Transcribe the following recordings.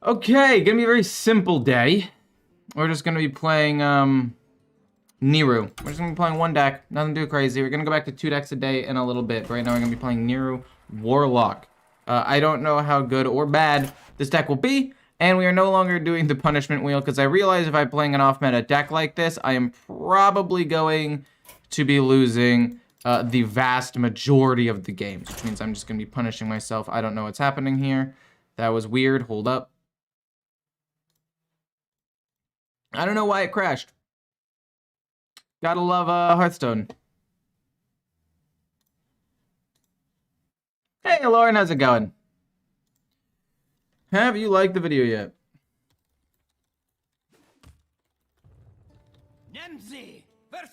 Okay, gonna be a very simple day. We're just gonna be playing Niru. We're just gonna be playing one deck, nothing too crazy. We're gonna go back to 2 decks a day in a little bit. But right now we're gonna be playing Niru Warlock. I don't know how good or bad this deck will be, and we are no longer doing the punishment wheel because I realize if I'm playing an off-meta deck like this, I am probably going to be losing the vast majority of the games, which means I'm just gonna be punishing myself. I don't know what's happening here. That was weird. Hold up. I don't know why it crashed. Gotta love Hearthstone. Hey, Lauren, how's it going? Have you liked the video yet?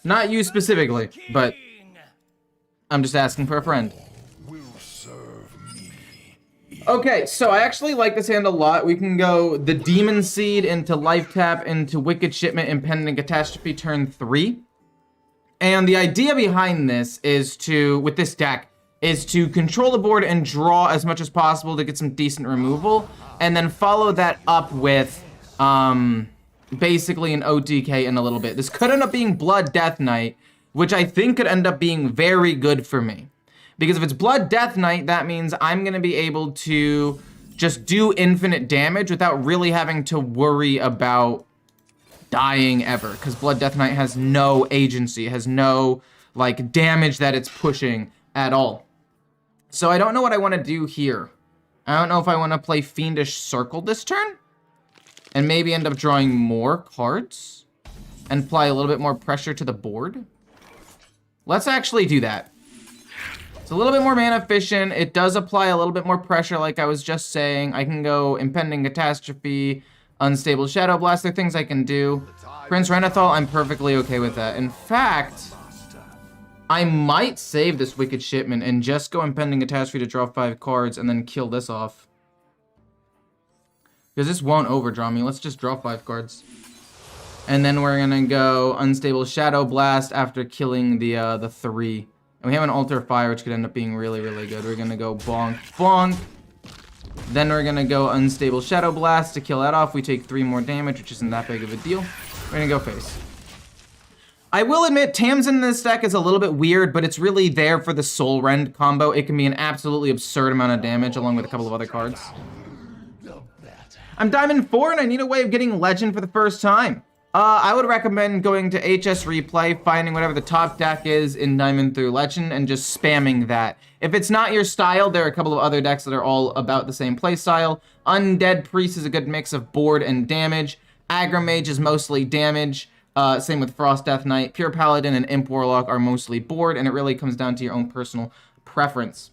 Not you specifically, but I'm just asking for a friend. Okay, so I actually like this hand a lot. We can go the Demon Seed into Life Tap into Wicked Shipment Impending Catastrophe turn 3. And the idea behind this is to, with this deck, is to control the board and draw as much as possible to get some decent removal, and then follow that up with basically an OTK in a little bit. This could end up being Blood Death Knight, which I think could end up being very good for me. Because if it's Blood Death Knight, that means I'm going to be able to just do infinite damage without really having to worry about dying ever. Because Blood Death Knight has no agency, has no, like, damage that it's pushing at all. So I don't know what I want to do here. I don't know if I want to play Fiendish Circle this turn. And maybe end up drawing more cards. And apply a little bit more pressure to the board. Let's actually do that. It's a little bit more mana efficient. It does apply a little bit more pressure, like I was just saying. I can go Impending Catastrophe, Unstable Shadow Blast. There are things I can do. Prince Renethal, I'm perfectly okay with that. In fact, I might save this Wicked Shipment and just go Impending Catastrophe to draw 5 cards and then kill this off. Because this won't overdraw me. Let's just draw 5 cards. And then we're gonna go Unstable Shadow Blast after killing the 3. And we have an Altar Fire, which could end up being really, really good. We're gonna go bonk, bonk. Then we're gonna go Unstable Shadow Blast to kill that off. We take 3 more damage, which isn't that big of a deal. We're gonna go face. I will admit, Tamsin in this deck is a little bit weird, but it's really there for the Soul Rend combo. It can be an absolutely absurd amount of damage, along with a couple of other cards. I'm Diamond 4, and I need a way of getting Legend for the first time. I would recommend going to HS Replay, finding whatever the top deck is in Diamond through Legend, and just spamming that. If it's not your style, there are a couple of other decks that are all about the same play style. Undead Priest is a good mix of board and damage. Aggro Mage is mostly damage. Same with Frost Death Knight. Pure Paladin and Imp Warlock are mostly board, and it really comes down to your own personal preference.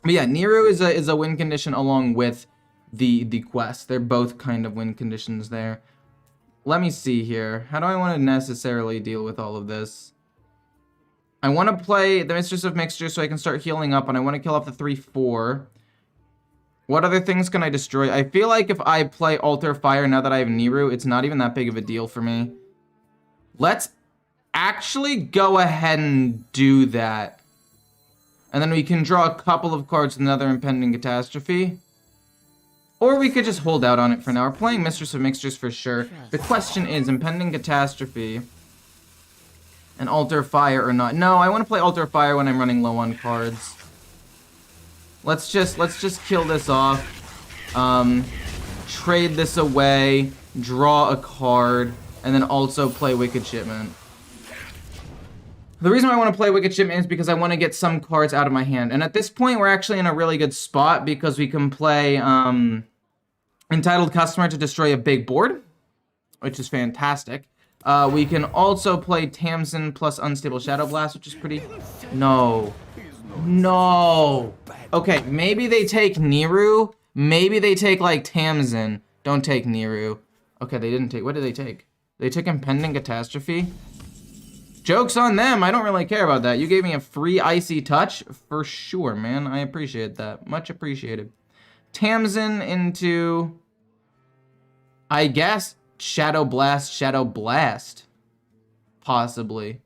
But yeah, Niru is a win condition along with the quest. They're both kind of win conditions there. Let me see here. How do I want to necessarily deal with all of this? I want to play the Mistress of Mixture so I can start healing up, and I want to kill off the 3/4. What other things can I destroy? I feel like if I play Altar Fire now that I have Niru, it's not even that big of a deal for me. Let's actually go ahead and do that. And then we can draw a couple of cards with another Impending Catastrophe. Or we could just hold out on it for now. We're playing Mistress of Mixtures for sure. The question is, Impending Catastrophe and Altar Fire or not? No, I want to play Altar Fire when I'm running low on cards. Let's just kill this off. Trade this away, draw a card, and then also play Wicked Shipment. The reason why I want to play Wicked Shipment is because I want to get some cards out of my hand. And at this point, we're actually in a really good spot because we can play Entitled Customer to destroy a big board, which is fantastic. We can also play Tamsin plus Unstable Shadow Blast, which is pretty... No. No. Okay, maybe they take Niru. Maybe they take, like, Tamsin. Don't take Niru. Okay, they didn't take... What did they take? They took Impending Catastrophe. Joke's on them. I don't really care about that. You gave me a free Icy Touch? For sure, man. I appreciate that. Much appreciated. Tamsin into... I guess Shadow Blast, Shadow Blast. Possibly.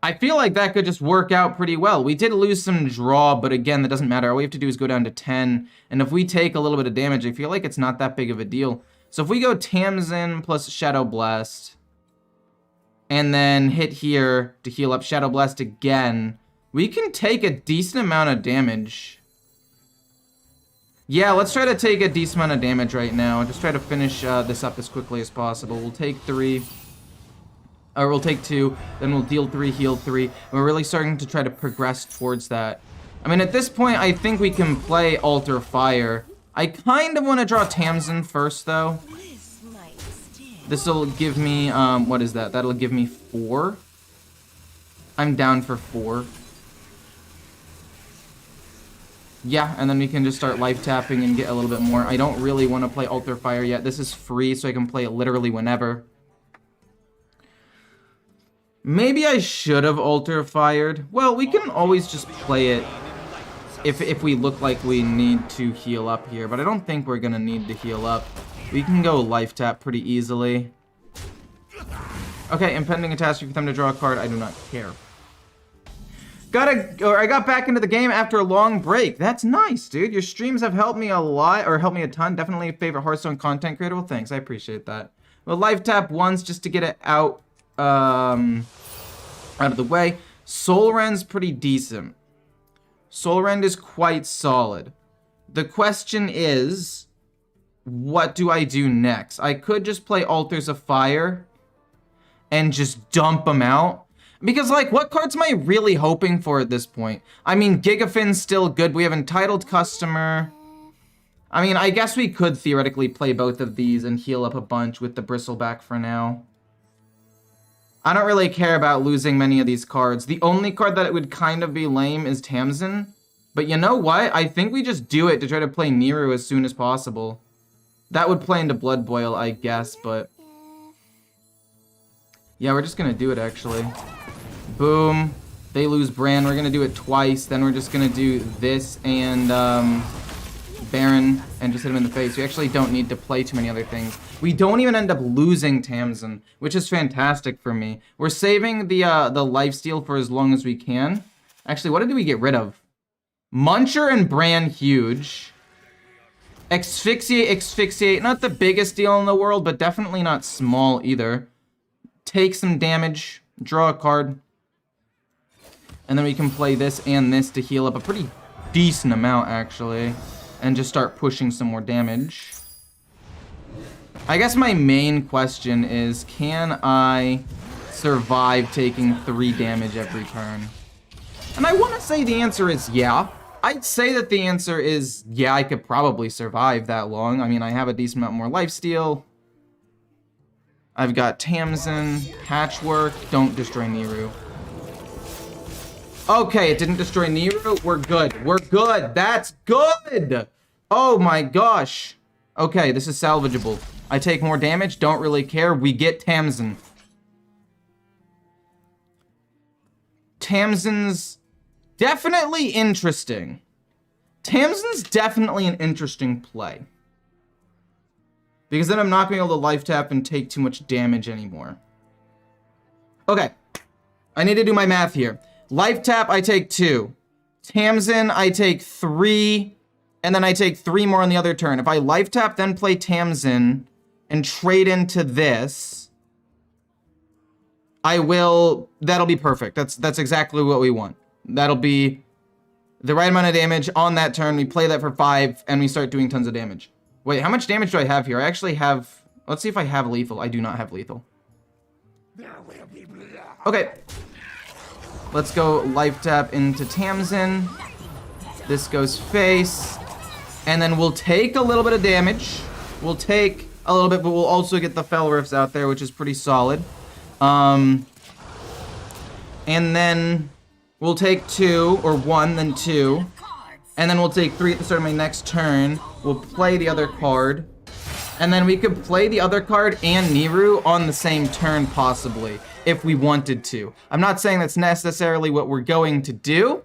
I feel like that could just work out pretty well. We did lose some draw, but again, that doesn't matter. All we have to do is go down to 10. And if we take a little bit of damage, I feel like it's not that big of a deal. So if we go Tamsin plus Shadow Blast, and then hit here to heal up Shadow Blast again, we can take a decent amount of damage. Yeah, let's try to take a decent amount of damage right now. Just try to finish this up as quickly as possible. We'll take 3. Or we'll take 2, then we'll deal 3, heal 3. We're really starting to try to progress towards that. I mean, at this point, I think we can play Alter Fire. I kind of want to draw Tamsin first, though. This will give me, what is that? That'll give me 4. I'm down for 4. Yeah, and then we can just start life tapping and get a little bit more. I don't really want to play Alter Fire yet. This is free, so I can play it literally whenever. Maybe I should have Alter Fired. Well, we can always just play it if we look like we need to heal up here, but I don't think we're gonna need to heal up. We can go life tap pretty easily. Okay, impending catastrophe for them to draw a card. I do not care. I got back into the game after a long break. That's nice, dude. Your streams have helped me a lot, or helped me a ton. Definitely a favorite Hearthstone content creator. Well, thanks. I appreciate that. Well, life tap once just to get it out of the way. Soul Rend's pretty decent. Soul Rend is quite solid. The question is, what do I do next? I could just play Altars of Fire and just dump them out. Because, like, what cards am I really hoping for at this point? I mean, Gigafin's still good. We have Entitled Customer. I mean, I guess we could theoretically play both of these and heal up a bunch with the Bristleback for now. I don't really care about losing many of these cards. The only card that it would kind of be lame is Tamsin. But you know what? I think we just do it to try to play Niru as soon as possible. That would play into Blood Boil, I guess, but... yeah, we're just gonna do it, actually. Boom. They lose Bran. We're gonna do it twice. Then we're just gonna do this and, Baron and just hit him in the face. We actually don't need to play too many other things. We don't even end up losing Tamsin, which is fantastic for me. We're saving the lifesteal for as long as we can. Actually, what did we get rid of? Muncher and Bran, huge. Asphyxiate, not the biggest deal in the world, but definitely not small either. Take some damage, draw a card. And then we can play this and this to heal up a pretty decent amount, actually. And just start pushing some more damage. I guess my main question is, can I survive taking 3 damage every turn? And I want to say the answer is yeah. I'd say that the answer is yeah, I could probably survive that long. I mean, I have a decent amount more lifesteal. I've got Tamsin, Patchwork, don't destroy Niru. Okay, it didn't destroy Niru. We're good. We're good. That's good. Oh my gosh. Okay, this is salvageable. I take more damage. Don't really care. We get Tamsin. Tamsin's definitely interesting. Tamsin's definitely an interesting play. Because then I'm not going to be able to life tap and take too much damage anymore. Okay. I need to do my math here. Life tap, I take 2. Tamsin, I take 3. And then I take 3 more on the other turn. If I life tap, then play Tamsin, and trade into this, that'll be perfect. That's exactly what we want. That'll be the right amount of damage on that turn. We play that for 5, and we start doing tons of damage. Wait, how much damage do I have here? I actually have... let's see if I have lethal. I do not have lethal. Okay. Let's go life tap into Tamsin. This goes face. And then we'll take a little bit of damage. We'll take a little bit, but we'll also get the Fell Rifts out there, which is pretty solid. And then we'll take 2, or 1, then 2. And then we'll take 3 at the start of my next turn. We'll play the other card. And then we could play the other card and Niru on the same turn, possibly, if we wanted to. I'm not saying that's necessarily what we're going to do,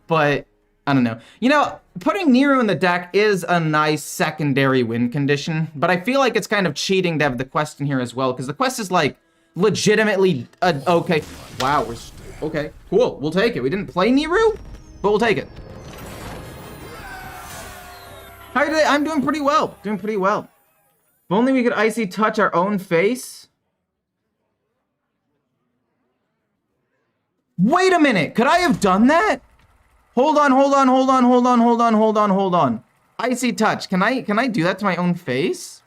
but I don't know. You know, putting Niru in the deck is a nice secondary win condition, but I feel like it's kind of cheating to have the quest in here as well, because the quest is, like, legitimately okay. Wow, Okay, cool. We'll take it. We didn't play Niru, but we'll take it. How are you today? I'm doing pretty well. Doing pretty well. If only we could icy touch our own face. Wait a minute. Could I have done that? Hold on. Icy touch. Can I do that to my own face?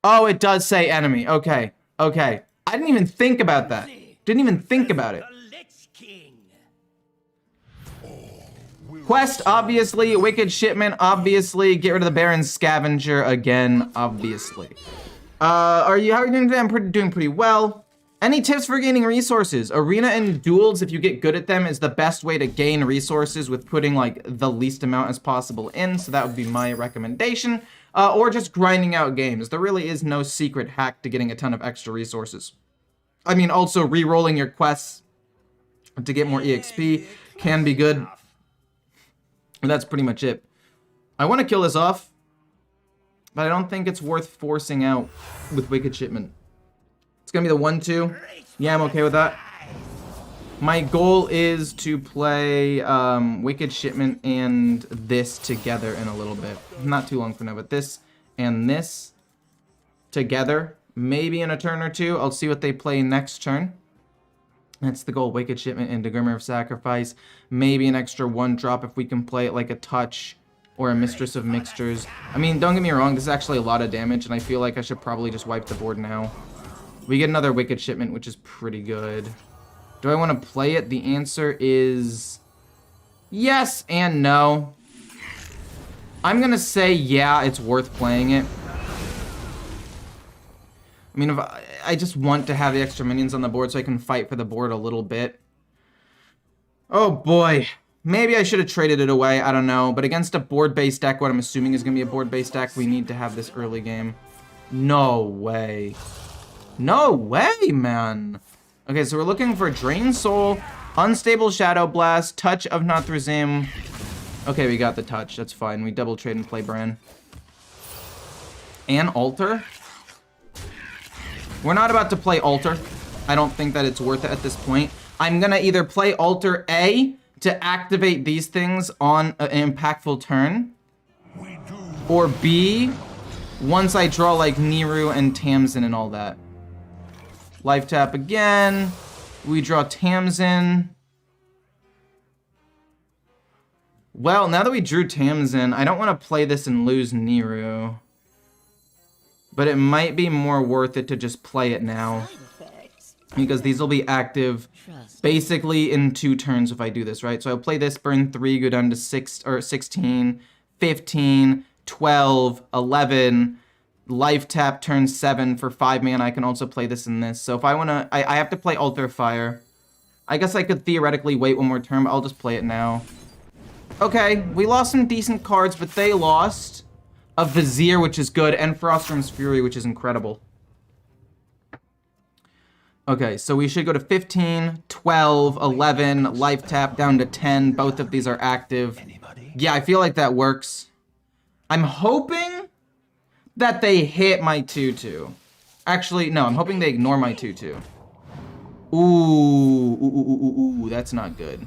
Oh, it does say enemy. Okay. I didn't even think about that. Didn't even think about it. Quest, obviously. Wicked Shipment, obviously. Get rid of the Baron Scavenger again, obviously. How are you doing today? I'm doing pretty well. Any tips for gaining resources? Arena and duels, if you get good at them, is the best way to gain resources with putting like the least amount as possible in. So that would be my recommendation. Or just grinding out games. There really is no secret hack to getting a ton of extra resources. I mean, also re-rolling your quests to get more EXP can be good. That's pretty much it. I want to kill this off, but I don't think it's worth forcing out with Wicked Shipment. It's going to be the 1-2. Yeah, I'm okay with that. My goal is to play Wicked Shipment and this together in a little bit. Not too long from now, but this and this together, maybe in a turn or two. I'll see what they play next turn. That's the goal. Wicked Shipment into Grimmer of Sacrifice. Maybe an extra 1-drop if we can play it like a Touch or a Mistress of Mixtures. I mean, don't get me wrong, this is actually a lot of damage, and I feel like I should probably just wipe the board now. We get another Wicked Shipment, which is pretty good. Do I want to play it? The answer is yes and no. I'm going to say yeah, it's worth playing it. I mean, if I just want to have the extra minions on the board so I can fight for the board a little bit. Oh boy. Maybe I should have traded it away. I don't know. But against a board-based deck, what I'm assuming is going to be a board-based deck, we need to have this early game. No way. No way, man. Okay, so we're looking for Drain Soul, Unstable Shadow Blast, Touch of Nathrezim. Okay, we got the Touch. That's fine. We double trade and play Bran. And Altar? We're not about to play Altar. I don't think that it's worth it at this point. I'm going to either play Altar A to activate these things on an impactful turn, or B, once I draw like Niru and Tamsin and all that. Life tap again. We draw Tamsin. Well, now that we drew Tamsin, I don't want to play this and lose Niru. But it might be more worth it to just play it now. Because these will be active basically in 2 turns if I do this, right? So I'll play this, burn 3, go down to 6 or 16, 15, 12, 11. Life tap turn 7 for 5 mana. I can also play this and this. So if I want to, I have to play Altar Fire. I guess I could theoretically wait one more turn, but I'll just play it now. Okay, we lost some decent cards, but they lost a Vizier, which is good, and Frostrim's Fury, which is incredible. Okay, so we should go to 15, 12, 11, life tap down to 10. Both of these are active. Yeah, I feel like that works. I'm hoping that they hit my 2-2. Actually, no, I'm hoping they ignore my 2-2. Ooh, that's not good.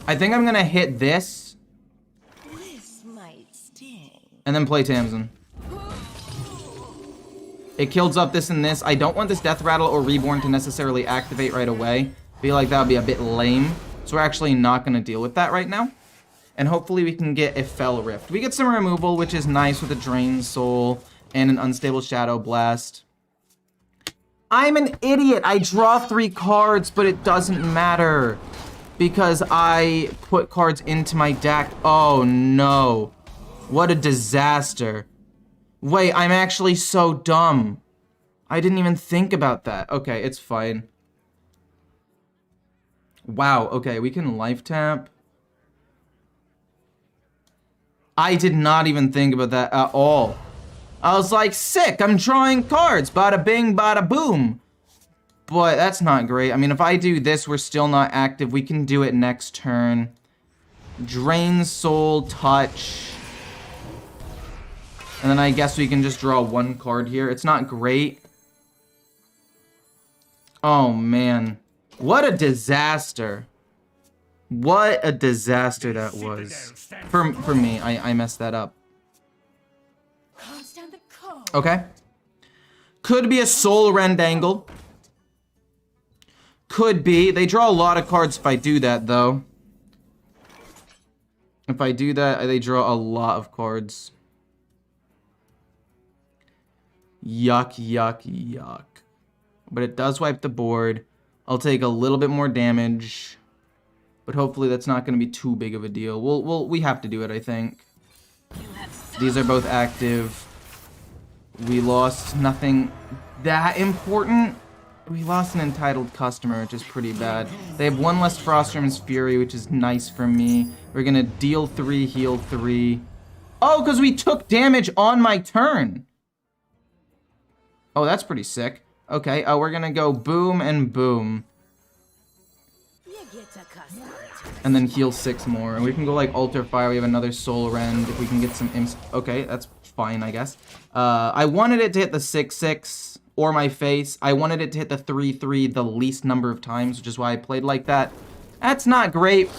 I think I'm gonna hit this. This might sting. And then play Tamsin. It kills up this and this. I don't want this Death Rattle or Reborn to necessarily activate right away. Feel like that would be a bit lame. So we're actually not gonna deal with that right now. And hopefully we can get a Fell Rift. We get some removal, which is nice with a Drain Soul and an Unstable Shadow Blast. I'm an idiot. I draw 3 cards, but it doesn't matter because I put cards into my deck. Oh no. What a disaster. Wait, I'm actually so dumb. I didn't even think about that. Okay, it's fine. Wow, okay, we can life tap. I did not even think about that at all. I was like, sick, I'm drawing cards. Bada bing, bada boom. But that's not great. I mean, if I do this, we're still not active. We can do it next turn. Drain Soul, Touch. And then I guess we can just draw one card here. It's not great. Oh, man. What a disaster. What a disaster that was. For me, I messed that up. Okay. Could be a Soul Rend angle. Could be. They draw a lot of cards if I do that, though. If I do that, they draw a lot of cards. Yuck, yuck, yuck. But it does wipe the board. I'll take a little bit more damage. But hopefully that's not going to be too big of a deal. We have to do it, I think. These are both active. We lost nothing that important. We lost an entitled customer, which is pretty bad. They have one less Frostrim's Fury, which is nice for me. We're going to deal 3, heal 3. Oh, because we took damage on my turn. Oh, that's pretty sick. Okay, we're going to go boom and boom. And then heal 6 more. And we can go like Altar Fire. We have another Soul Rend. If we can get some imps. Okay, that's fine, I guess. I wanted it to hit the 6/6 or my face. I wanted it to hit the 3/3 the least number of times, which is why I played like that. That's not great.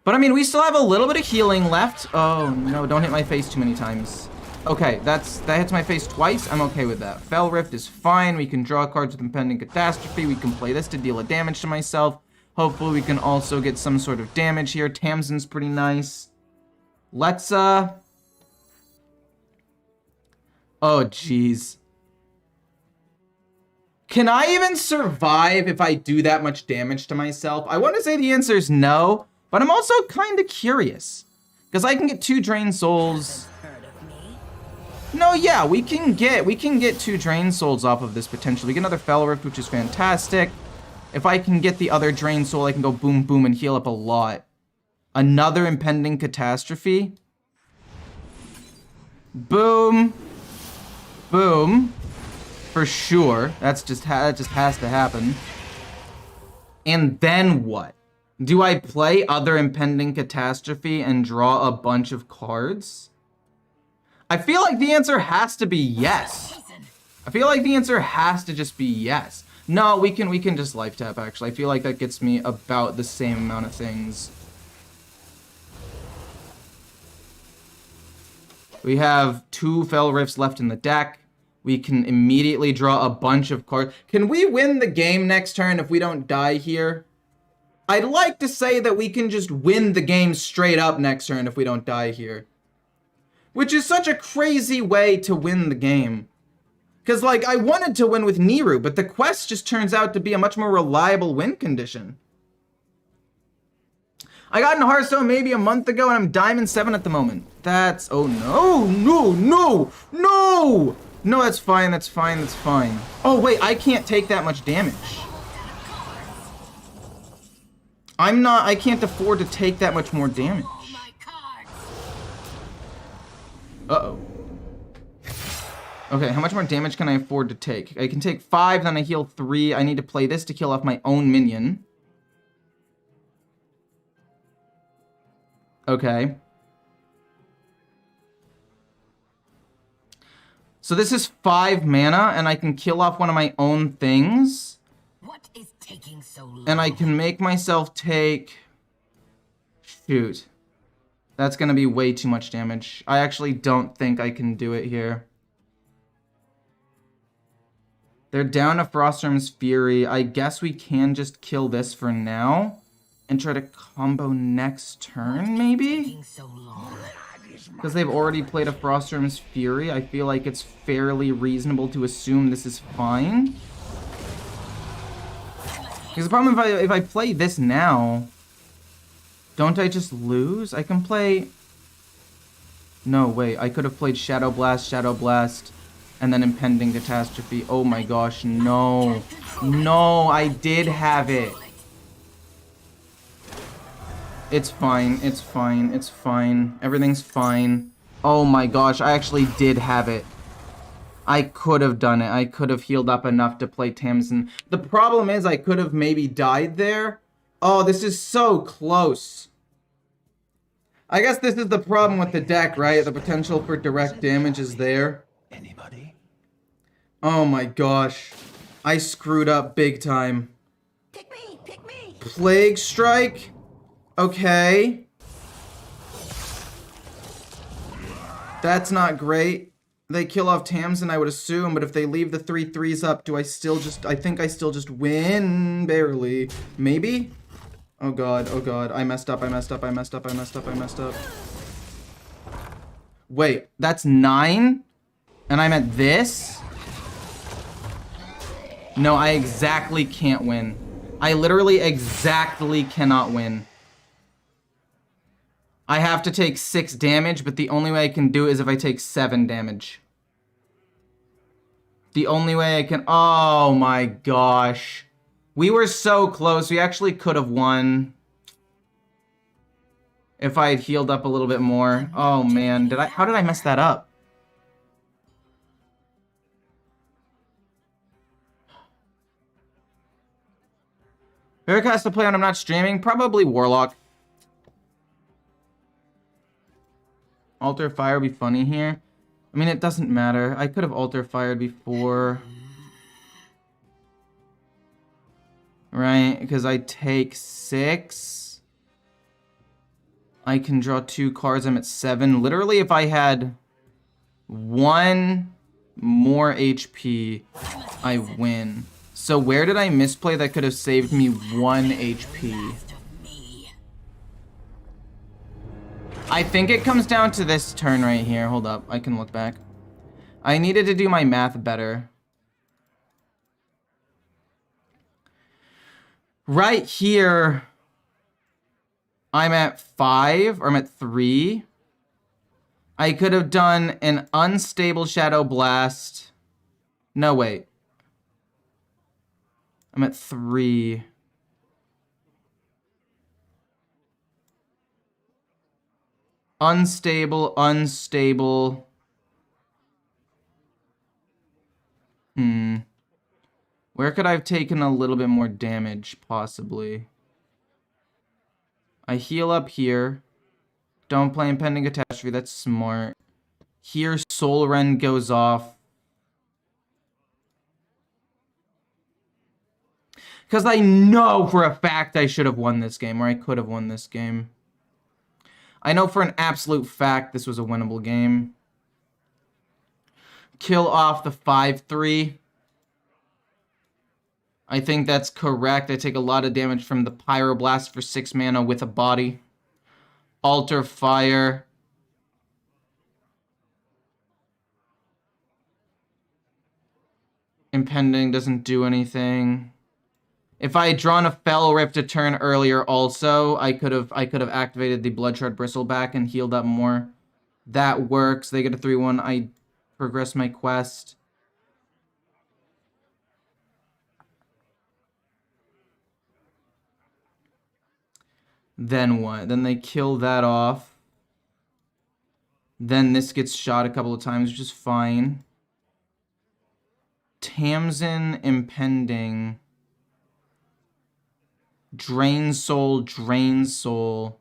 But I mean, we still have a little bit of healing left. Oh no, don't hit my face too many times. Okay, that hits my face twice. I'm okay with that. Fell Rift is fine. We can draw cards with Impending Catastrophe. We can play this to deal a damage to myself. Hopefully we can also get some sort of damage here. Tamsin's pretty nice. Let's, oh, jeez. Can I even survive if I do that much damage to myself? I want to say the answer is no, but I'm also kind of curious. Because I can get 2 Drain Souls. No, yeah, we can get 2 Drain Souls off of this potentially. We get another Fell Rift, which is fantastic. If I can get the other Drain Soul, I can go boom, boom, and heal up a lot. Another Impending Catastrophe. Boom. Boom. For sure. That just has to happen. And then what? Do I play other Impending Catastrophe and draw a bunch of cards? I feel like the answer has to be yes. I feel like the answer has to just be yes. No, we can just life tap, actually. I feel like that gets me about the same amount of things. We have 2 Fell Rifts left in the deck. We can immediately draw a bunch of cards. Can we win the game next turn if we don't die here? I'd like to say that we can just win the game straight up next turn if we don't die here. Which is such a crazy way to win the game. Because, like, I wanted to win with Niru, but the quest just turns out to be a much more reliable win condition. I got into Hearthstone maybe a month ago, and I'm Diamond 7 at the moment. That's... oh, no, no, no, no! No, that's fine, that's fine, that's fine. Oh, wait, I can't take that much damage. I can't afford to take that much more damage. Uh-oh. Okay, how much more damage can I afford to take? I can take 5, then I heal 3. I need to play this to kill off my own minion. Okay. So this is 5 mana, and I can kill off one of my own things. What is taking so long? And I can make myself take... shoot. That's gonna be way too much damage. I actually don't think I can do it here. They're down to Frostrim's Fury. I guess we can just kill this for now. And try to combo next turn, maybe? Because they've already played a Frostrim's Fury. I feel like it's fairly reasonable to assume this is fine. Because the problem if I play this now... don't I just lose? I can play... no, wait. I could have played Shadow Blast, and then Impending Catastrophe. Oh my gosh, no. No, I did have it. It's fine, it's fine, it's fine. Everything's fine. Oh my gosh, I actually did have it. I could have done it. I could have healed up enough to play Tamsin. The problem is I could have maybe died there. Oh, this is so close. I guess this is the problem with the deck, right? The potential for direct damage is there. Anybody? Oh my gosh. I screwed up big time. Pick me! Pick me! Plague Strike? Okay. That's not great. They kill off Tamsin, I would assume, but if they leave the 3/3s up, do I still just... I think I still just win, barely. Maybe? Oh god, oh god. I messed up, I messed up, I messed up, I messed up, I messed up. Wait, that's 9? And I'm at this? No, I exactly can't win. I literally exactly cannot win. I have to take 6 damage, but the only way I can do it is if I take 7 damage. The only way I can... Oh my gosh. We were so close. We actually could have won. If I had healed up a little bit more. Oh man, how did I mess that up? Eric has to play when I'm not streaming? Probably Warlock. Alter Fire would be funny here. I mean, it doesn't matter. I could have Alter Fired before. Right, because I take 6. I can draw 2 cards. I'm at 7. Literally, if I had 1 more HP, I win. So where did I misplay that could have saved me 1 HP? I think it comes down to this turn right here. Hold up, I can look back. I needed to do my math better. Right here, I'm at 5, or I'm at 3. I could have done an unstable Shadow Blast. No, wait. I'm at 3. Unstable, unstable. Where could I have taken a little bit more damage, possibly? I heal up here. Don't play Impending Catastrophe, that's smart. Here, Soul Rend goes off. Because I know for a fact I should have won this game, or I could have won this game. I know for an absolute fact this was a winnable game. Kill off the 5/3. I think that's correct. I take a lot of damage from the Pyroblast for 6 mana with a body. Alter Fire. Impending doesn't do anything. If I had drawn a Fell Rift a turn earlier also, I could have activated the Bloodshard Bristleback and healed up more. That works. They get a 3/1. I progress my quest. Then what? Then they kill that off. Then this gets shot a couple of times, which is fine. Tamsin Impending. Drain Soul, Drain Soul.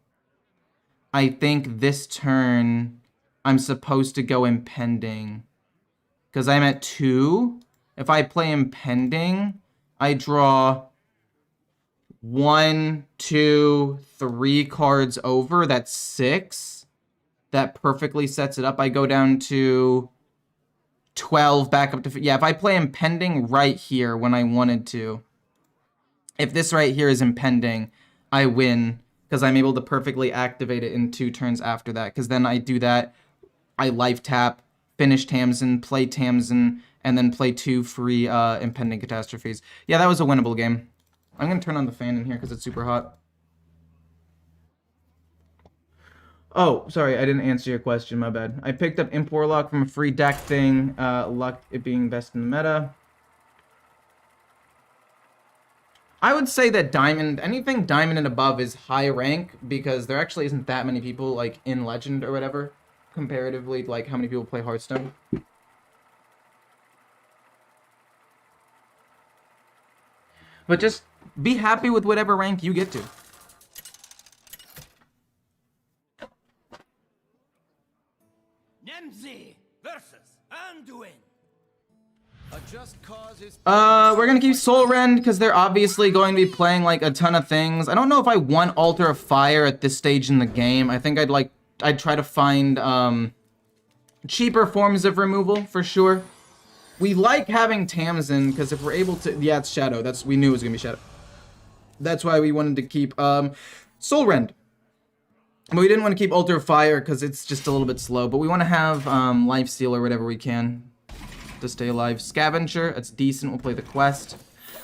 I think this turn I'm supposed to go Impending. Because I'm at 2. If I play Impending, I draw 1, 2, 3 cards over. That's 6. That perfectly sets it up. I go down to 12, back up to... Yeah, if I play Impending right here when I wanted to. If this right here is Impending, I win. Because I'm able to perfectly activate it in 2 turns after that. Because then I do that. I life tap, finish Tamsin, play Tamsin, and then play 2 free Impending Catastrophes. Yeah, that was a winnable game. I'm going to turn on the fan in here because it's super hot. Oh, sorry, I didn't answer your question, my bad. I picked up Imp Warlock from a free deck thing. Luck it being best in the meta. I would say that Diamond, anything Diamond and above is high rank because there actually isn't that many people like in Legend or whatever, comparatively like how many people play Hearthstone. But just be happy with whatever rank you get to. We're gonna keep Soul Rend because they're obviously going to be playing like a ton of things. I don't know if I want Altar of Fire at this stage in the game. I think I'd try to find cheaper forms of removal for sure. We like having Tamsin because if we're able to, yeah, it's Shadow. We knew it was gonna be Shadow. That's why we wanted to keep Soul Rend. But we didn't want to keep Altar of Fire because it's just a little bit slow. But we want to have Lifesteal or whatever we can to stay alive. Scavenger, that's decent. We'll play the quest.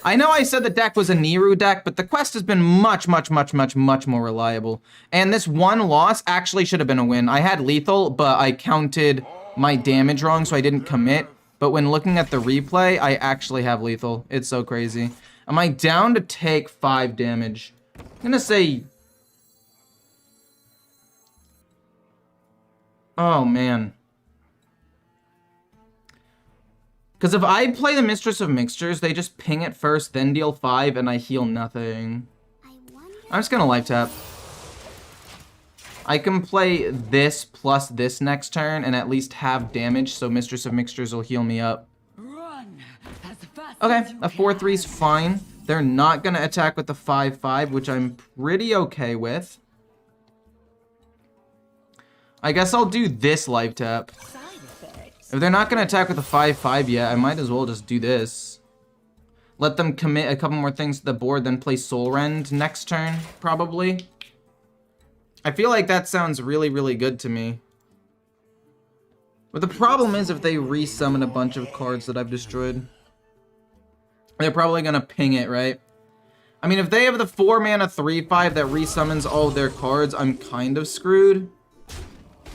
I know I said the deck was a Niru deck, but the quest has been much more reliable. And this one loss actually should have been a win. I had lethal, but I counted my damage wrong, so I didn't commit. But when looking at the replay, I actually have lethal. It's so crazy. Am I down to take 5 damage? I'm gonna say... Oh, man. Because if I play the Mistress of Mixtures, they just ping it first, then deal 5, and I heal nothing. I'm just gonna life tap. I can play this plus this next turn and at least have damage, so Mistress of Mixtures will heal me up. Okay, a 4-3 is fine. They're not gonna attack with the 5-5, which I'm pretty okay with. I guess I'll do this life tap. If they're not gonna attack with the 5-5 yet, I might as well just do this. Let them commit a couple more things to the board, then play Soul Rend next turn, probably. I feel like that sounds really good to me. But the problem is if they resummon a bunch of cards that I've destroyed. They're probably gonna ping it, right? I mean, if they have the 4-mana 3-5 that resummons all of their cards, I'm kind of screwed.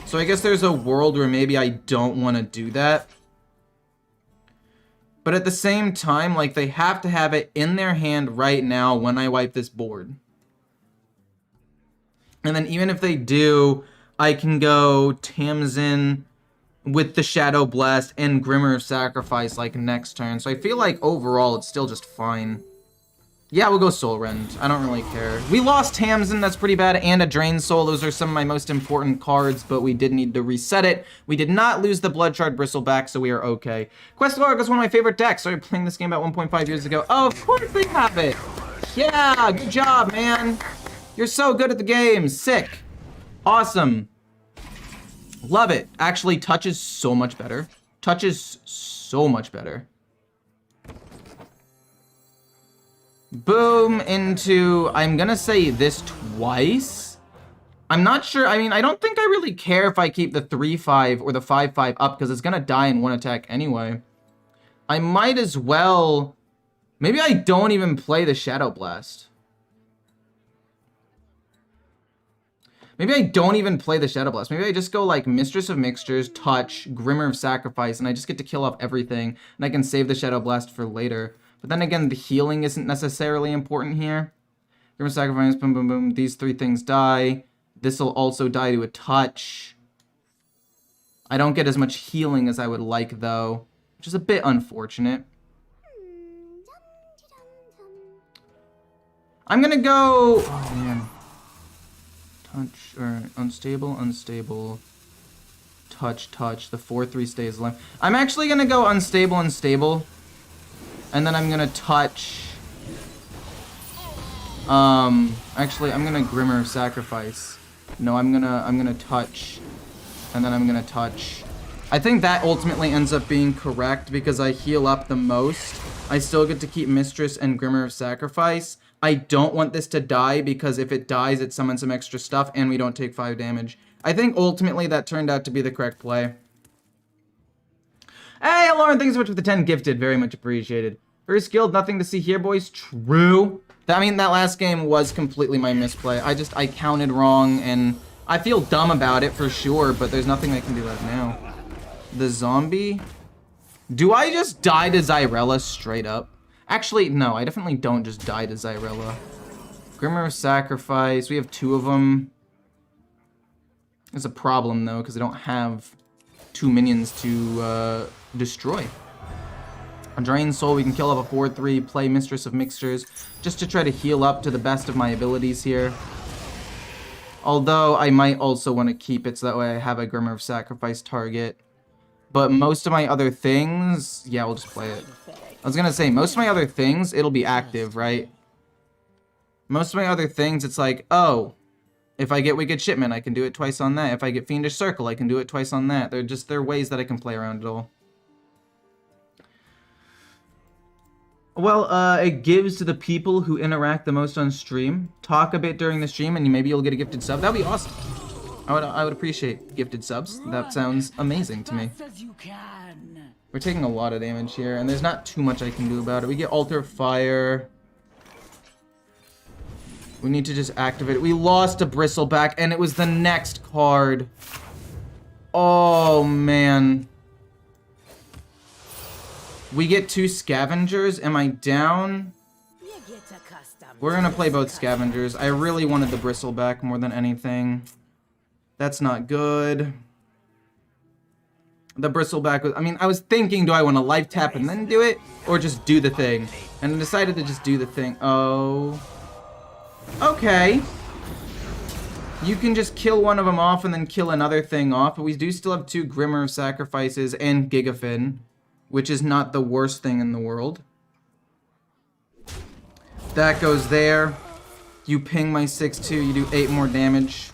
So I guess there's a world where maybe I don't want to do that. But at the same time, like, they have to have it in their hand right now when I wipe this board. And then even if they do, I can go Tamsin with the Shadow Blast and Grimmer of Sacrifice, like, next turn. So I feel like overall it's still just fine. Yeah, we'll go Soul Rend. I don't really care. We lost Tamsin, that's pretty bad, and a Drain Soul. Those are some of my most important cards, but we did need to reset it. We did not lose the Blood Shard Bristleback, so we are okay. Quest of Warlock is one of my favorite decks. Started playing this game about 1.5 years ago. Oh, of course they have it! Yeah, good job, man! You're so good at the game. Sick. Awesome. Love it. Actually, Touch is so much better. Touch is so much better. Boom into, I'm gonna say this twice. I'm not sure, I mean, I don't think I really care if I keep the 3-5 or the 5-5 up because it's gonna die in one attack anyway. I might as well, maybe I don't even play the Shadow Blast. Maybe I don't even play the Shadow Blast. Maybe I just go like Mistress of Mixtures, Touch, Grimmer of Sacrifice, and I just get to kill off everything, and I can save the Shadow Blast for later. But then again, the healing isn't necessarily important here. Grimmer Sacrifice, boom, boom, boom. These 3 things die. This will also die to a Touch. I don't get as much healing as I would like, though, which is a bit unfortunate. I'm gonna go... Oh, man. Touch, or unstable, unstable. Touch, touch. The 4-3 stays alive. I'm actually gonna go unstable, unstable. And then I'm gonna touch. Actually, I'm gonna Grimmer of Sacrifice. No, I'm gonna touch, and then I'm gonna touch. I think that ultimately ends up being correct because I heal up the most. I still get to keep Mistress and Grimmer of Sacrifice. I don't want this to die because if it dies, it summons some extra stuff, and we don't take 5 damage. I think ultimately that turned out to be the correct play. Hey, Lauren, thanks so much for the 10 gifted. Very much appreciated. Very skilled, nothing to see here, boys. True. I mean, that last game was completely my misplay. I counted wrong, and I feel dumb about it for sure, but there's nothing I can do right now. The zombie? Do I just die to Xyrella straight up? Actually, no, I definitely don't just die to Xyrella. Grimmer of Sacrifice. We have 2 of them. There's a problem, though, because I don't have 2 minions to destroy. A Drain Soul, we can kill up a 4-3, play Mistress of Mixtures, just to try to heal up to the best of my abilities here. Although, I might also want to keep it so that way I have a Grimmer of Sacrifice target. But most of my other things, yeah, we'll just play it. I was gonna say, most of my other things, it'll be active, right? Most of my other things, it's like, oh, if I get Wicked Shipment, I can do it twice on that. If I get Fiendish Circle, I can do it twice on that. They're ways that I can play around it all. Well, it gives to the people who interact the most on stream. Talk a bit during the stream, and maybe you'll get a gifted sub. That'd be awesome. I would appreciate gifted subs. That sounds amazing to me. We're taking a lot of damage here, and there's not too much I can do about it. We get Altar Fire. We need to just activate it. We lost a Bristleback, and it was the next card. Oh, man. We get 2 Scavengers. Am I down? We're gonna play both Scavengers. I really wanted the Bristleback more than anything. That's not good. The Bristleback was... I mean, I was thinking, do I want to life tap and then do it? Or just do the thing? And I decided to just do the thing. Oh. Okay. You can just kill one of them off and then kill another thing off. But we do still have 2 Grimmer of Sacrifices and Gigafin, which is not the worst thing in the world. That goes there. You ping my 6-2. You do 8 more damage.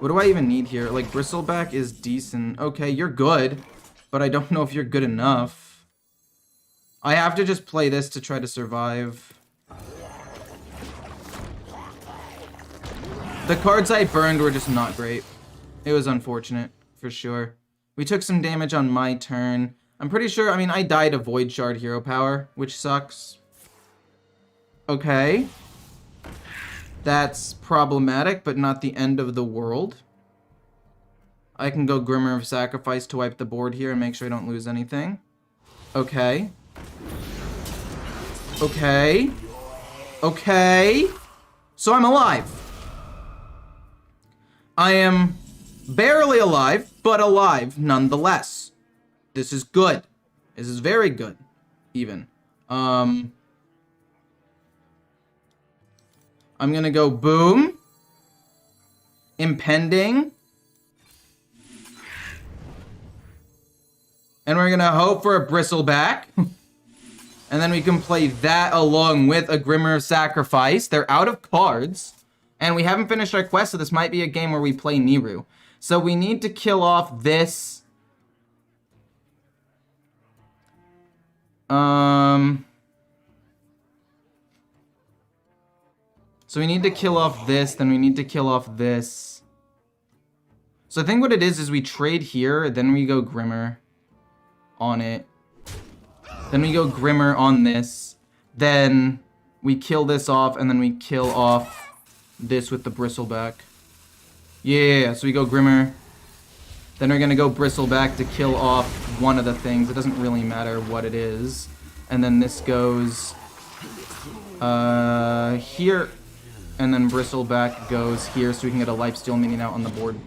What do I even need here? Like, Bristleback is decent. Okay, you're good. But I don't know if you're good enough. I have to just play this to try to survive. The cards I burned were just not great. It was unfortunate, for sure. We took some damage on my turn. I'm pretty sure, I mean, I died of Void Shard Hero Power, which sucks. Okay. That's problematic, but not the end of the world. I can go Grimmer of Sacrifice to wipe the board here and make sure I don't lose anything. Okay. Okay. Okay. So I'm alive. I am barely alive, but alive nonetheless. This is good. This is very good, even. I'm gonna go boom. Impending. And we're gonna hope for a Bristleback. And then we can play that along with a Grimmer of Sacrifice. They're out of cards. And we haven't finished our quest, so this might be a game where we play Niru. So we need to kill off this. So we need to kill off this, then we need to kill off this. So I think what it is we trade here, then we go Grimmer on it. Then we go Grimmer on this. Then we kill this off, and then we kill off this with the Bristleback. Yeah, so we go Grimmer. Then we're gonna go Bristleback to kill off one of the things. It doesn't really matter what it is. And then this goes here. And then Bristleback goes here so we can get a lifesteal minion out on the board.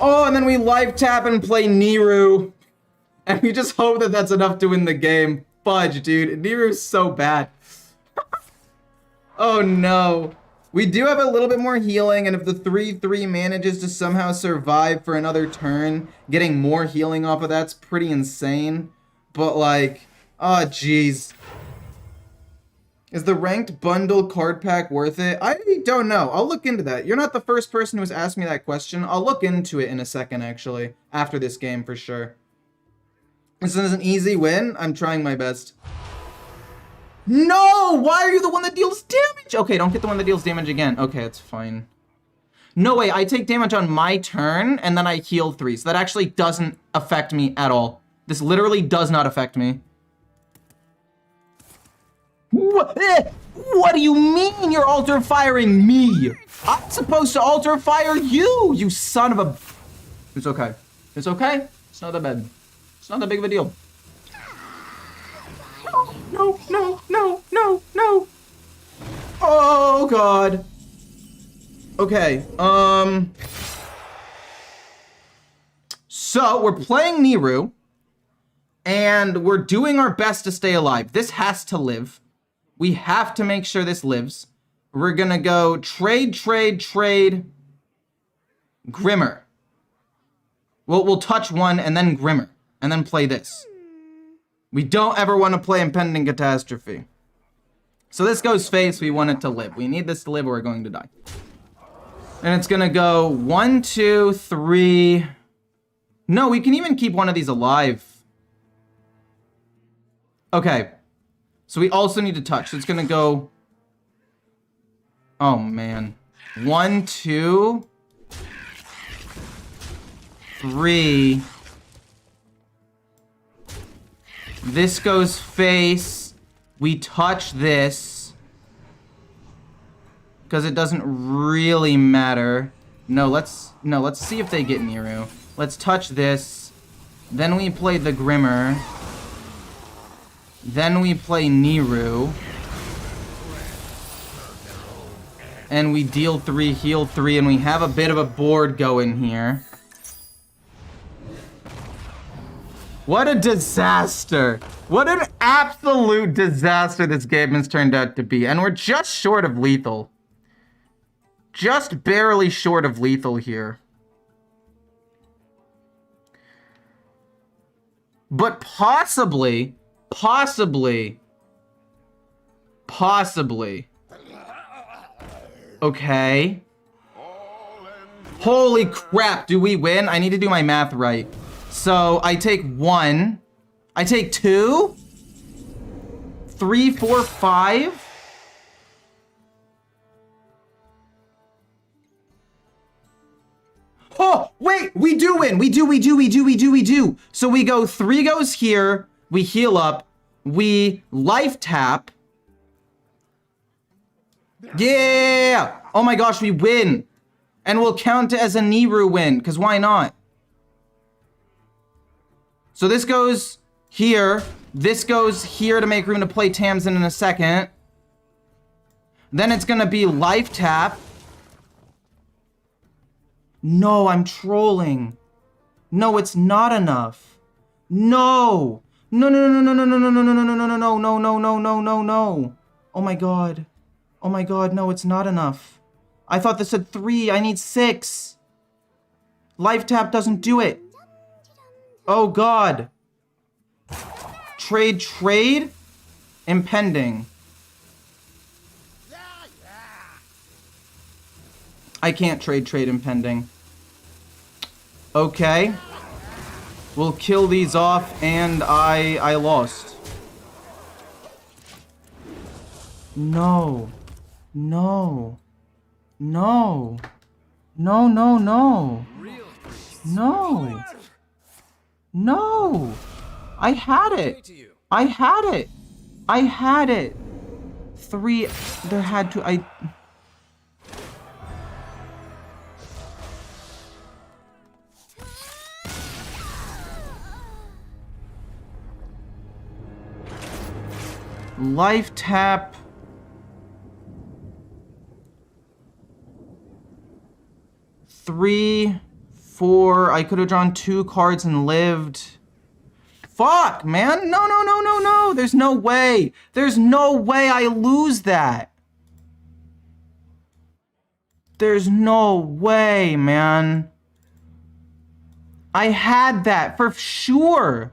Oh, and then we life tap and play Niru. And we just hope that that's enough to win the game. Fudge, dude. Niru's so bad. Oh, no. We do have a little bit more healing, and if the 3/3 manages to somehow survive for another turn, getting more healing off of that's pretty insane. But, like, oh, jeez. Is the ranked bundle card pack worth it? I don't know. I'll look into that. You're not the first person who has asked me that question. I'll look into it in a second, actually. After this game, for sure. This is an easy win. I'm trying my best. No! Why are you the one that deals damage? Okay, don't get the one that deals damage again. Okay, it's fine. No way, I take damage on my turn, and then I heal 3. So that actually doesn't affect me at all. This literally does not affect me. What do you mean you're altar firing me? I'm supposed to altar fire you, you son of a... It's okay. It's okay. It's not that bad. It's not that big of a deal. No, no, no, no, no. Oh, God. Okay, so we're playing Niru, and we're doing our best to stay alive. This has to live. We have to make sure this lives. We're gonna go trade, trade, trade. Grimmer. We'll touch one and then Grimmer. And then play this. We don't ever want to play Impending Catastrophe. So this goes face, we want it to live. We need this to live or we're going to die. And it's gonna go 1, 2, 3. No, we can even keep one of these alive. Okay. So we also need to touch. So it's gonna go... Oh, man. 1, 2, 3. This goes face. We touch this. Because it doesn't really matter. No, let's see if they get Niru. Let's touch this. Then we play the Grimmer. Then we play Niru. And we deal 3, heal 3, and we have a bit of a board going here. What a disaster. What an absolute disaster this game has turned out to be. And we're just short of lethal. Just barely short of lethal here. But possibly... Okay. Holy crap, do we win? I need to do my math right. So, I take 1. I take 2? 3, 4, 5? Oh, wait, we do win. We do. So we go 3 goes here. We heal up. We life tap. Yeah! Oh my gosh, we win. And we'll count it as a Niru win, because why not? So this goes here. This goes here to make room to play Tamsin in a second. Then it's gonna be life tap. No, I'm trolling. No, it's not enough. No. No. Oh my god. Oh my god, no, it's not enough. I thought this said 3. I need 6. Life tap doesn't do it. Oh god. Trade. Impending. I can't trade impending. Okay. We'll kill these off, and I lost. No. No. I had it. 3. There had to... Life tap. Three, 4. I could have drawn 2 cards and lived. Fuck, man. No. There's no way. There's no way I lose that. There's no way, man. I had that for sure.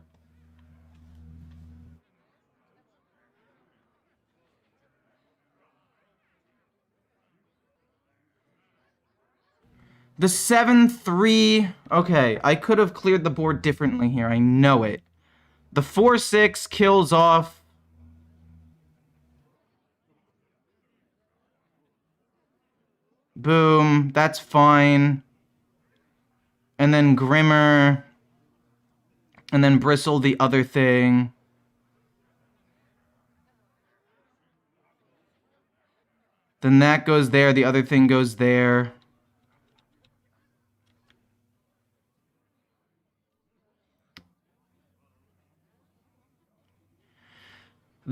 The 7-3, okay, I could have cleared the board differently here, I know it. The 4-6 kills off. Boom, that's fine. And then Grimmer. And then Bristle the other thing. Then that goes there, the other thing goes there.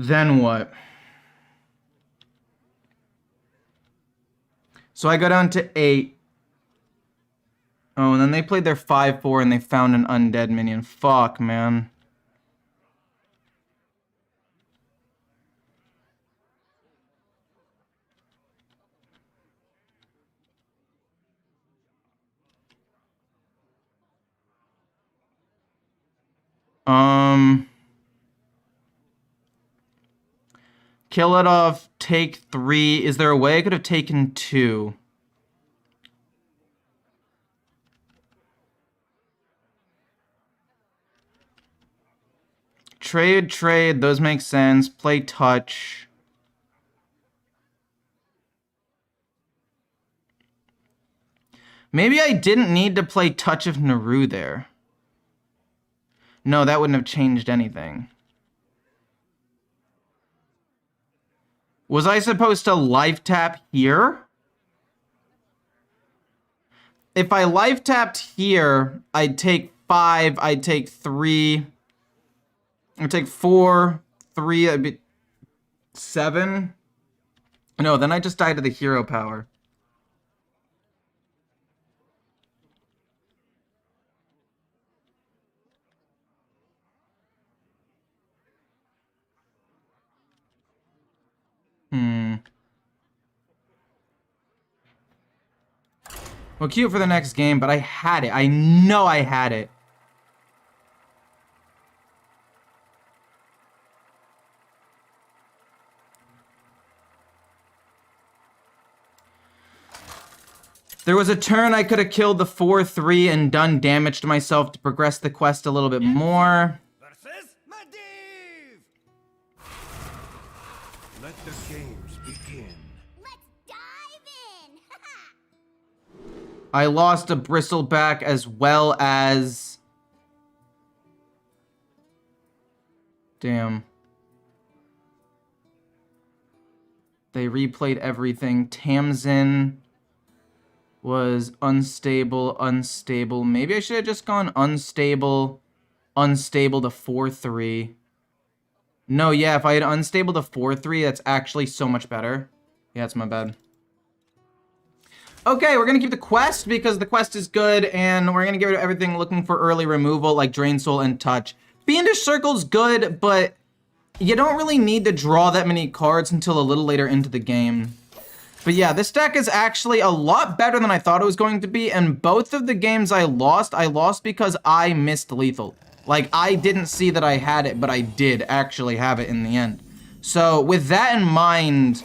Then what? So I go down to 8. Oh, and then they played their 5-4 and they found an undead minion. Fuck, man. Kill it off, take 3. Is there a way I could have taken 2? Trade, those make sense. Play touch. Maybe I didn't need to play Touch of Niru there. No, that wouldn't have changed anything. Was I supposed to life tap here? If I life tapped here, I'd take 5, I'd take 3. I'd take 4, 3, that'd be 7. No, then I just die to the hero power. Well, cute for the next game, but I had it. I know I had it. There was a turn I could have killed the 4-3 and done damage to myself to progress the quest a little bit more. Versus Medivh! Let the games begin. Let's dive in! I lost a bristleback as well as... Damn. They replayed everything. Tamsin was unstable. Maybe I should have just gone unstable to 4-3. No, yeah, if I had unstable to 4-3, that's actually so much better. Yeah, it's my bad. Okay, we're gonna keep the quest because the quest is good, and we're gonna get rid of everything looking for early removal like Drain Soul and Touch. Fiendish Circle's good, but you don't really need to draw that many cards until a little later into the game. But yeah, this deck is actually a lot better than I thought it was going to be, and both of the games I lost because I missed lethal. Like, I didn't see that I had it, but I did actually have it in the end. So, with that in mind,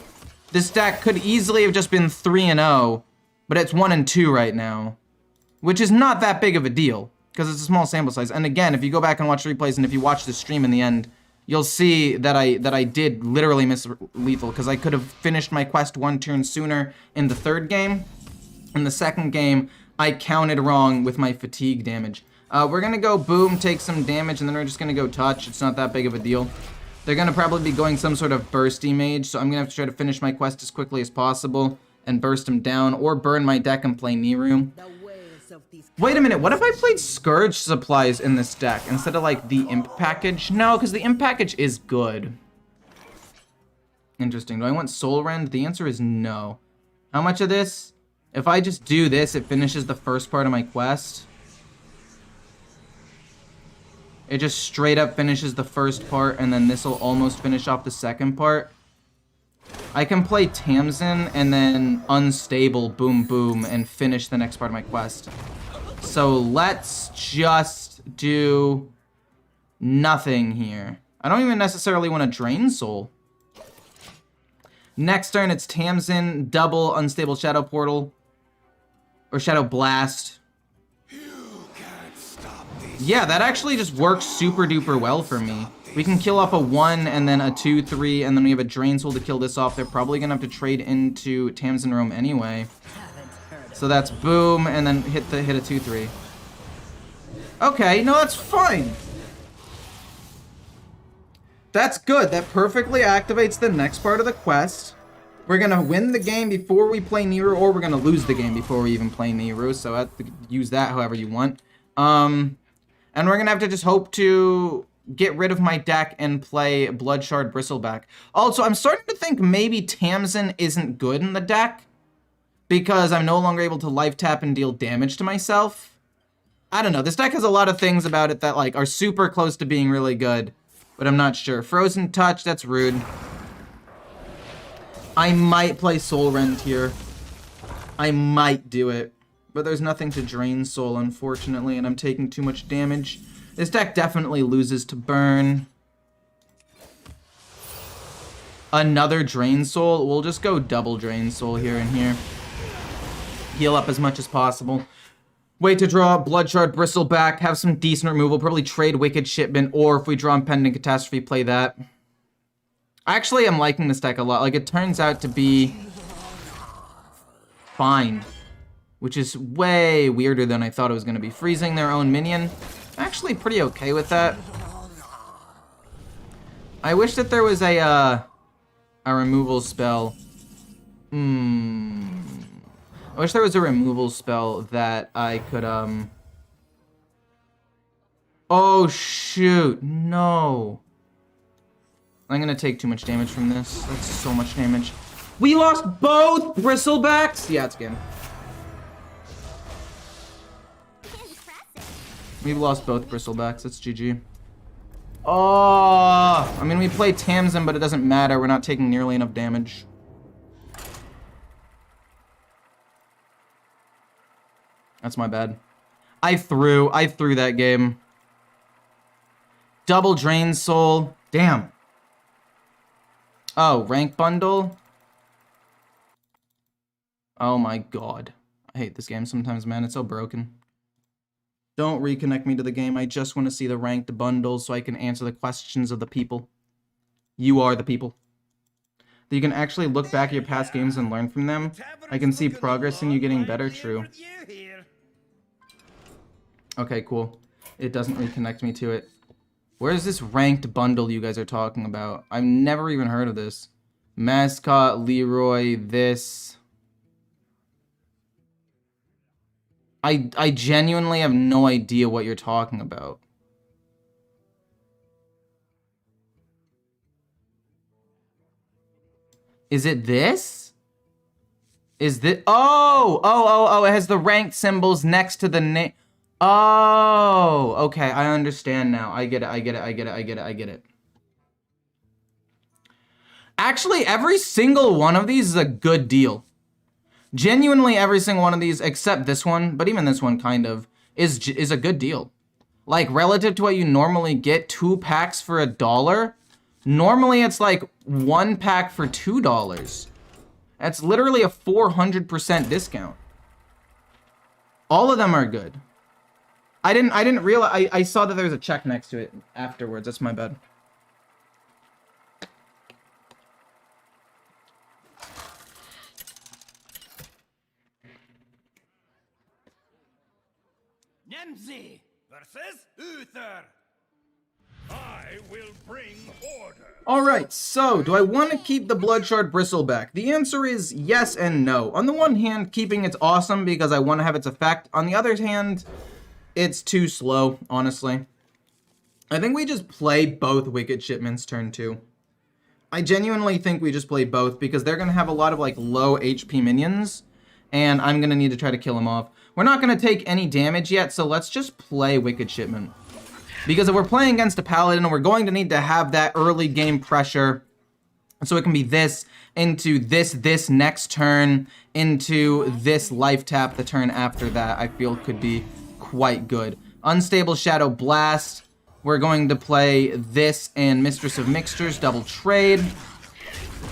this deck could easily have just been 3-0, but it's 1-2 right now, which is not that big of a deal, because it's a small sample size. And again, if you go back and watch replays, and if you watch the stream in the end, you'll see that I did literally miss lethal, because I could have finished my quest 1 turn sooner in the 3rd game. In the 2nd game, I counted wrong with my fatigue damage. We're gonna go boom, take some damage, and then we're just gonna go touch. It's not that big of a deal. They're gonna probably be going some sort of bursty mage, so I'm gonna have to try to finish my quest as quickly as possible and burst him down, or burn my deck and play Niru. Wait a minute, what if I played Scourge Supplies in this deck instead of like the Imp package? No, because the Imp package is good. Interesting. Do I want Soul Rend? The answer is no. How much of this? If I just do this, it finishes the first part of my quest. It just straight up finishes the first part, and then this will almost finish off the second part. I can play Tamsin and then Unstable, boom, boom, and finish the next part of my quest. So let's just do nothing here. I don't even necessarily want to Drain Soul. Next turn, it's Tamsin, double Unstable Shadow Portal, or Shadow Blast. Yeah, that actually just works super duper well for me. We can kill off a 1 and then a 2-3, and then we have a Drain Soul to kill this off. They're probably gonna have to trade into Tamsin Roam anyway. So that's boom, and then hit a 2-3. Okay, no, that's fine. That's good. That perfectly activates the next part of the quest. We're gonna win the game before we play Niru, or we're gonna lose the game before we even play Niru. So I have to use that however you want. And we're gonna have to just hope to get rid of my deck and play Bloodshard Bristleback. Also, I'm starting to think maybe Tamsin isn't good in the deck because I'm no longer able to life tap and deal damage to myself. I don't know. This deck has a lot of things about it that like are super close to being really good, but I'm not sure. Frozen Touch, that's rude. I might play Soul Rend here. I might do it, but there's nothing to Drain Soul, unfortunately, and I'm taking too much damage. This deck definitely loses to burn. Another Drain Soul. We'll just go double Drain Soul here and here. Heal up as much as possible. Wait to draw Blood Shard, Bristleback, have some decent removal, probably trade Wicked Shipment, or if we draw Impending Catastrophe, play that. Actually, I'm liking this deck a lot. Like, it turns out to be fine, which is way weirder than I thought it was going to be. Freezing their own minion. Actually pretty okay with that. I wish that there was a removal spell. I wish there was a removal spell that I could, Oh, shoot. No. I'm gonna take too much damage from this. That's so much damage. We lost both Bristlebacks? Yeah, it's game. We've lost both Bristlebacks. It's GG. Oh, I mean, we play Tamsin, but it doesn't matter. We're not taking nearly enough damage. That's my bad. I threw that game. Double Drain Soul. Damn. Oh, rank bundle. Oh my god. I hate this game sometimes, man. It's so broken. Don't reconnect me to the game. I just want to see the ranked bundles so I can answer the questions of the people. You are the people. That you can actually look back at your past games and learn from them. I can see progress in you getting better. True. Okay, cool. It doesn't reconnect me to it. Where's this ranked bundle you guys are talking about? I've never even heard of this. Mascot, Leroy, this. I genuinely have no idea what you're talking about. Is it this? Is this? Oh, it has the ranked symbols next to the name. Oh, okay, I understand now. I get it. Actually, every single one of these is a good deal. Genuinely, every single one of these, except this one, but even this one kind of, is a good deal. Like, relative to what you normally get, 2 packs for $1, normally it's like 1 pack for $2. That's literally a 400% discount. All of them are good. I didn't realize, I saw that there was a check next to it afterwards. That's my bad. Nemzi versus Uther. I will bring order. Alright, so do I want to keep the Blood Shard Bristleback? The answer is yes and no. On the one hand, keeping it's awesome because I want to have its effect. On the other hand, it's too slow, honestly. I think we just play both Wicked Shipments turn 2. I genuinely think we just play both because they're going to have a lot of like low HP minions and I'm going to need to try to kill them off. We're not going to take any damage yet, so let's just play Wicked Shipment. Because if we're playing against a Paladin, we're going to need to have that early game pressure. So it can be this, into this next turn, into this life tap the turn after that, I feel could be quite good. Unstable Shadow Blast. We're going to play this and Mistress of Mixtures, double trade.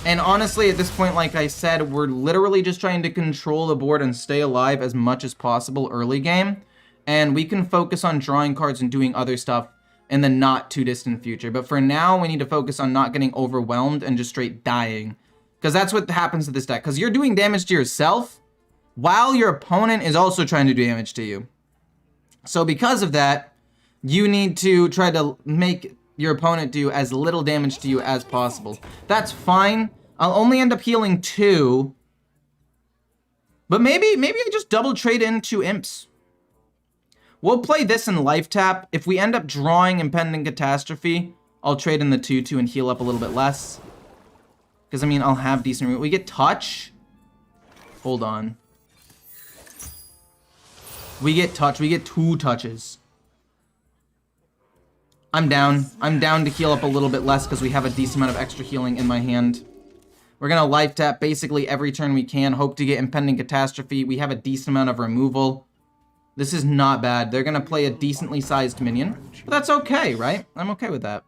And honestly, at this point, like I said, we're literally just trying to control the board and stay alive as much as possible early game. And we can focus on drawing cards and doing other stuff in the not too distant future. But for now, we need to focus on not getting overwhelmed and just straight dying. Because that's what happens to this deck. Because you're doing damage to yourself while your opponent is also trying to do damage to you. So because of that, you need to try to make your opponent do as little damage to you as possible. That's fine. I'll only end up healing 2. But maybe I just double trade into Imps. We'll play this in Life Tap. If we end up drawing Impending Catastrophe, I'll trade in the 2-2 and heal up a little bit less. Because, I mean, I'll have decent... We get Touch. Hold on. We get Touch. We get 2 touches. I'm down. I'm down to heal up a little bit less because we have a decent amount of extra healing in my hand. We're going to Life Tap basically every turn we can. Hope to get Impending Catastrophe. We have a decent amount of removal. This is not bad. They're gonna play a decently sized minion. But that's okay, right? I'm okay with that.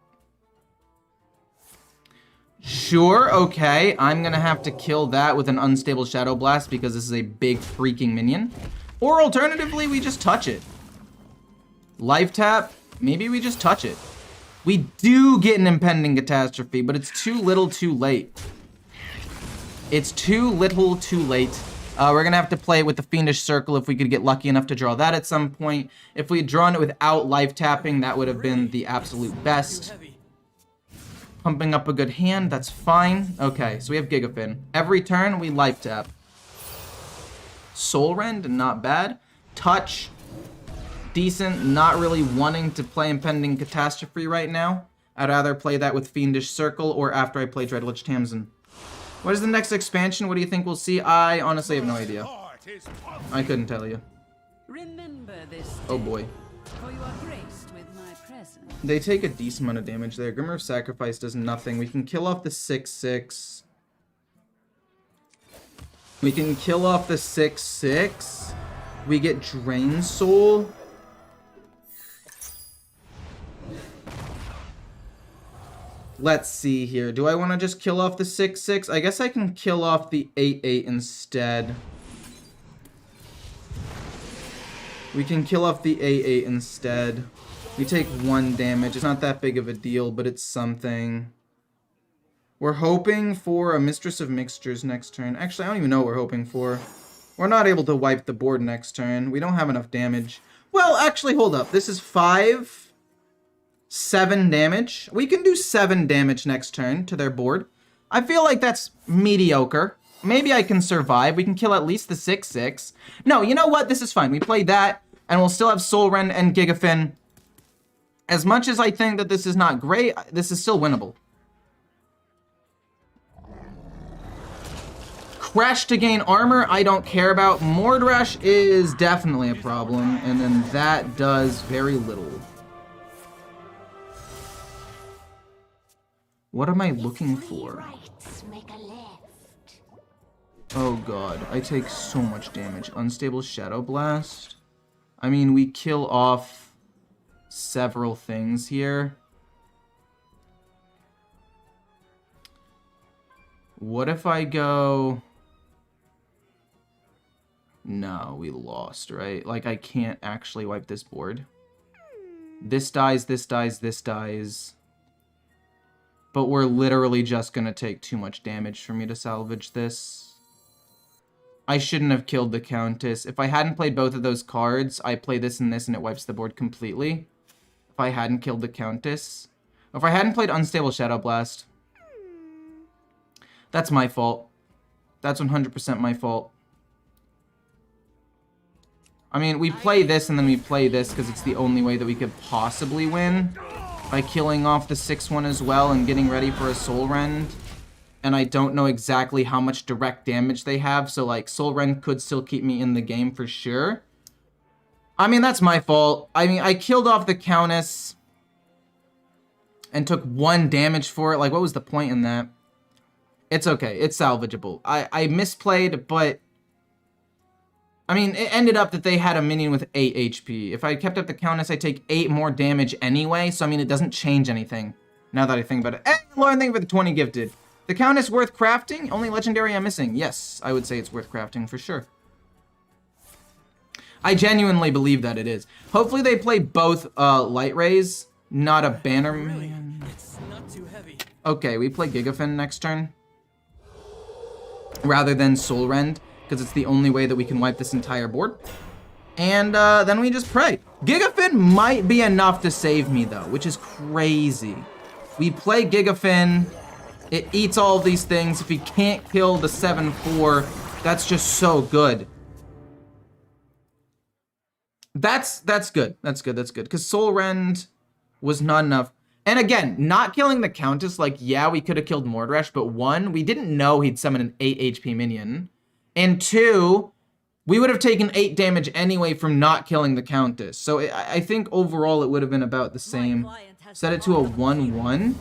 Sure, okay. I'm gonna have to kill that with an Unstable Shadow Blast because this is a big freaking minion. Or alternatively, we just touch it. Life tap, maybe we just touch it. We do get an Impending Catastrophe, but it's too little too late. It's too little too late. We're gonna have to play it with the Fiendish Circle if we could get lucky enough to draw that at some point. If we had drawn it without life tapping, that would have been the absolute best. Pumping up a good hand, that's fine. Okay, so we have Gigafin. Every turn, we life tap. Soul Rend, not bad. Touch, decent. Not really wanting to play Impending Catastrophe right now. I'd rather play that with Fiendish Circle or after I play Dreadlich Tamsin. What is the next expansion? What do you think we'll see? I honestly have no idea. I couldn't tell you. Remember this Oh boy. for you are graced with my presence. They take a decent amount of damage there. Grimmer of Sacrifice does nothing. We can kill off the 6/6. We can kill off the 6/6. We get Drain Soul. Let's see here. Do I want to just kill off the 6/6? I guess I can kill off the 8/8 instead. We can kill off the 8/8 instead. We take 1 damage. It's not that big of a deal, but it's something. We're hoping for a Mistress of Mixtures next turn. Actually, I don't even know what we're hoping for. We're not able to wipe the board next turn. We don't have enough damage. Well, actually, hold up. This is 7 damage. We can do 7 damage next turn to their board. I feel like that's mediocre. Maybe I can survive. We can kill at least the 6/6. No, you know what? This is fine. We play that, and we'll still have Soul Rend and Gigafin. As much as I think that this is not great, this is still winnable. Crash to gain armor, I don't care about. Mordrash is definitely a problem, and then that does very little. What am I looking for? Rights make a left. Oh god, I take so much damage. Unstable Shadow Blast. I mean, we kill off several things here. What if I go... No, we lost, right? Like, I can't actually wipe this board. This dies, this dies, this dies. But we're literally just gonna take too much damage for me to salvage this. I shouldn't have killed the Countess. If I hadn't played both of those cards, I play this and this and it wipes the board completely. If I hadn't killed the Countess. If I hadn't played Unstable Shadow Blast. That's my fault. That's 100% my fault. I mean, we play this and then we play this because it's the only way that we could possibly win. By killing off the 6/1 as well and getting ready for a Soul Rend. And I don't know exactly how much direct damage they have, so like Soul Rend could still keep me in the game for sure. I mean, that's my fault. I mean, I killed off the Countess and took 1 damage for it. Like, what was the point in that? It's okay. It's salvageable. I misplayed, but... I mean, it ended up that they had a minion with 8 HP. If I kept up the Countess, I take 8 more damage anyway, so I mean, it doesn't change anything. Now that I think about it. Hey, Lauren, thank you for the 20 gifted. The Countess worth crafting? Only legendary I'm missing. Yes, I would say it's worth crafting for sure. I genuinely believe that it is. Hopefully they play both Light Rays, not a Banner minion. It's not too heavy. Okay, we play Gigafin next turn. Rather than Soul Rend. Because it's the only way that we can wipe this entire board. And then we just pray. Gigafin might be enough to save me, though, which is crazy. We play Gigafin. It eats all of these things. If we can't kill the 7/4, that's just so good. That's good. That's good. That's good. Because Soul Rend was not enough. And again, not killing the Countess, like, yeah, we could have killed Mordrash, but 1, we didn't know he'd summon an 8 HP minion. And 2, we would have taken 8 damage anyway from not killing the Countess. So I think overall it would have been about the same. Set it to a 1/1.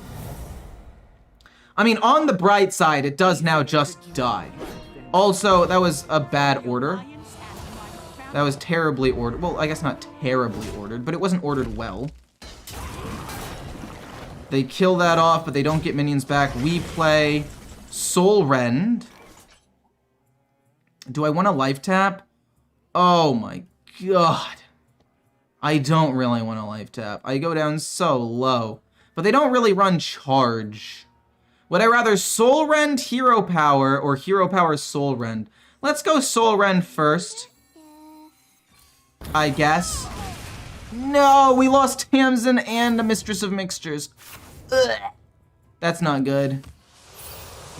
I mean, on the bright side, it does now just die. Also, that was a bad order. That was terribly ordered. Well, I guess not terribly ordered, but it wasn't ordered well. They kill that off, but they don't get minions back. We play Soul Rend. Do I want a life tap? Oh my god. I don't really want a life tap. I go down so low. But they don't really run charge. Would I rather Soul Rend Hero Power or Hero Power Soul Rend? Let's go Soul Rend first. I guess. No, we lost Tamsin and a Mistress of Mixtures. Ugh. That's not good.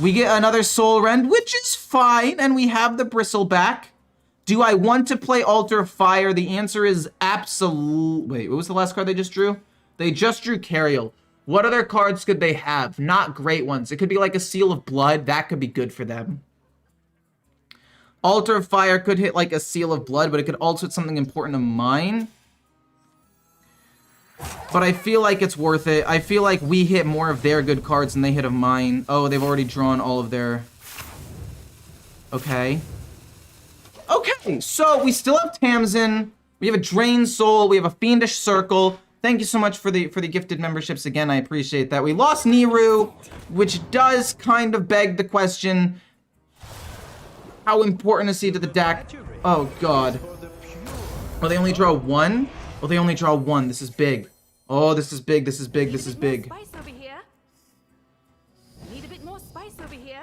We get another Soul Rend, which is fine, and we have the Bristle back. Do I want to play Altar of Fire? The answer is absolute. Wait, what was the last card they just drew? They just drew Cariel. What other cards could they have? Not great ones. It could be like a Seal of Blood. That could be good for them. Altar of Fire could hit like a Seal of Blood, but it could also hit something important to mine. But I feel like it's worth it. I feel like we hit more of their good cards than they hit of mine. Oh, they've already drawn all of their... Okay. Okay, so we still have Tamsin. We have a Drained Soul. We have a Fiendish Circle. Thank you so much for the gifted memberships again. I appreciate that. We lost Niru, which does kind of beg the question, how important is he to the deck? Oh, God. Oh, they only draw one? Oh, they only draw one. This is big. Oh, this is big. This is big. This is big.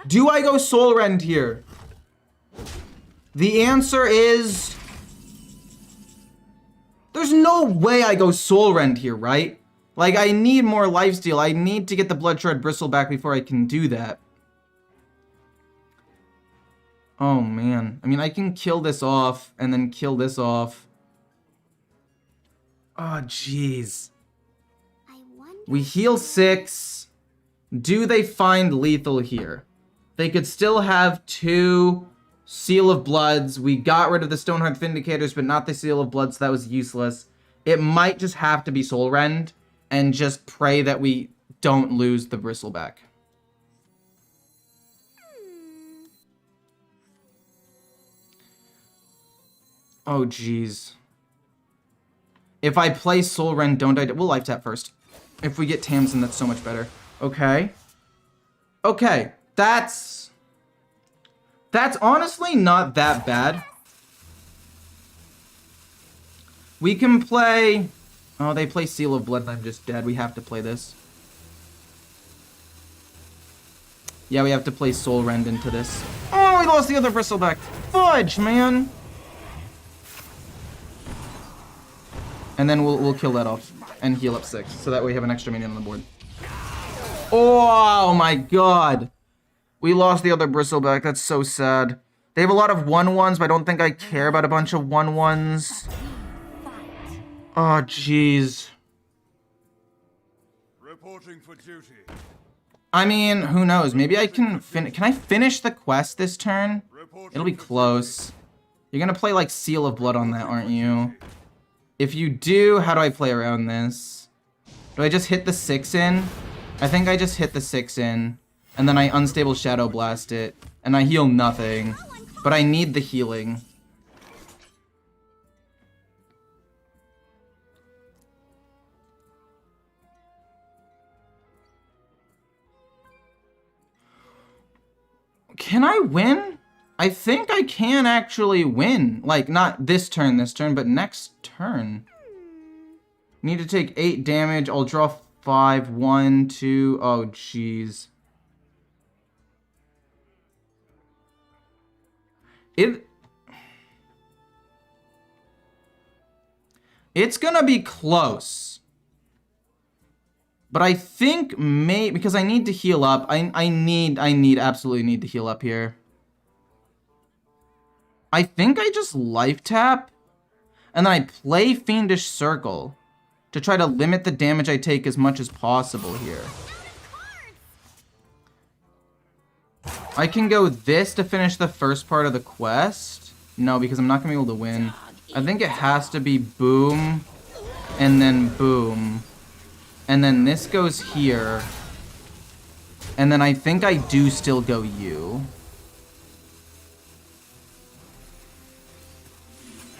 Do I go Soul Rend here? The answer is... There's no way I go Soul Rend here, right? Like, I need more lifesteal. I need to get the Blood Shred Bristle back before I can do that. Oh, man. I mean, I can kill this off and then kill this off. Oh, jeez. We heal 6. Do they find lethal here? They could still have 2 Seal of Bloods. We got rid of the Stoneheart Vindicators, but not the Seal of Blood, so that was useless. It might just have to be Soul Rend and just pray that we don't lose the Bristle back. Oh, jeez. If I play Soul Rend, don't I... We'll life tap first. If we get Tamsin, that's so much better. Okay. Okay. That's honestly not that bad. We can play... Oh, they play Seal of Blood and I'm just dead. We have to play this. Yeah, we have to play Soul Rend into this. Oh, we lost the other Bristle back. Fudge, man. And then we'll kill that off and heal up 6. So that way we have an extra minion on the board. Oh my god. We lost the other Bristle back. That's so sad. They have a lot of 1/1s, but I don't think I care about a bunch of 1/1s. Oh, jeez. Reporting for duty. I mean, who knows? Maybe I can finish. Can I finish the quest this turn? It'll be close. You're gonna play like Seal of Blood on that, aren't you? If you do, how do I play around this? Do I just hit the 6 in? I think I just hit the 6 in. And then I Unstable Shadow Blast it. And I heal nothing. But I need the healing. Can I win? I think I can actually win. Like, not this turn, but next turn. Need to take 8 damage. I'll draw 5. 1, 2. Oh, jeez. It's gonna be close. But I think because I need to heal up. I absolutely need to heal up here. I think I just life tap. And then I play Fiendish Circle to try to limit the damage I take as much as possible here. I can go this to finish the first part of the quest. No, because I'm not going to be able to win. I think it has to be boom, and then boom. And then this goes here. And then I think I do still go you.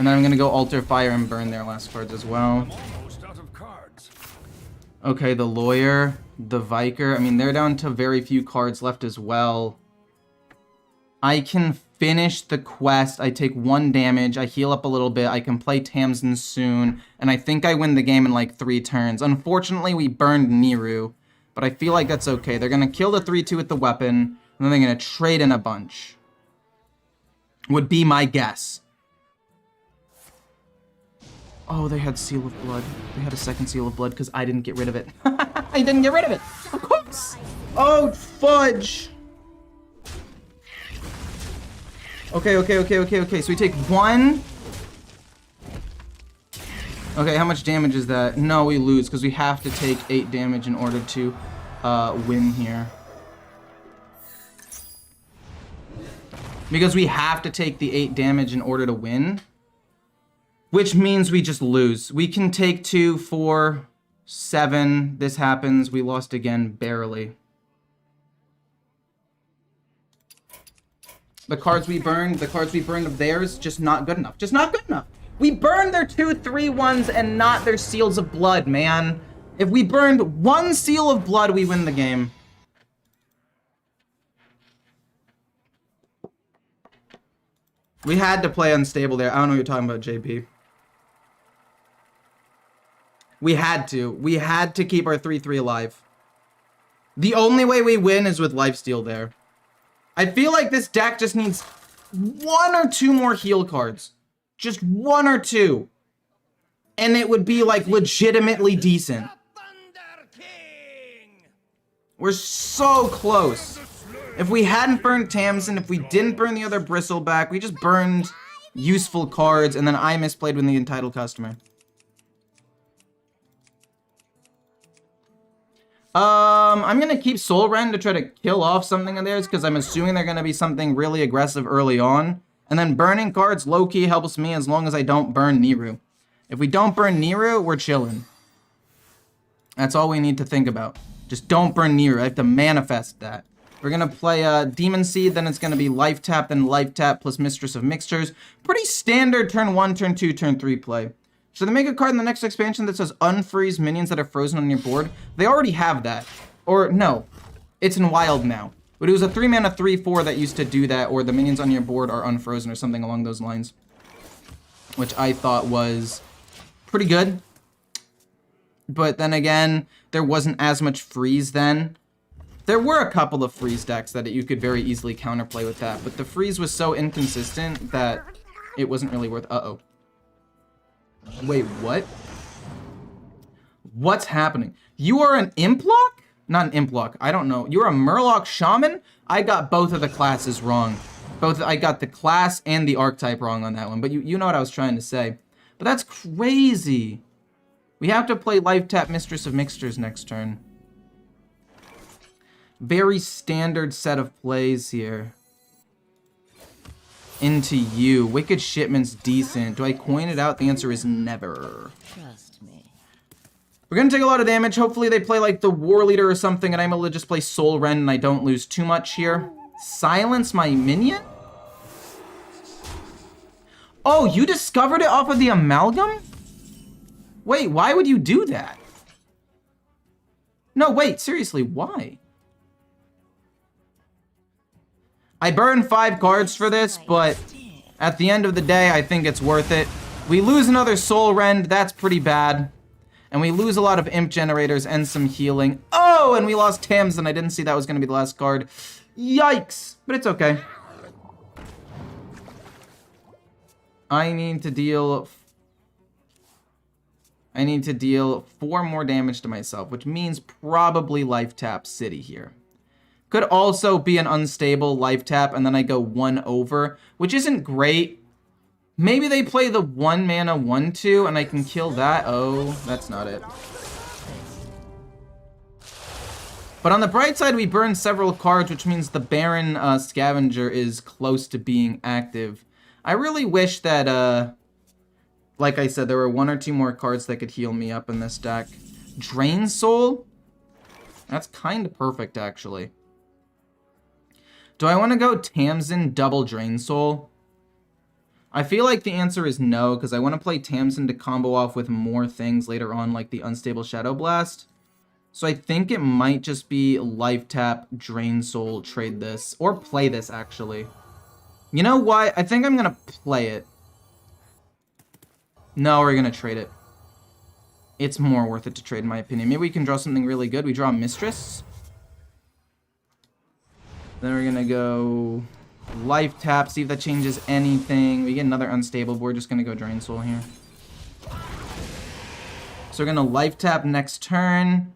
And then I'm gonna go Alter Fire and burn their last cards as well. Almost out of cards. Okay, the Lawyer, the Viker. I mean, they're down to very few cards left as well. I can finish the quest. I take 1 damage. I heal up a little bit. I can play Tamsin soon. And I think I win the game in like 3 turns. Unfortunately, we burned Niru. But I feel like that's okay. They're going to kill the 3-2 with the weapon. And then they're going to trade in a bunch. Would be my guess. Oh, they had Seal of Blood. They had a second Seal of Blood because I didn't get rid of it. I didn't get rid of it. Of course. Oh, fudge. Okay. So we take 1. Okay, how much damage is that? No, we lose because we have to take 8 damage in order to win here. Because we have to take the 8 damage in order to win. Which means we just lose. We can take 2, 4, 7. This happens. We lost again, barely. The cards we burned of theirs, just not good enough. Just not good enough. We burned their 2, 3 ones and not their Seals of Blood, man. If we burned 1 Seal of Blood, we win the game. We had to play unstable there. I don't know what you're talking about, JP. We had to. We had to keep our 3-3 alive. The only way we win is with lifesteal there. I feel like this deck just needs 1 or 2 more heal cards. Just 1 or 2. And it would be like legitimately decent. We're so close. If we hadn't burned Tamsin, if we didn't burn the other Bristleback, we just burned useful cards and then I misplayed with the entitled customer. I'm gonna keep Soul Rend to try to kill off something of theirs because I'm assuming they're gonna be something really aggressive early on. And then burning cards low-key helps me as long as I don't burn Niru. If we don't burn Niru, we're chilling. That's all we need to think about. Just don't burn Niru. I have to manifest that. We're gonna play Demon Seed, then it's gonna be Life Tap, then Life Tap plus Mistress of Mixtures. Pretty standard turn 1, turn 2, turn 3 play. Should they make a card in the next expansion that says unfreeze minions that are frozen on your board? They already have that. Or, no. It's in Wild now. But it was a 3-mana 3-4 that used to do that, or the minions on your board are unfrozen or something along those lines. Which I thought was pretty good. But then again, there wasn't as much freeze then. There were a couple of freeze decks that you could very easily counterplay with that, but the freeze was so inconsistent that it wasn't really worth... Uh-oh. Wait, what? What's happening? You are an Implock? Not an Implock. I don't know. You're a Murloc Shaman? I got both of the classes wrong. I got the class and the archetype wrong on that one, but you know what I was trying to say. But that's crazy. We have to play Life Tap Mistress of Mixtures next turn. Very standard set of plays here. Into you. Wicked Shipment's decent. Do I coin it out? The answer is never. Trust me. We're gonna take a lot of damage. Hopefully they play like the War Leader or something and I'm able to just play Soul Rend and I don't lose too much here. Silence my minion? Oh, you discovered it off of the Amalgam? Wait, why would you do that? No, wait, seriously, why? I burned 5 cards for this, but at the end of the day, I think it's worth it. We lose another Soul Rend, that's pretty bad. And we lose a lot of Imp Generators and some healing. Oh, and we lost Tamsin. I didn't see that was going to be the last card. Yikes, but it's okay. I need to deal 4 more damage to myself, which means probably Life Tap City here. Could also be an unstable Life Tap, and then I go 1 over, which isn't great. Maybe they play the 1 mana 1/2, and I can kill that. Oh, that's not it. But on the bright side, we burn several cards, which means the Baron Scavenger is close to being active. I really wish that, like I said, there were 1 or 2 more cards that could heal me up in this deck. Drain Soul? That's kind of perfect, actually. Do I want to go Tamsin double Drain Soul? I feel like the answer is no, because I want to play Tamsin to combo off with more things later on, like the Unstable Shadow Blast. So I think it might just be Life Tap, Drain Soul, trade this, or play this, actually. You know what? I think I'm going to play it. No, we're going to trade it. It's more worth it to trade, in my opinion. Maybe we can draw something really good. We draw Mistress. Then we're going to go Life Tap, see if that changes anything. We get another Unstable, but we're just going to go Drain Soul here. So we're going to Life Tap next turn.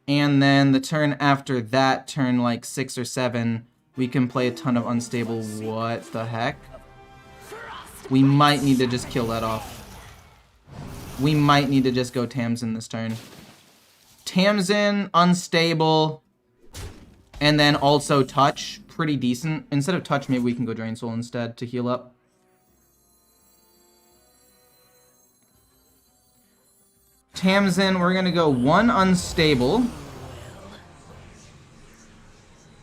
And then the turn after that, turn like 6 or 7, we can play a ton of Unstable. What the heck? We might need to just kill that off. We might need to just go Tamsin this turn. Tamsin, Unstable, and then also Touch. Pretty decent. Instead of Touch, maybe we can go Drain Soul instead to heal up. Tamsin, we're going to go 1 Unstable.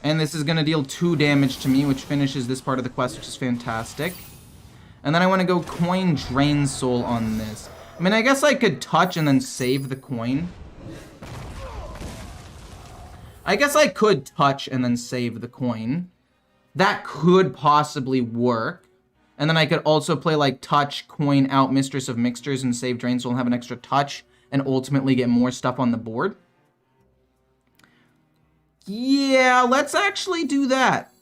And this is going to deal 2 damage to me, which finishes this part of the quest, which is fantastic. And then I want to go coin Drain Soul on this. I mean, I guess I could touch and then save the coin. I guess I could touch and then save the coin. That could possibly work. And then I could also play like touch, coin out Mistress of Mixtures and save Drain Soul and have an extra touch and ultimately get more stuff on the board. Yeah, let's actually do that.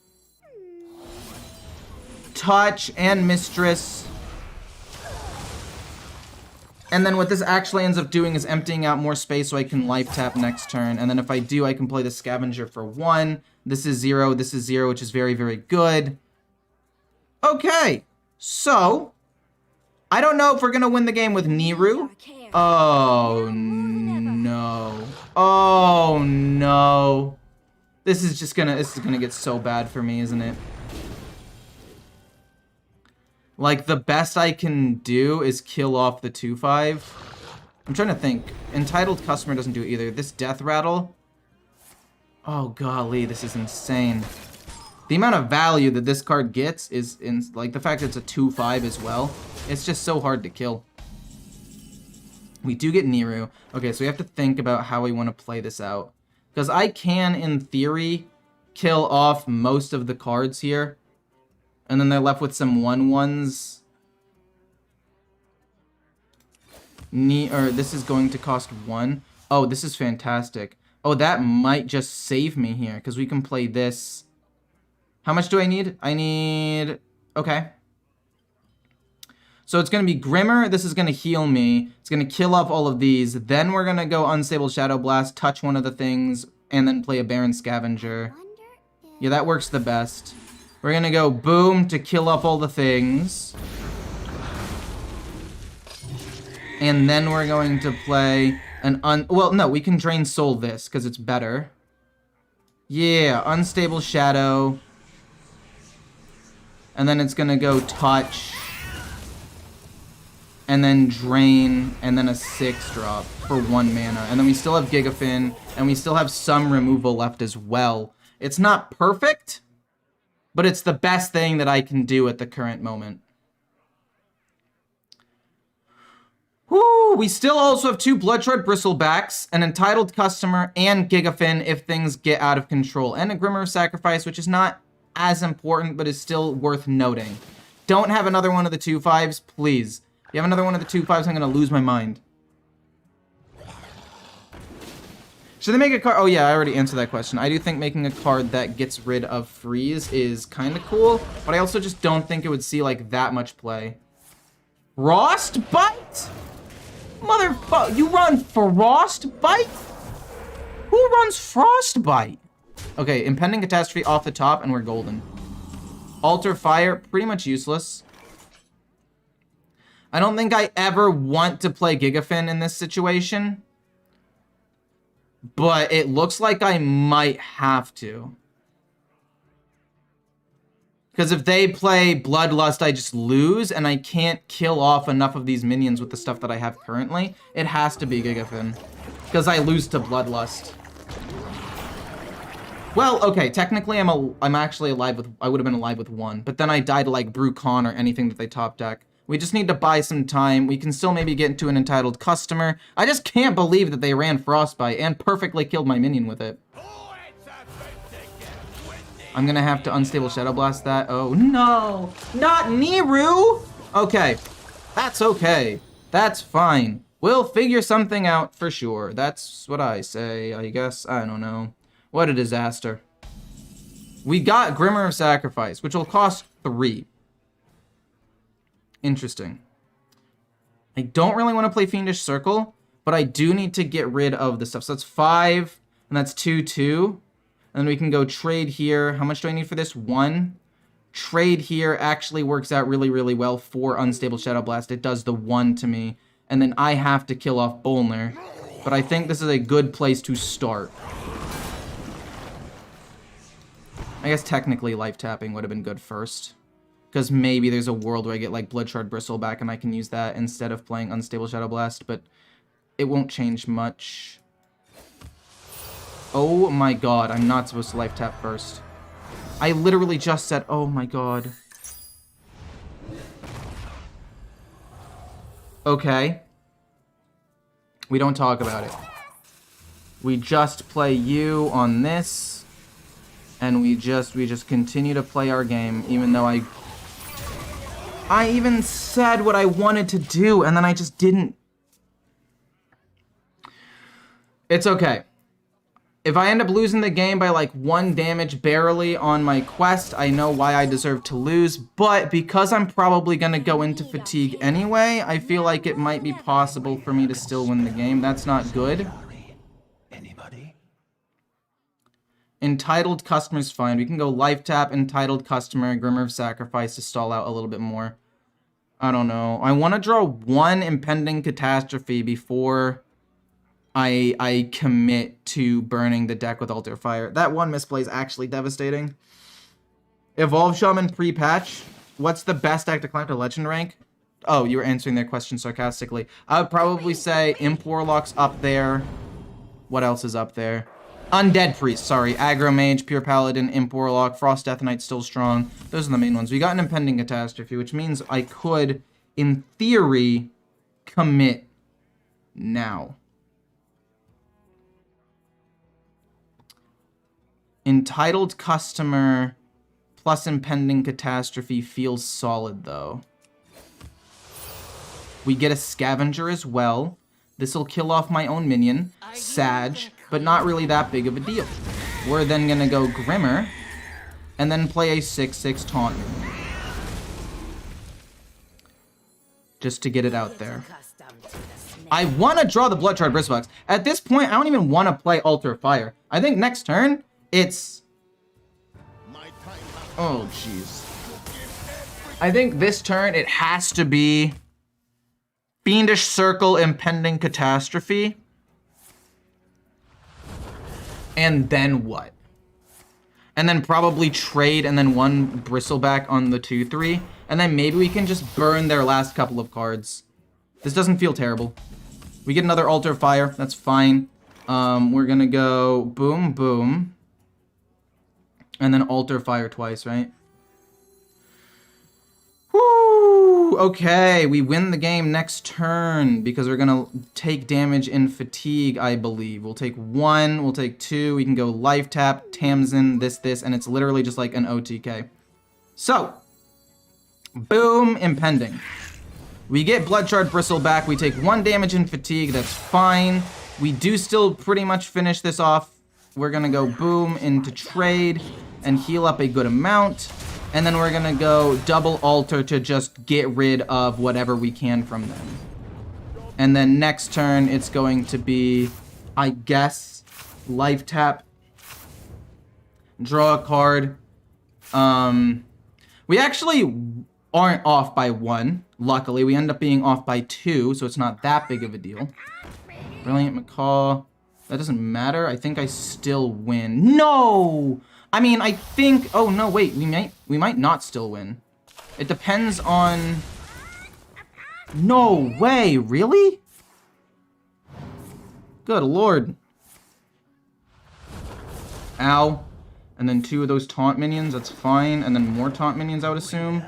Touch and Mistress. And then what this actually ends up doing is emptying out more space so I can Life Tap next turn. And then if I do, I can play the Scavenger for 1. This is 0, this is 0, which is very, very good. Okay, so I don't know if we're going to win the game with Niru. Oh, no. Oh, no. This is gonna get so bad for me, isn't it? Like, the best I can do is kill off the 2/5. I'm trying to think. Entitled Customer doesn't do either. This Death Rattle. Oh, golly, this is insane. The amount of value that this card gets is, like, the fact that it's a 2/5 as well. It's just so hard to kill. We do get Niru. Okay, so we have to think about how we want to play this out. Because I can, in theory, kill off most of the cards here. And then they're left with some 1/1s. This is going to cost 1. Oh, this is fantastic. Oh, that might just save me here. Because we can play this. How much do I need? I need... Okay. So it's going to be Grimmer. This is going to heal me. It's going to kill off all of these. Then we're going to go Unstable Shadow Blast, touch one of the things, and then play a Baron Scavenger. Yeah, that works the best. We're going to go Boom to kill off all the things. And then we're going to play an well, no, we can Drain Soul this, because it's better. Yeah, Unstable Shadow. And then it's going to go Touch. And then Drain, and then a 6-drop for 1 mana. And then we still have Gigafin, and we still have some removal left as well. It's not perfect, but it's the best thing that I can do at the current moment. Woo! We still also have 2 Bloodshard Bristlebacks, an Entitled Customer, and Gigafin if things get out of control. And a Grimmer of Sacrifice, which is not as important, but is still worth noting. Don't have another one of the 2/5s, please. If you have another one of the 2/5s, I'm going to lose my mind. Should they make a card? Oh, yeah, I already answered that question. I do think making a card that gets rid of freeze is kind of cool, but I also just don't think it would see, like, that much play. Frostbite? Motherfucker, you run Frostbite? Who runs Frostbite? Okay, Impending Catastrophe off the top, and we're golden. Alter Fire, pretty much useless. I don't think I ever want to play Gigafin in this situation. But it looks like I might have to. Because if they play Bloodlust, I just lose, and I can't kill off enough of these minions with the stuff that I have currently. It has to be Gigafin. Because I lose to Bloodlust. Well, okay, technically I'm actually alive with, I would have been alive with 1, but then I died to like Brucon or anything that they top deck. We just need to buy some time. We can still maybe get into an entitled customer. I just can't believe that they ran Frostbite and perfectly killed my minion with it. I'm gonna have to Unstable Shadow Blast that. Oh no, not Niru! Okay, that's okay. That's fine. We'll figure something out for sure. That's what I say, I guess. I don't know. What a disaster. We got Grimmer of Sacrifice, which will cost 3. Interesting. I don't really want to play Fiendish Circle, but I do need to get rid of the stuff. So that's 5, and that's 2, 2. And then we can go trade here. How much do I need for this? 1. Trade here actually works out really, really well for Unstable Shadow Blast. It does the 1 to me. And then I have to kill off Bolner. But I think this is a good place to start. I guess technically life tapping would have been good first. Because maybe there's a world where I get like Bloodshard Bristle back and I can use that instead of playing Unstable Shadow Blast. But it won't change much. Oh my god, I'm not supposed to life tap first. I literally just said, oh my god. Okay. We don't talk about it. We just play you on this. And we just continue to play our game, even though I even said what I wanted to do, and then I just didn't. It's okay. If I end up losing the game by like 1 damage barely on my quest, I know why I deserve to lose, but because I'm probably gonna go into fatigue anyway, I feel like it might be possible for me to still win the game. That's not good. Anybody? Entitled Customer's fine. We can go life tap, Entitled Customer, Grimmer of Sacrifice to stall out a little bit more. I don't know. I want to draw 1 Impending Catastrophe before I commit to burning the deck with Altar Fire. That 1 misplay is actually devastating. Evolve Shaman pre-patch. What's the best deck to climb to Legend rank? Oh, you were answering their question sarcastically. I would probably say Imp Warlock's up there. What else is up there? Undead Priest, sorry. Aggro Mage, Pure Paladin, Imp Warlock, Frost Death Knight still strong. Those are the main ones. We got an Impending Catastrophe, which means I could, in theory, commit now. Entitled Customer plus Impending Catastrophe feels solid, though. We get a Scavenger as well. This'll kill off my own minion, Sag, but not really that big of a deal. We're then gonna go Grimmer, and then play a 6/6 Taunt. Just to get it out there. I want to draw the Bloodshard Bristbox. At this point, I don't even want to play Altar Fire. I think next turn, it's... Oh, jeez. I think this turn, it has to be Fiendish Circle, Impending Catastrophe. And then what? And then probably trade and then 1 Bristleback on the 2/3. And then maybe we can just burn their last couple of cards. This doesn't feel terrible. We get another Altar Fire. That's fine. We're gonna go boom, boom. And then Altar Fire twice, right? Woo! Okay, we win the game next turn because we're gonna take damage in fatigue, I believe. We'll take 1, we'll take 2, we can go life tap, Tamsin, this, and it's literally just like an OTK. So, boom, Impending. We get Bloodshard Bristle back, we take 1 damage in fatigue, that's fine. We do still pretty much finish this off. We're gonna go boom into trade and heal up a good amount. And then we're gonna go double altar to just get rid of whatever we can from them. And then next turn, it's going to be, I guess, life tap. Draw a card. We actually aren't off by 1. Luckily, we end up being off by 2, so it's not that big of a deal. Brilliant Macaw. That doesn't matter. I think I still win. No! I mean, I think... Oh, no, wait. We might not still win. It depends on... No way. Really? Good lord. Ow. And then 2 of those taunt minions, that's fine. And then more taunt minions, I would assume.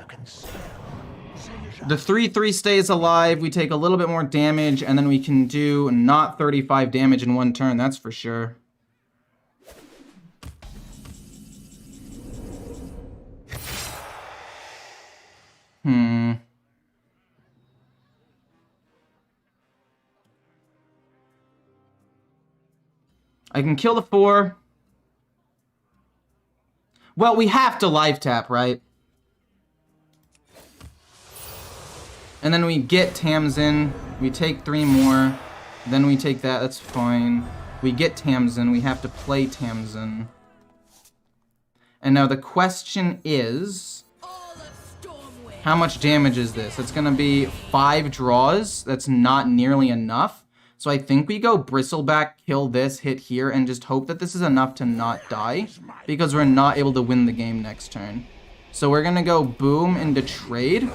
The 3/3 stays alive, we take a little bit more damage, and then we can do not 35 damage in one turn, that's for sure. I can kill the 4. Well, we have to live tap, right? And then we get Tamsin. We take 3 more. Then we take that. That's fine. We get Tamsin. We have to play Tamsin. And now the question is, how much damage is this? It's going to be 5 draws. That's not nearly enough. So I think we go Bristleback, kill this, hit here, and just hope that this is enough to not die. Because we're not able to win the game next turn. So we're going to go boom into trade.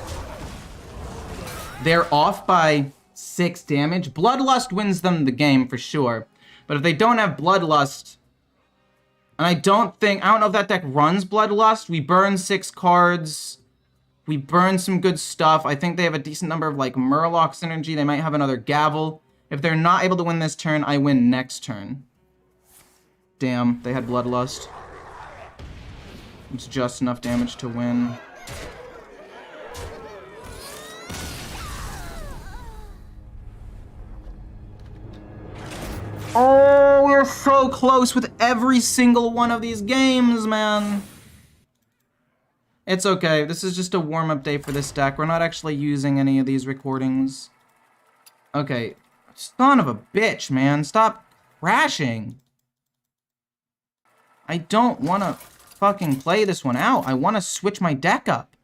They're off by 6 damage. Bloodlust wins them the game for sure. But if they don't have Bloodlust, and I don't know if that deck runs Bloodlust. We burn 6 cards. We burn some good stuff. I think they have a decent number of like Murloc synergy. They might have another Gavel. If they're not able to win this turn, I win next turn. Damn, they had Bloodlust. It's just enough damage to win. Oh, we're so close with every single one of these games, man. It's okay. This is just a warm-up day for this deck. We're not actually using any of these recordings. Okay. Son of a bitch, man. Stop crashing. I don't want to fucking play this one out. I want to switch my deck up.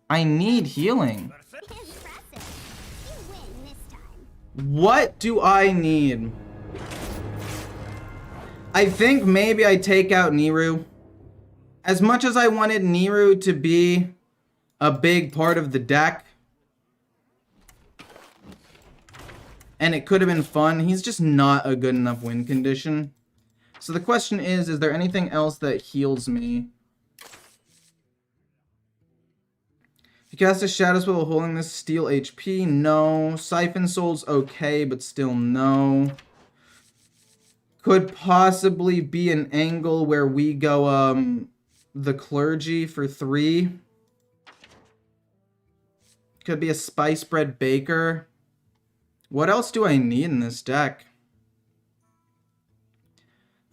I need healing. What do I need? I think maybe I take out Niru. As much as I wanted Niru to be a big part of the deck, and it could have been fun, he's just not a good enough win condition. So the question is there anything else that heals me? If you cast a Shadow Spell while holding this, steal HP, no. Siphon Soul's okay, but still no. Could possibly be an angle where we go, the Clergy for 3. Could be a Spice Bread Baker. What else do I need in this deck?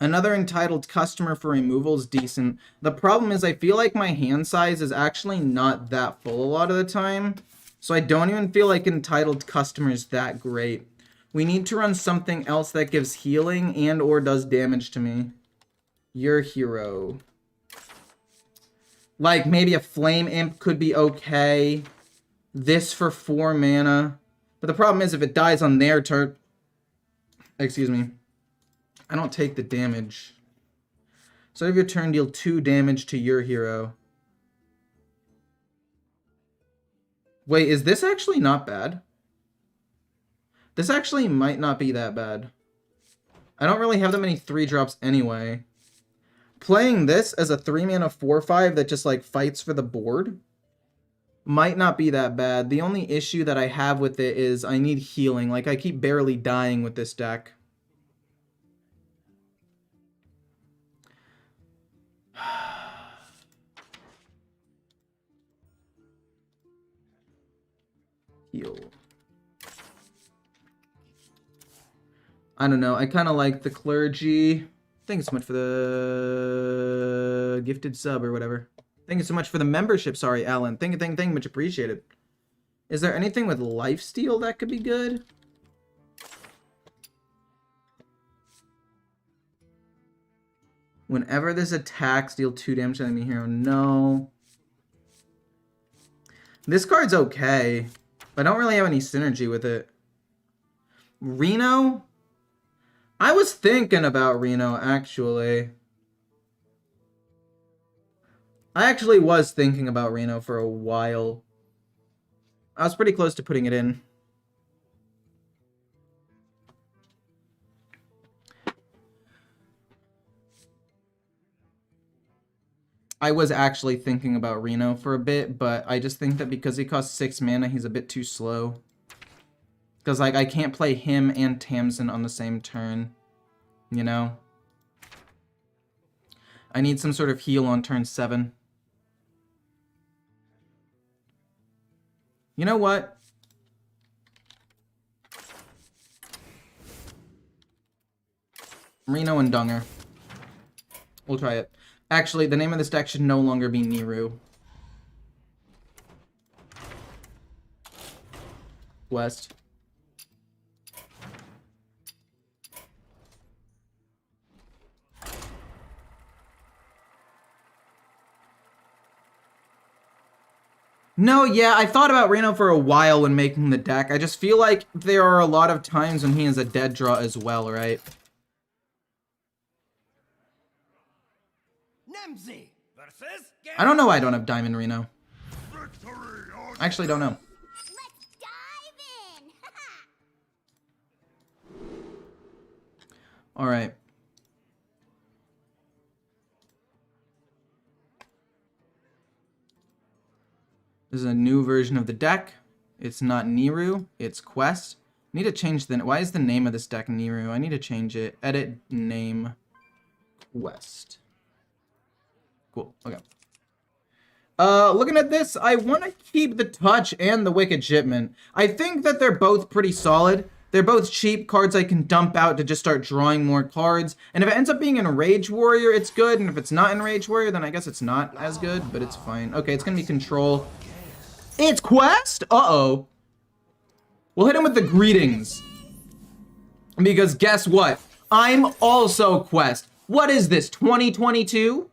Another entitled customer for removal is decent. The problem is I feel like my hand size is actually not that full a lot of the time. So I don't even feel like entitled customer is that great. We need to run something else that gives healing and or does damage to me. Your hero. Like maybe a Flame Imp could be okay. This for 4 mana. But the problem is if it dies on their turn... Excuse me. I don't take the damage. So if your turn, deal 2 damage to your hero. Wait, is this actually not bad? This actually might not be that bad. I don't really have that many 3-drops anyway. Playing this as a 3-mana 4/5 that just like fights for the board might not be that bad. The only issue that I have with it is I need healing. Like I keep barely dying with this deck. Heal. I don't know. I kind of like the Clergy. Thank you so much for the gifted sub or whatever. Thank you so much for the membership. Sorry, Alan. Thank you. Much appreciated. Is there anything with lifesteal that could be good? Whenever this attacks, deal 2 damage to enemy hero. No. This card's okay. I don't really have any synergy with it. Reno? I was thinking about Reno, actually. I actually was thinking about Reno for a while. I was pretty close to putting it in. I was actually thinking about Reno for a bit, but I just think that because he costs 6 mana, he's a bit too slow. Because, like, I can't play him and Tamsin on the same turn, you know? I need some sort of heal on turn 7. You know what? Reno and Dunger. We'll try it. Actually, the name of this deck should no longer be Niru. West. No, yeah, I thought about Reno for a while when making the deck. I just feel like there are a lot of times when he is a dead draw as well, right? I don't know why I don't have Diamond Reno. I actually don't know. Let's dive in. Alright. This is a new version of the deck. It's not Niru, it's Quest. Need to change the... Why is the name of this deck Niru? I need to change it. Edit name Quest. Cool, okay. Looking at this, I want to keep the Touch and the Wicked Shipment. I think that they're both pretty solid. They're both cheap cards I can dump out to just start drawing more cards. And if it ends up being in Rage Warrior, it's good. And if it's not in Rage Warrior, then I guess it's not as good, but it's fine. Okay, it's going to be Control. It's Quest? Uh-oh. We'll hit him with the Greetings. Because guess what? I'm also Quest. What is this, 2022?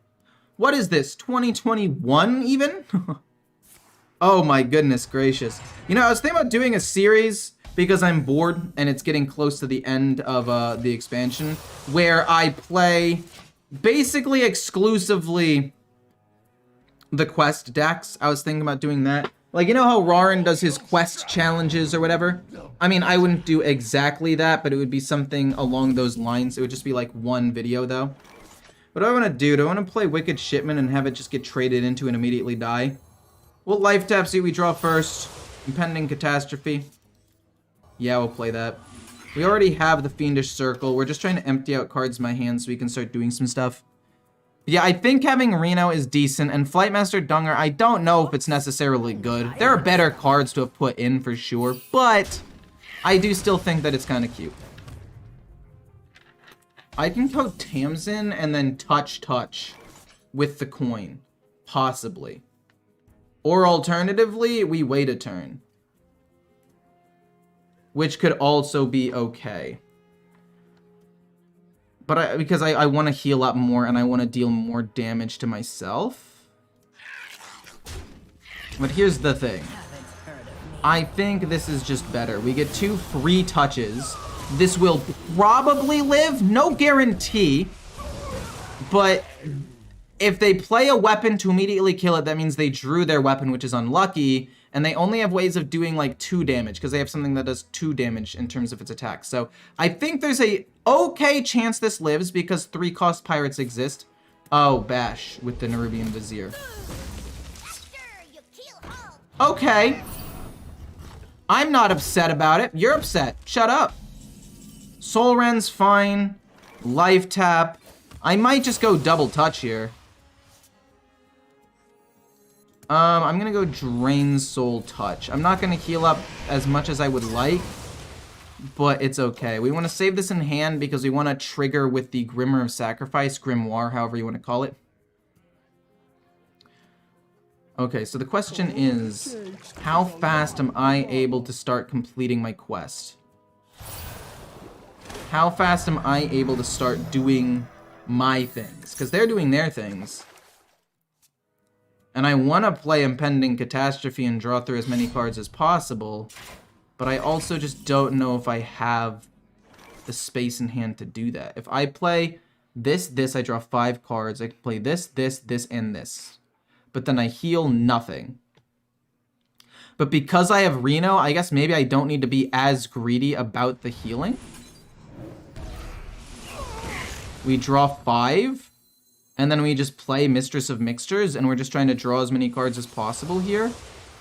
What is this, 2021 even? Oh my goodness gracious. You know, I was thinking about doing a series because I'm bored and it's getting close to the end of the expansion where I play basically exclusively the Quest decks. I was thinking about doing that. Like, you know how Rarin does his Quest challenges or whatever? I mean, I wouldn't do exactly that, but it would be something along those lines. It would just be like one video though. What do I want to do? Do I want to play Wicked Shipment and have it just get traded into and immediately die? We'll life tap, see what we draw first. Impending Catastrophe. Yeah, we'll play that. We already have the Fiendish Circle. We're just trying to empty out cards in my hand so we can start doing some stuff. Yeah, I think having Reno is decent, and Flightmaster Dunger, I don't know if it's necessarily good. There are better cards to have put in for sure, but I do still think that it's kind of cute. I can go Tamsin and then touch with the coin, possibly. Or alternatively, we wait a turn. Which could also be okay. But because I want to heal up more and I want to deal more damage to myself. But here's the thing. I think this is just better. We get 2 free touches. This will probably live, no guarantee. But if they play a weapon to immediately kill it, that means they drew their weapon, which is unlucky. And they only have ways of doing like 2 damage because they have something that does 2 damage in terms of its attack. So I think there's a okay chance this lives because 3-cost pirates exist. Oh, Bash with the Nerubian Vizier. Okay. I'm not upset about it. You're upset. Shut up. Soul Rend's fine. Life tap. I might just go double touch here. I'm gonna go Drain Soul Touch. I'm not gonna heal up as much as I would like, but it's okay. We want to save this in hand because we want to trigger with the Grimmer of Sacrifice, Grimoire, however you want to call it. Okay, so the question is, how fast am I able to start completing my quest? How fast am I able to start doing my things? Because they're doing their things. And I want to play Impending Catastrophe and draw through as many cards as possible. But I also just don't know if I have the space in hand to do that. If I play this, I draw 5 cards. I can play this, and this. But then I heal nothing. But because I have Reno, I guess maybe I don't need to be as greedy about the healing. We draw 5. And then we just play Mistress of Mixtures, and we're just trying to draw as many cards as possible here.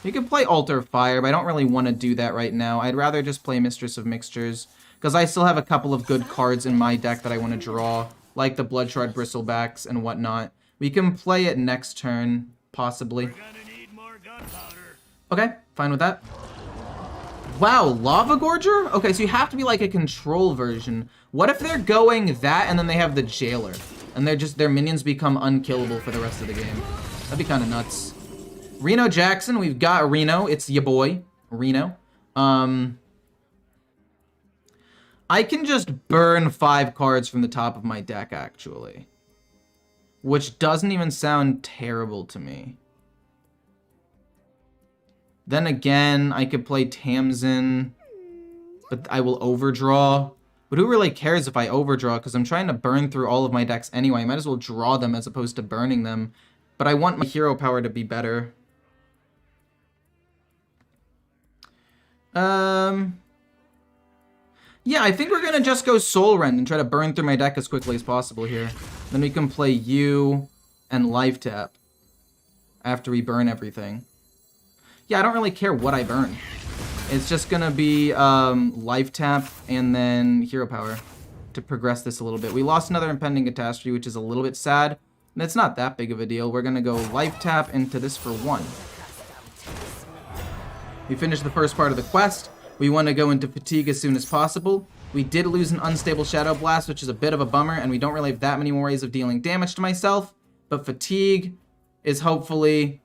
You could play Altar of Fire, but I don't really want to do that right now. I'd rather just play Mistress of Mixtures, because I still have a couple of good cards in my deck that I want to draw, like the Bloodshard Bristlebacks and whatnot. We can play it next turn, possibly. Okay, fine with that. Wow, Lava Gorger? Okay, so you have to be like a control version. What if they're going that and then they have the Jailer? And their minions become unkillable for the rest of the game. That'd be kind of nuts. Reno Jackson, we've got Reno. It's ya boy, Reno. I can just burn 5 cards from the top of my deck, actually. Which doesn't even sound terrible to me. Then again, I could play Tamsin, but I will overdraw. But who really cares if I overdraw? Because I'm trying to burn through all of my decks anyway. I might as well draw them as opposed to burning them. But I want my hero power to be better. Yeah, I think we're going to just go Soul Rend and try to burn through my deck as quickly as possible here. Then we can play you and Life Tap after we burn everything. Yeah, I don't really care what I burn. It's just gonna be Life Tap and then Hero Power to progress this a little bit. We lost another Impending Catastrophe, which is a little bit sad. And it's not that big of a deal. We're gonna go Life Tap into this for 1. We finished the first part of the quest. We want to go into Fatigue as soon as possible. We did lose an Unstable Shadow Blast, which is a bit of a bummer, and we don't really have that many more ways of dealing damage to myself. But Fatigue is hopefully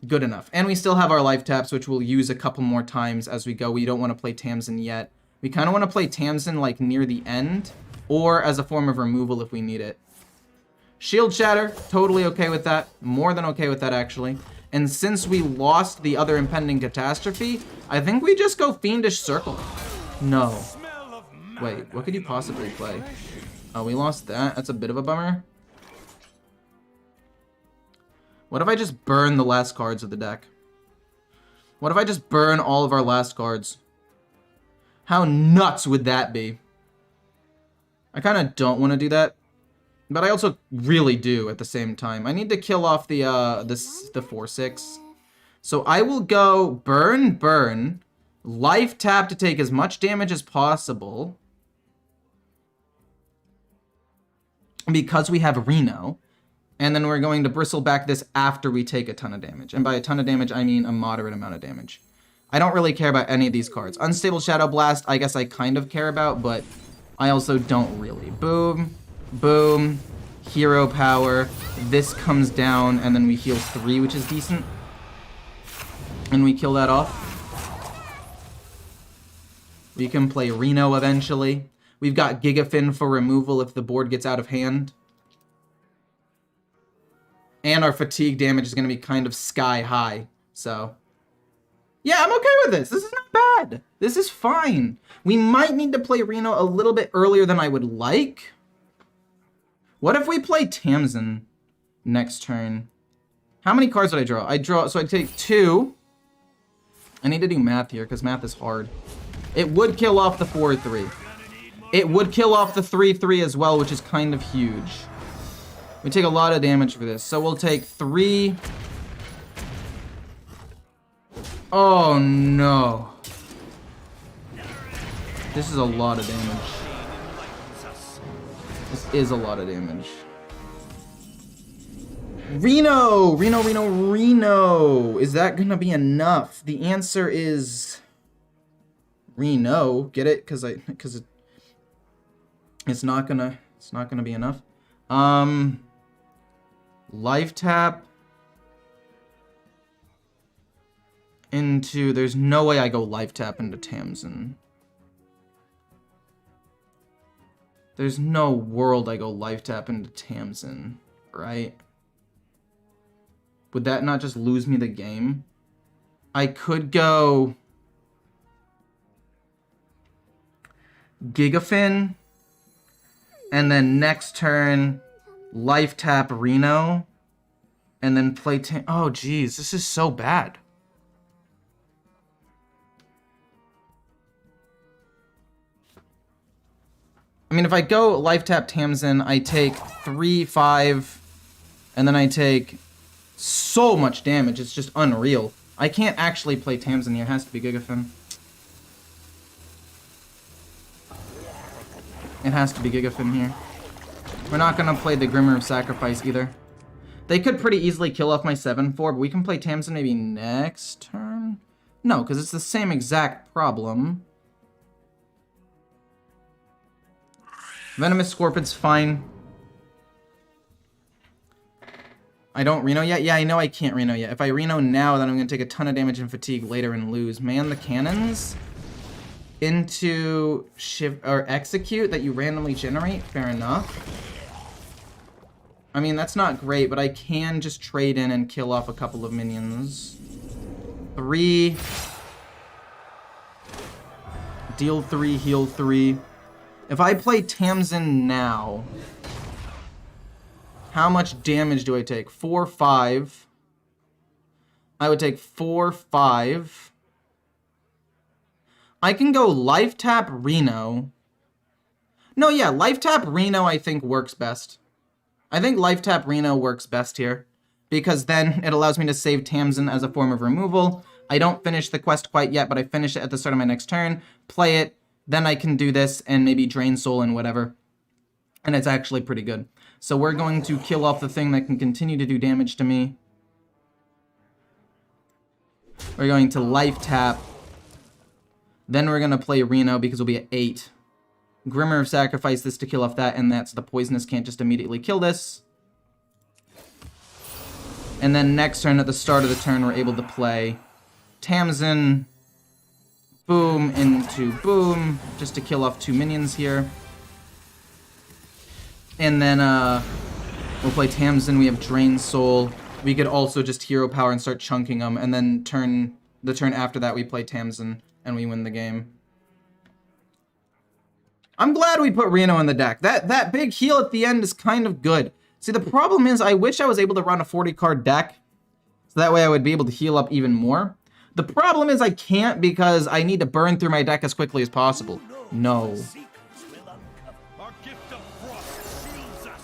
good enough. And we still have our Life Taps, which we'll use a couple more times as we go. We don't want to play Tamsin yet. We kind of want to play Tamsin like near the end, or as a form of removal if we need it. Shield Shatter, totally okay with that. More than okay with that, actually. And since we lost the other Impending Catastrophe, I think we just go Fiendish Circle. No. Wait, what could you possibly play? Oh, we lost that. That's a bit of a bummer. What if I just burn the last cards of the deck? What if I just burn all of our last cards? How nuts would that be? I kind of don't want to do that, but I also really do at the same time. I need to kill off the 4/6. So I will go burn, Life Tap to take as much damage as possible. Because we have Reno. And then we're going to Bristleback this after we take a ton of damage. And by a ton of damage, I mean a moderate amount of damage. I don't really care about any of these cards. Unstable Shadow Blast, I guess I kind of care about, but I also don't really. Boom, boom, Hero Power. This comes down, and then we heal 3, which is decent. And we kill that off. We can play Reno eventually. We've got Gigafin for removal if the board gets out of hand. And our fatigue damage is going to be kind of sky high. So, yeah, I'm okay with this. This is not bad. This is fine. We might need to play Reno a little bit earlier than I would like. What if we play Tamsin next turn? How many cards did I draw? So I take 2. I need to do math here because math is hard. It would kill off the 4/3. It would kill off the 3/3 as well, which is kind of huge. We take a lot of damage for this. So we'll take 3. Oh no. This is a lot of damage. This is a lot of damage. Reno! Reno! Is that gonna be enough? The answer is Reno. Get it? Because it's not gonna be enough. Life Tap into, there's no way I go Life Tap into Tamsin. There's no world I go Life Tap into Tamsin, right? Would that not just lose me the game? I could go Gigafin, and then next turn Life Tap Reno, and then play oh geez, this is so bad. I mean, if I go life tap Tamsin, I take 3, 5, and then I take so much damage. It's just unreal. I can't actually play Tamsin here. It has to be Gigafin. It has to be Gigafin here. We're not gonna play the Grimmer of Sacrifice either. They could pretty easily kill off my 7-4, but we can play Tamsin maybe next turn? No, because it's the same exact problem. Venomous Scorpion's fine. I don't Reno yet? Yeah, I know I can't Reno yet. If I Reno now, then I'm going to take a ton of damage and fatigue later and lose. Man the cannons into shift or execute that you randomly generate. Fair enough. I mean, that's not great, but I can just trade in and kill off a couple of minions. 3. Deal 3, heal 3. If I play Tamsin now, how much damage do I take? 4, 5. I would take 4, 5. I can go life tap Reno. No, yeah, life tap Reno I think works best. I think life tap Reno works best here, because then it allows me to save Tamsin as a form of removal. I don't finish the quest quite yet, but I finish it at the start of my next turn, play it, then I can do this and maybe drain soul and whatever. And it's actually pretty good. So we're going to kill off the thing that can continue to do damage to me. We're going to life tap. Then we're going to play Reno because we'll be at 8. Grimmer of Sacrifice this to kill off that, and that's the poisonous can't just immediately kill this. And then next turn, at the start of the turn, we're able to play Tamsin, boom, into boom, just to kill off 2 minions here. And then we'll play Tamsin, we have Drain Soul. We could also just hero power and start chunking them, and then the turn after that we play Tamsin, and we win the game. I'm glad we put Reno in the deck. That big heal at the end is kind of good. See, the problem is I wish I was able to run a 40-card deck, so that way I would be able to heal up even more. The problem is I can't because I need to burn through my deck as quickly as possible. No.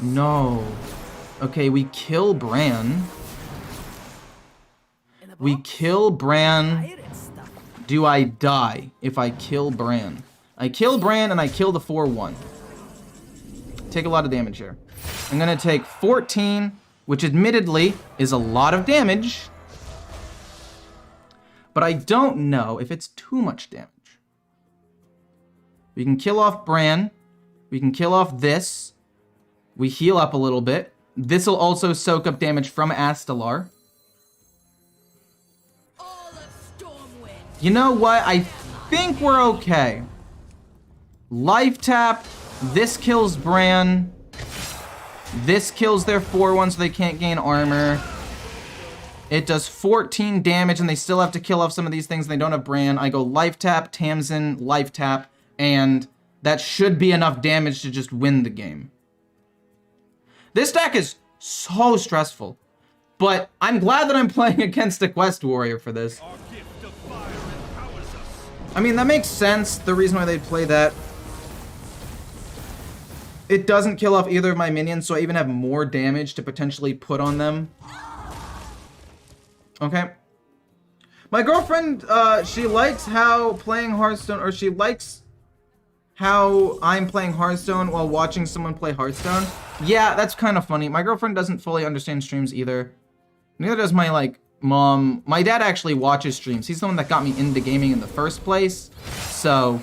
No. Okay, we kill Bran. We kill Bran. Do I die if I kill Bran? I kill Bran and I kill the 4-1. Take a lot of damage here. I'm gonna take 14, which admittedly is a lot of damage. But I don't know if it's too much damage. We can kill off Bran. We can kill off this. We heal up a little bit. This will also soak up damage from Astalar. You know what? I think we're okay. Life tap. This kills Bran. This kills their 4-1 so they can't gain armor. It does 14 damage and they still have to kill off some of these things and they don't have Bran. I go life tap, Tamsin, life tap, and that should be enough damage to just win the game. This deck is so stressful, but I'm glad that I'm playing against a Quest Warrior for this. I mean, that makes sense, the reason why they play that. It doesn't kill off either of my minions, so I even have more damage to potentially put on them. Okay. My girlfriend, she likes how playing Hearthstone, or she likes how I'm playing Hearthstone while watching someone play Hearthstone. Yeah, that's kind of funny. My girlfriend doesn't fully understand streams either. Neither does my, mom. My dad actually watches streams. He's the one that got me into gaming in the first place. So,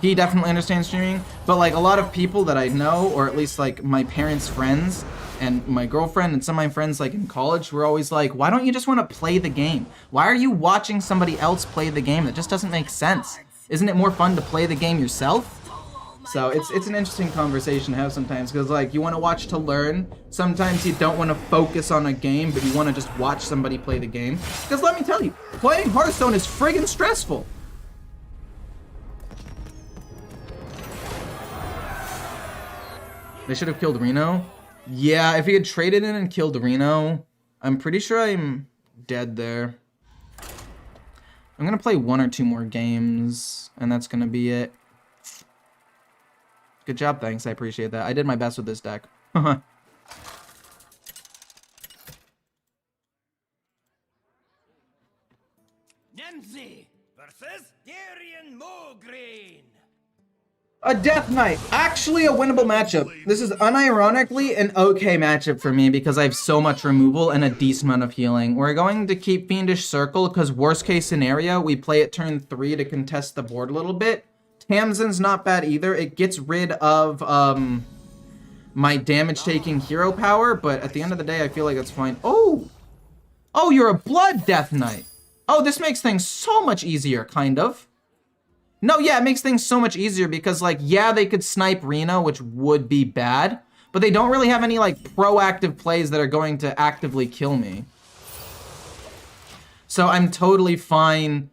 he definitely understands streaming. But, a lot of people that I know, or at least, my parents' friends, and my girlfriend and some of my friends, in college, were always like, why don't you just want to play the game? Why are you watching somebody else play the game? That just doesn't make sense. Isn't it more fun to play the game yourself? So it's an interesting conversation to have sometimes, because you want to watch to learn. Sometimes you don't want to focus on a game, but you want to just watch somebody play the game. Because let me tell you, playing Hearthstone is friggin' stressful. They should have killed Reno. Yeah, if he had traded in and killed Reno, I'm pretty sure I'm dead there. I'm gonna play 1 or 2 more games, and that's gonna be it. Good job, thanks. I appreciate that. I did my best with this deck. Nancy versus Darian Mogreen. A Death Knight. Actually a winnable matchup. This is unironically an okay matchup for me because I have so much removal and a decent amount of healing. We're going to keep Fiendish Circle because worst case scenario, we play it turn 3 to contest the board a little bit. Tamsin's not bad either. It gets rid of my damage-taking hero power, but at the end of the day, I feel like it's fine. Oh! Oh, you're a Blood Death Knight. Oh, this makes things so much easier, kind of. No, yeah, it makes things so much easier because, like, yeah, they could snipe Reno, which would be bad, but they don't really have any, like, proactive plays that are going to actively kill me. So I'm totally fine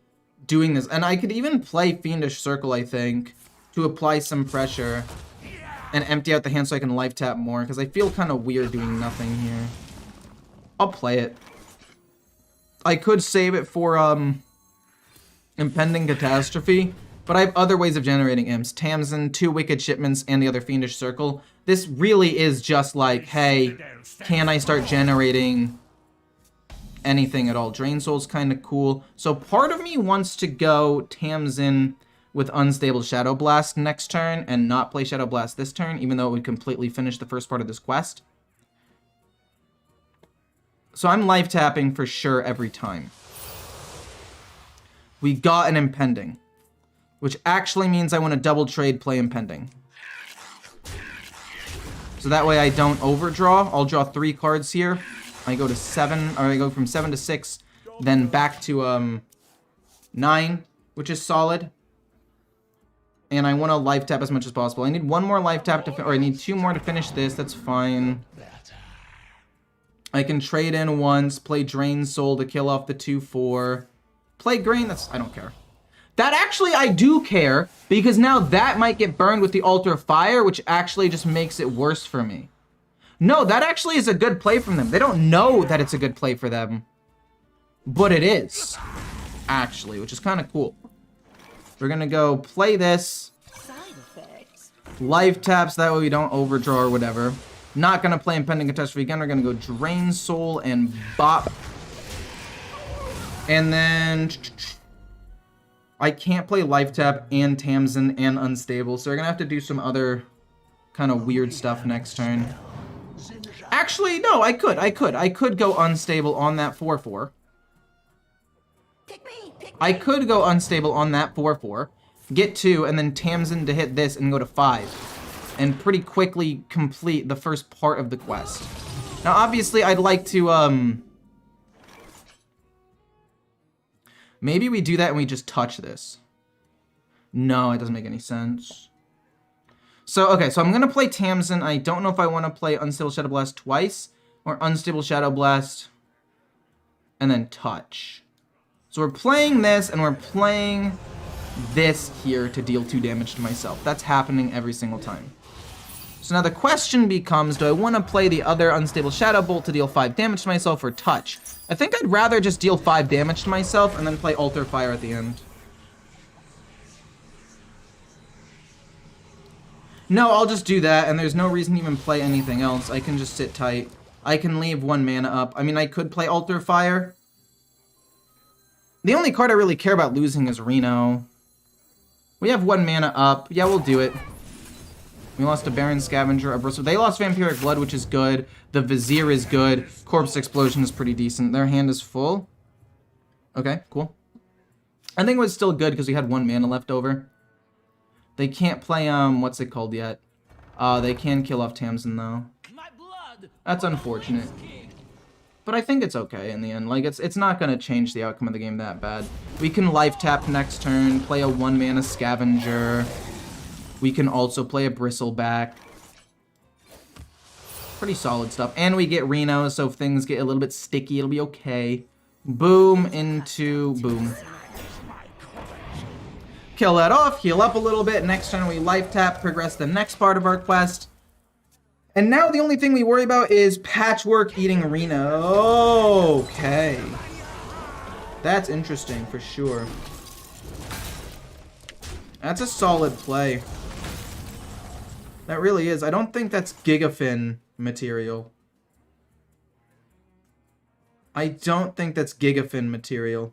doing this. And I could even play Fiendish Circle, I think, to apply some pressure and empty out the hand so I can life tap more, because I feel kind of weird doing nothing here. I'll play it. I could save it for, Impending Catastrophe, but I have other ways of generating imps. Tamsin, 2 Wicked Shipments, and the other Fiendish Circle. This really is just like, hey, can I start generating anything at all? Drain Soul's kind of cool. So part of me wants to go Tamsin with Unstable Shadow Blast next turn and not play Shadow Blast this turn, even though it would completely finish the first part of this quest. So I'm life tapping for sure every time. We got an Impending, which actually means I want to double trade play Impending. So that way I don't overdraw. I'll draw 3 cards here. I go to 7, or I go from 7 to 6, then back to 9, which is solid. And I want to life tap as much as possible. I need 1 more life tap to, or I need 2 more to finish this. That's fine. I can trade in once, play Drain Soul to kill off the 2/4. Play Grain, I don't care. That actually I do care, because now that might get burned with the Altar of Fire, which actually just makes it worse for me. No, that actually is a good play from them. They don't know that it's a good play for them, but it is, actually, which is kind of cool. We're gonna go play this. Life taps, that way we don't overdraw or whatever. Not gonna play Impending Catastrophe again. We're gonna go Drain Soul and Bop. And then I can't play Life Tap and Tamsin and Unstable, so we're gonna have to do some other kind of weird stuff next turn. Actually, no, I could go Unstable on that 4/4. I could go Unstable on that 4/4, get 2, and then Tamsin to hit this and go to 5. And pretty quickly complete the first part of the quest. Now, obviously, I'd like to, maybe we do that and we just touch this. No, it doesn't make any sense. So, okay, so I'm going to play Tamsin. I don't know if I want to play Unstable Shadow Blast twice, or Unstable Shadow Blast, and then touch. So we're playing this, and we're playing this here to deal 2 damage to myself. That's happening every single time. So now the question becomes, do I want to play the other Unstable Shadow Bolt to deal 5 damage to myself, or touch? I think I'd rather just deal 5 damage to myself, and then play Altar Fire at the end. No, I'll just do that, and there's no reason to even play anything else. I can just sit tight. I can leave 1 mana up. I mean, I could play Altar Fire. The only card I really care about losing is Reno. We have 1 mana up. Yeah, we'll do it. We lost a Baron Scavenger, a Bristle. They lost Vampiric Blood, which is good. The Vizier is good. Corpse Explosion is pretty decent. Their hand is full. Okay, cool. I think it was still good because we had 1 mana left over. They can't play, what's it called yet? They can kill off Tamsin, though. That's unfortunate. But I think it's okay in the end. Like, it's not going to change the outcome of the game that bad. We can life tap next turn, play a 1 mana Scavenger. We can also play a Bristleback. Pretty solid stuff. And we get Reno, so if things get a little bit sticky, it'll be okay. Boom into boom. Kill that off, heal up a little bit. Next turn we life tap, progress the next part of our quest. And now the only thing we worry about is Patchwork eating Reno. Okay. That's interesting for sure. That's a solid play. That really is. I don't think that's Gigafin material. I don't think that's Gigafin material.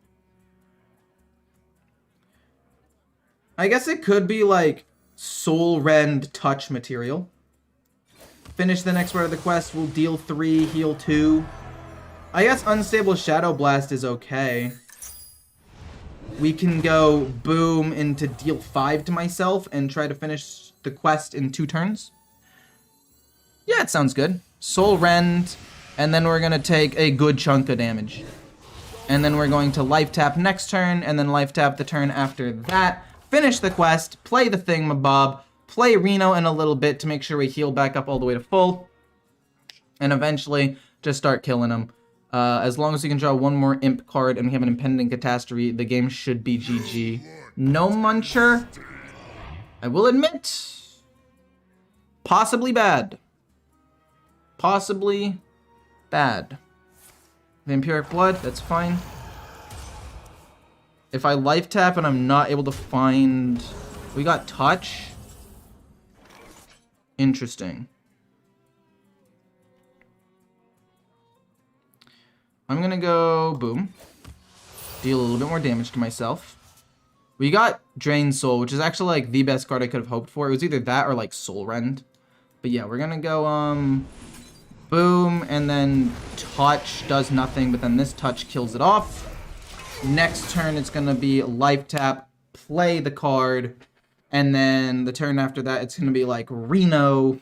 I guess it could be like Soul Rend Touch material. Finish the next part of the quest. We'll deal 3, heal 2. I guess Unstable Shadow Blast is okay. We can go boom into deal 5 to myself and try to finish the quest in 2 turns. Yeah, it sounds good. Soul Rend, and then we're gonna take a good chunk of damage. And then we're going to life tap next turn, and then life tap the turn after that. Finish the quest, play the thingamabob, play Reno in a little bit to make sure we heal back up all the way to full. And eventually, just start killing them. As long as we can draw 1 more imp card and we have an impending catastrophe, the game should be GG. No Muncher. I will admit, possibly bad. Possibly bad. Vampiric Blood, that's fine. If I life tap and I'm not able to find... We got Touch. Interesting. I'm gonna go boom. Deal a little bit more damage to myself. We got Drain Soul, which is actually like the best card I could have hoped for. It was either that or like Soul Rend. But yeah, we're gonna go boom, and then Touch does nothing, but then this Touch kills it off. Next turn it's gonna be life tap, play the card, and then the turn after that it's gonna be like Reno.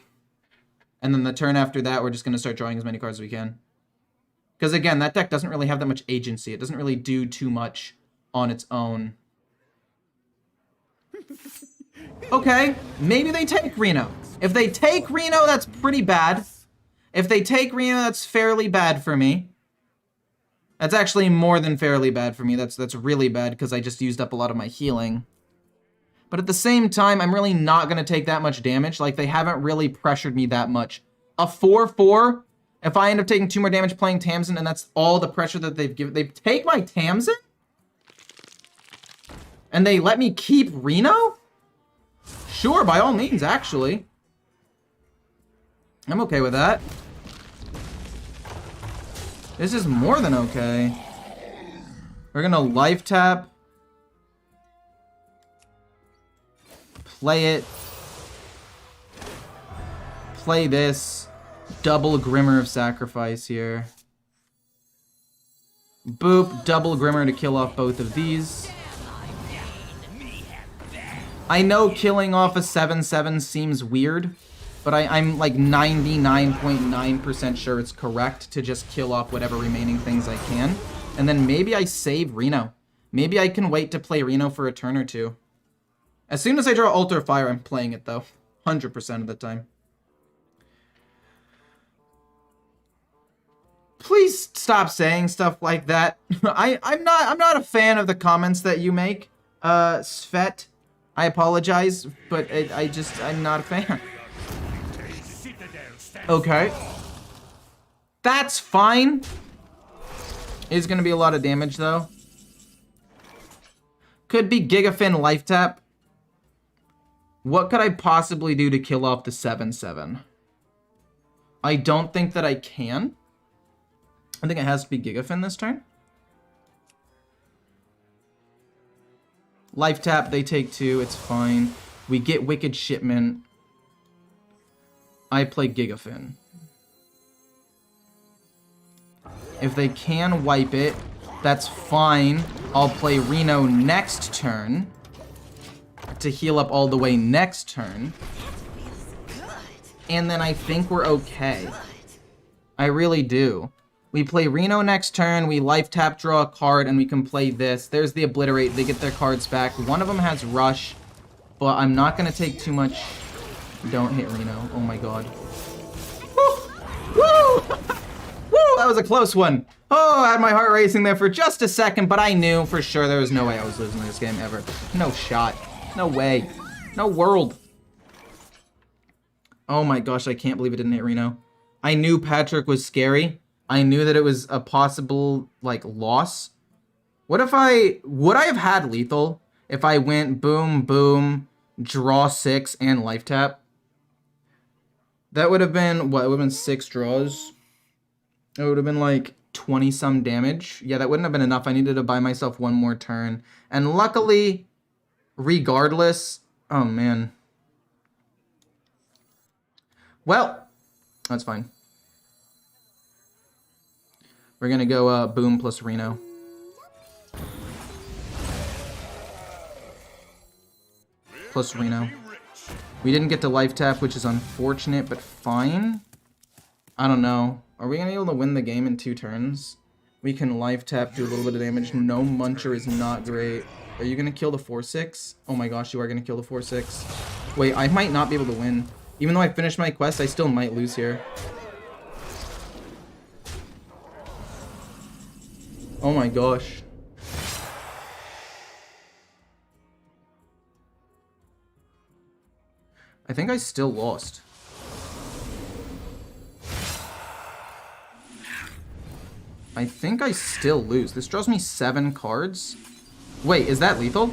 And then the turn after that we're just gonna start drawing as many cards as we can. Because again, that deck doesn't really have that much agency. It doesn't really do too much on its own. Okay, maybe they take Reno. If they take Reno, that's pretty bad. If they take Reno, that's fairly bad for me. That's actually more than fairly bad for me. That's really bad because I just used up a lot of my healing. But at the same time, I'm really not going to take that much damage. Like, they haven't really pressured me that much. A 4/4... If I end up taking 2 more damage playing Tamsin, and that's all the pressure that they've given... They take my Tamsin? And they let me keep Reno? Sure, by all means, actually. I'm okay with that. This is more than okay. We're gonna life tap. Play it. Play this. Double Grimmer of Sacrifice here. Boop, double Grimmer to kill off both of these. I know killing off a 7/7 seems weird, but I'm like 99.9% sure it's correct to just kill off whatever remaining things I can. And then maybe I save Reno. Maybe I can wait to play Reno for a turn or 2. As soon as I draw Altar of Fire, I'm playing it though. 100% of the time. Please stop saying stuff like that. I'm not a fan of the comments that you make, Svet. I apologize, but I'm not a fan. Okay. That's fine. It's gonna be a lot of damage though. Could be Gigafin life tap. What could I possibly do to kill off the 7/7? I don't think that I can. I think it has to be Gigafin this turn. Life tap, they take 2, it's fine. We get Wicked Shipment. I play Gigafin. If they can wipe it, that's fine. I'll play Reno next turn to heal up all the way next turn. And then I think we're okay. I really do. We play Reno next turn, we life tap, draw a card, and we can play this. There's the Obliterate, they get their cards back. One of them has Rush, but I'm not going to take too much. Don't hit Reno. Oh my god. Woo! Woo! Woo! That was a close one. Oh, I had my heart racing there for just a second, but I knew for sure there was no way I was losing this game ever. No shot. No way. No world. Oh my gosh, I can't believe it didn't hit Reno. I knew Patrick was scary. I knew that it was a possible, like, loss. Would I have had lethal if I went boom, boom, draw 6, and life tap? That would have been, what? It would have been 6 draws. It would have been like 20 some damage. Yeah, that wouldn't have been enough. I needed to buy myself one more turn. And luckily, regardless, oh man. Well, that's fine. We're gonna go Boom plus Reno. Plus Reno. We didn't get to life tap, which is unfortunate, but fine. I don't know. Are we gonna be able to win the game in 2 turns? We can life tap, do a little bit of damage. No Muncher is not great. Are you gonna kill the 4/6? Oh my gosh, you are gonna kill the 4/6. Wait, I might not be able to win. Even though I finished my quest, I still might lose here. Oh my gosh. I think I still lost. I think I still lose. This draws me 7 cards. Wait, is that lethal?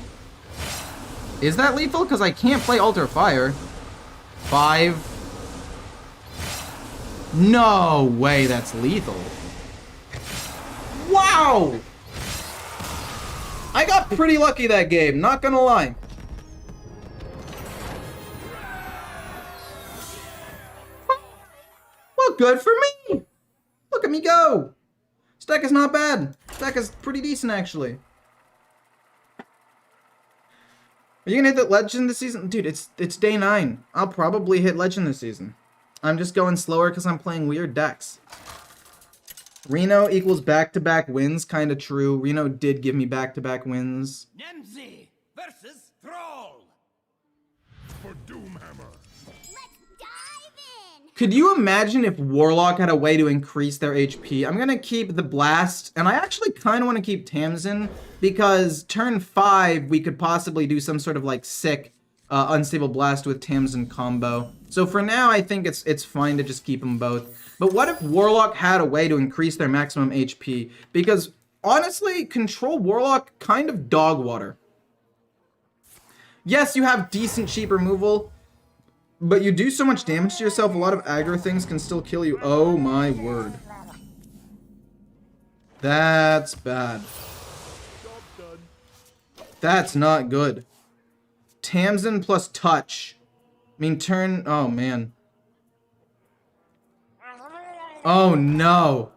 Is that lethal? Because I can't play Altar Fire. 5. No way that's lethal. Wow! I got pretty lucky that game, not gonna lie. Well, good for me! Look at me go! This deck is not bad. This deck is pretty decent, actually. Are you gonna hit the Legend this season? Dude, it's day 9. I'll probably hit Legend this season. I'm just going slower because I'm playing weird decks. Reno equals back-to-back wins, kind of true. Reno did give me back-to-back wins. Nemzi versus Thrall. For Doomhammer. Let's dive in. Could you imagine if Warlock had a way to increase their HP? I'm gonna keep the Blast, and I actually kind of want to keep Tamsin, because turn 5, we could possibly do some sort of like sick Unstable Blast with Tamsin combo. So for now, I think it's fine to just keep them both. But what if Warlock had a way to increase their maximum HP? Because honestly, Control Warlock kind of dog water. Yes, you have decent cheap removal, but you do so much damage to yourself, a lot of aggro things can still kill you. Oh my word. That's bad. That's not good. Tamsin plus touch. I mean, turn... Oh, man. Oh, no.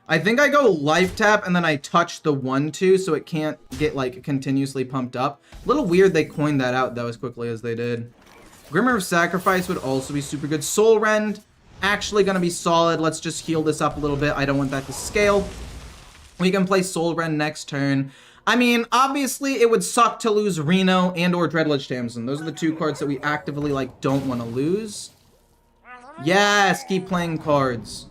I think I go life tap and then I touch the 1/2 so it can't get, like, continuously pumped up. A little weird they coined that out, though, as quickly as they did. Grimmer of Sacrifice would also be super good. Soul Rend, actually gonna be solid. Let's just heal this up a little bit. I don't want that to scale. We can play Soul Rend next turn. I mean, obviously, it would suck to lose Reno and or Dreadlich Tamsin. Those are the 2 cards that we actively, like, don't want to lose. Yes, keep playing cards.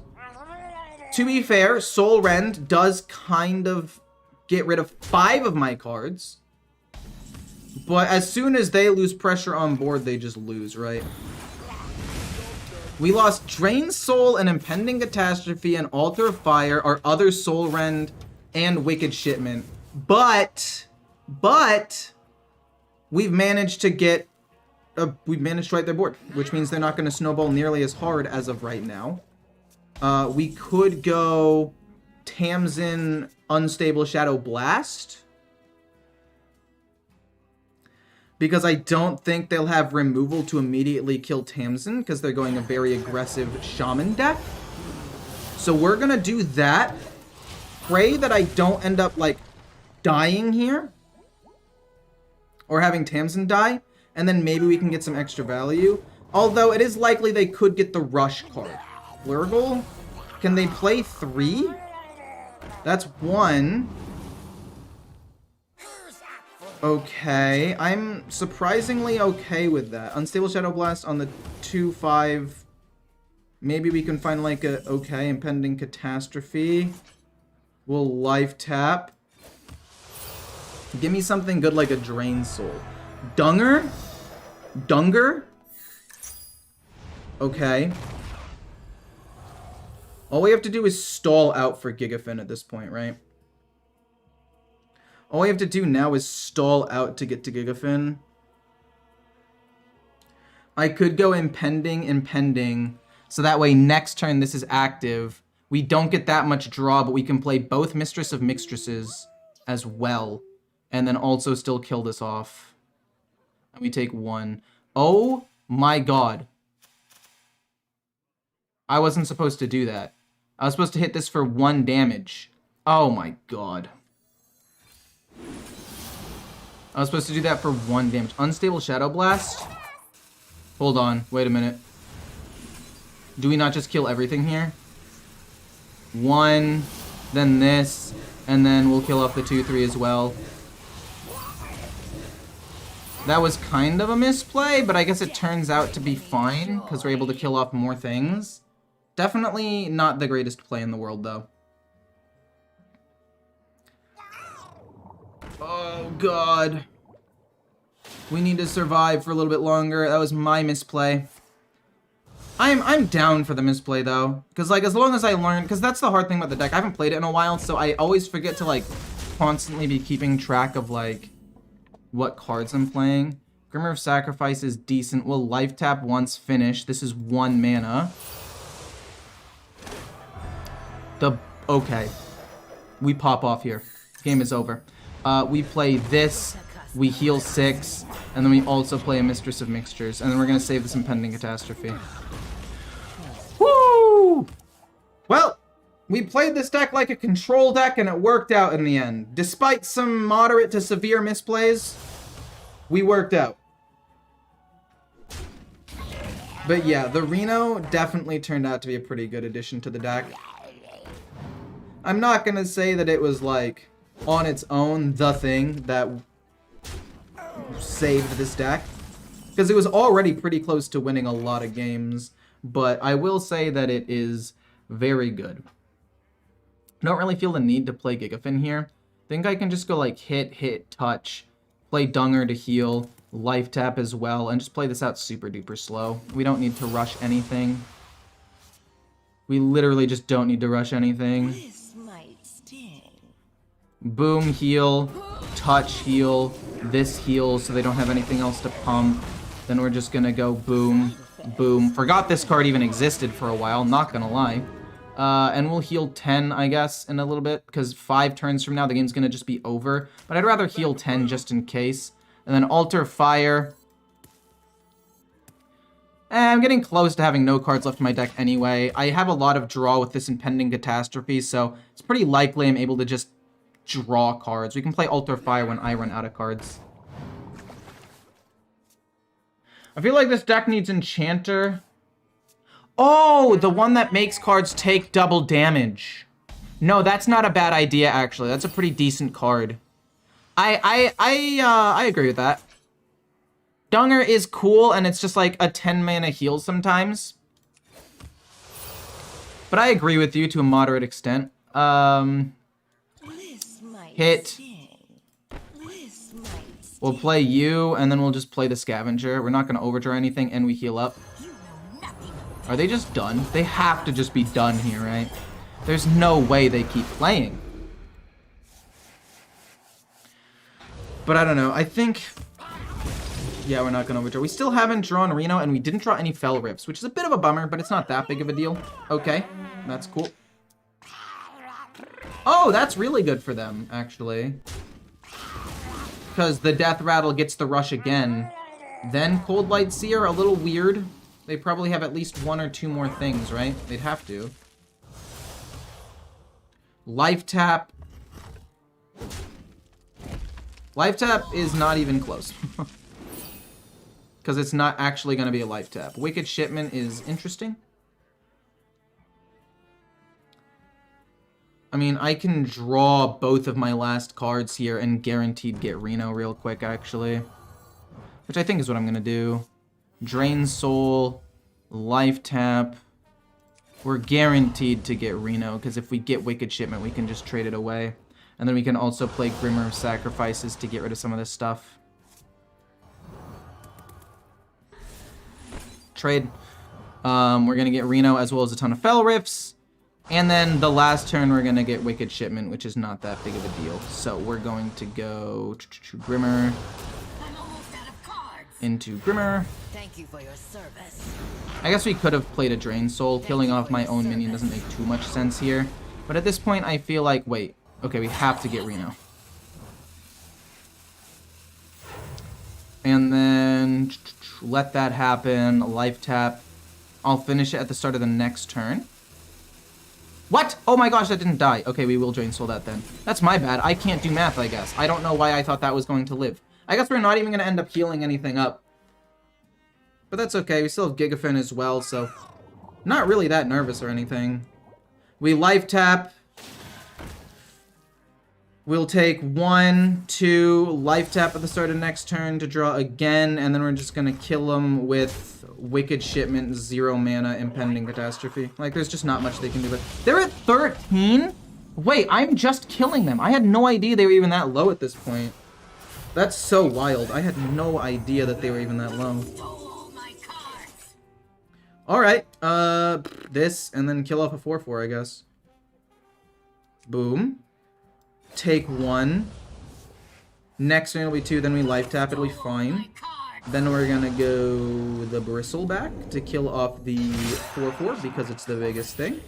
To be fair, Soul Rend does kind of get rid of 5 of my cards. But as soon as they lose pressure on board, they just lose, right? We lost Drain Soul and Impending Catastrophe and Altar Fire, our other Soul Rend, and Wicked Shipment. But we've managed to get, we've managed to wipe their board, which means they're not going to snowball nearly as hard as of right now. We could go Tamsin, Unstable Shadow Blast, because I don't think they'll have removal to immediately kill Tamsin, because they're going a very aggressive Shaman deck. So we're going to do that. Pray that I don't end up, like, dying here, or having Tamsin die, and then maybe we can get some extra value. Although it is likely they could get the Rush card. Lurgle? Can they play 3? That's 1. Okay, I'm surprisingly okay with that. Unstable Shadow Blast on the 2/5. Maybe we can find like a okay Impending Catastrophe. We'll life tap. Give me something good like a Drain Soul. Dunger? Dunger? Okay. All we have to do is stall out for Gigafin at this point, right? All we have to do now is stall out to get to Gigafin. I could go impending, so that way next turn this is active. We don't get that much draw, but we can play both Mistress of Mistresses as well, and then also still kill this off. And we take 1. Oh my god. I wasn't supposed to do that. I was supposed to hit this for 1 damage. Oh my god. I was supposed to do that for 1 damage. Unstable Shadow Blast? Hold on, wait a minute. Do we not just kill everything here? 1, then this, and then we'll kill off the 2/3 as well. That was kind of a misplay, but I guess it turns out to be fine, because we're able to kill off more things. Definitely not the greatest play in the world, though. Oh, God. We need to survive for a little bit longer. That was my misplay. I'm down for the misplay, though. Because, like, as long as I learn... Because that's the hard thing about the deck. I haven't played it in a while, so I always forget to, like, constantly be keeping track of, like, what cards I'm playing. Grimmer of Sacrifice is decent. We'll life tap once, finish. This is 1 mana. Okay. We pop off here. Game is over. We play this, we heal 6, and then we also play a Mistress of Mixtures, and then we're going to save this Impending Catastrophe. Woo! Well, we played this deck like a control deck, and it worked out in the end. Despite some moderate to severe misplays, we worked out. But yeah, the Reno definitely turned out to be a pretty good addition to the deck. I'm not going to say that it was, like, on its own, the thing that saved this deck. Because it was already pretty close to winning a lot of games. But I will say that it is very good. I don't really feel the need to play Gigafin here. I think I can just go, like, hit, touch, play Dunger to heal, life tap as well, and just play this out super duper slow. We don't need to rush anything. We literally just don't need to rush anything. Boom, heal, touch, heal, this heal so they don't have anything else to pump. Then we're just gonna go boom, boom. Forgot this card even existed for a while, not gonna lie. And we'll heal 10, I guess, in a little bit, because 5 turns from now the game's gonna just be over. But I'd rather heal 10 just in case. And then Alter Fire. I'm getting close to having no cards left in my deck anyway. I have a lot of draw with this Impending Catastrophe, so it's pretty likely I'm able to just draw cards. We can play Alter Fire when I run out of cards. I feel like this deck needs Enchanter. Oh, the one that makes cards take double damage. No, that's not a bad idea, actually. That's a pretty decent card. I agree with that. Dunger is cool, and it's just like a 10 mana heal sometimes. But I agree with you to a moderate extent. Hit. We'll play you, and then we'll just play the Scavenger. We're not going to overdraw anything, and we heal up. Are they just done? They have to just be done here, right? There's no way they keep playing. But I don't know. I think... Yeah, we're not going to overdraw. We still haven't drawn Reno, and we didn't draw any Fell Rifts, which is a bit of a bummer, but it's not that big of a deal. Okay, that's cool. Oh, that's really good for them, actually. Because the Death Rattle gets the rush again. Then Cold Light Seer, a little weird. They probably have at least 1 or 2 more things, right? They'd have to. Life Tap. Life Tap is not even close. Because it's not actually going to be a Life Tap. Wicked Shipment is interesting. I mean, I can draw both of my last cards here and guaranteed get Reno real quick, actually. Which I think is what I'm going to do. Drain Soul, Life Tap. We're guaranteed to get Reno, because if we get Wicked Shipment, we can just trade it away. And then we can also play Grimmer of Sacrifices to get rid of some of this stuff. Trade. We're going to get Reno as well as a ton of Fell Rifts. And then the last turn, we're going to get Wicked Shipment, which is not that big of a deal. So we're going to go Grimmer. into Grimmer. Thank you for your service. I guess we could have played a Drain Soul. Killing off my own minion doesn't make too much sense here. But at this point, I feel like, wait. Okay, we have to get Reno. And then let that happen. Life tap. I'll finish it at the start of the next turn. What? Oh my gosh, that didn't die. Okay, we will Drain Soul that then. That's my bad. I can't do math, I guess. I don't know why I thought that was going to live. I guess we're not even going to end up healing anything up. But that's okay. We still have Gigafin as well, so not really that nervous or anything. We life tap. We'll take 1, 2, life tap at the start of next turn to draw again, and then we're just going to kill them with Wicked Shipment, 0 mana, Impending Catastrophe. Like, there's just not much they can do. But they're at 13? Wait, I'm just killing them. I had no idea they were even that low at this point. That's so wild. I had no idea that they were even that low. Alright, this, and then kill off a 4/4, I guess. Boom. Take 1. Next turn will be 2, then we life tap, it'll be fine. Then we're gonna go the Bristle back to kill off the 4/4 because it's the biggest thing.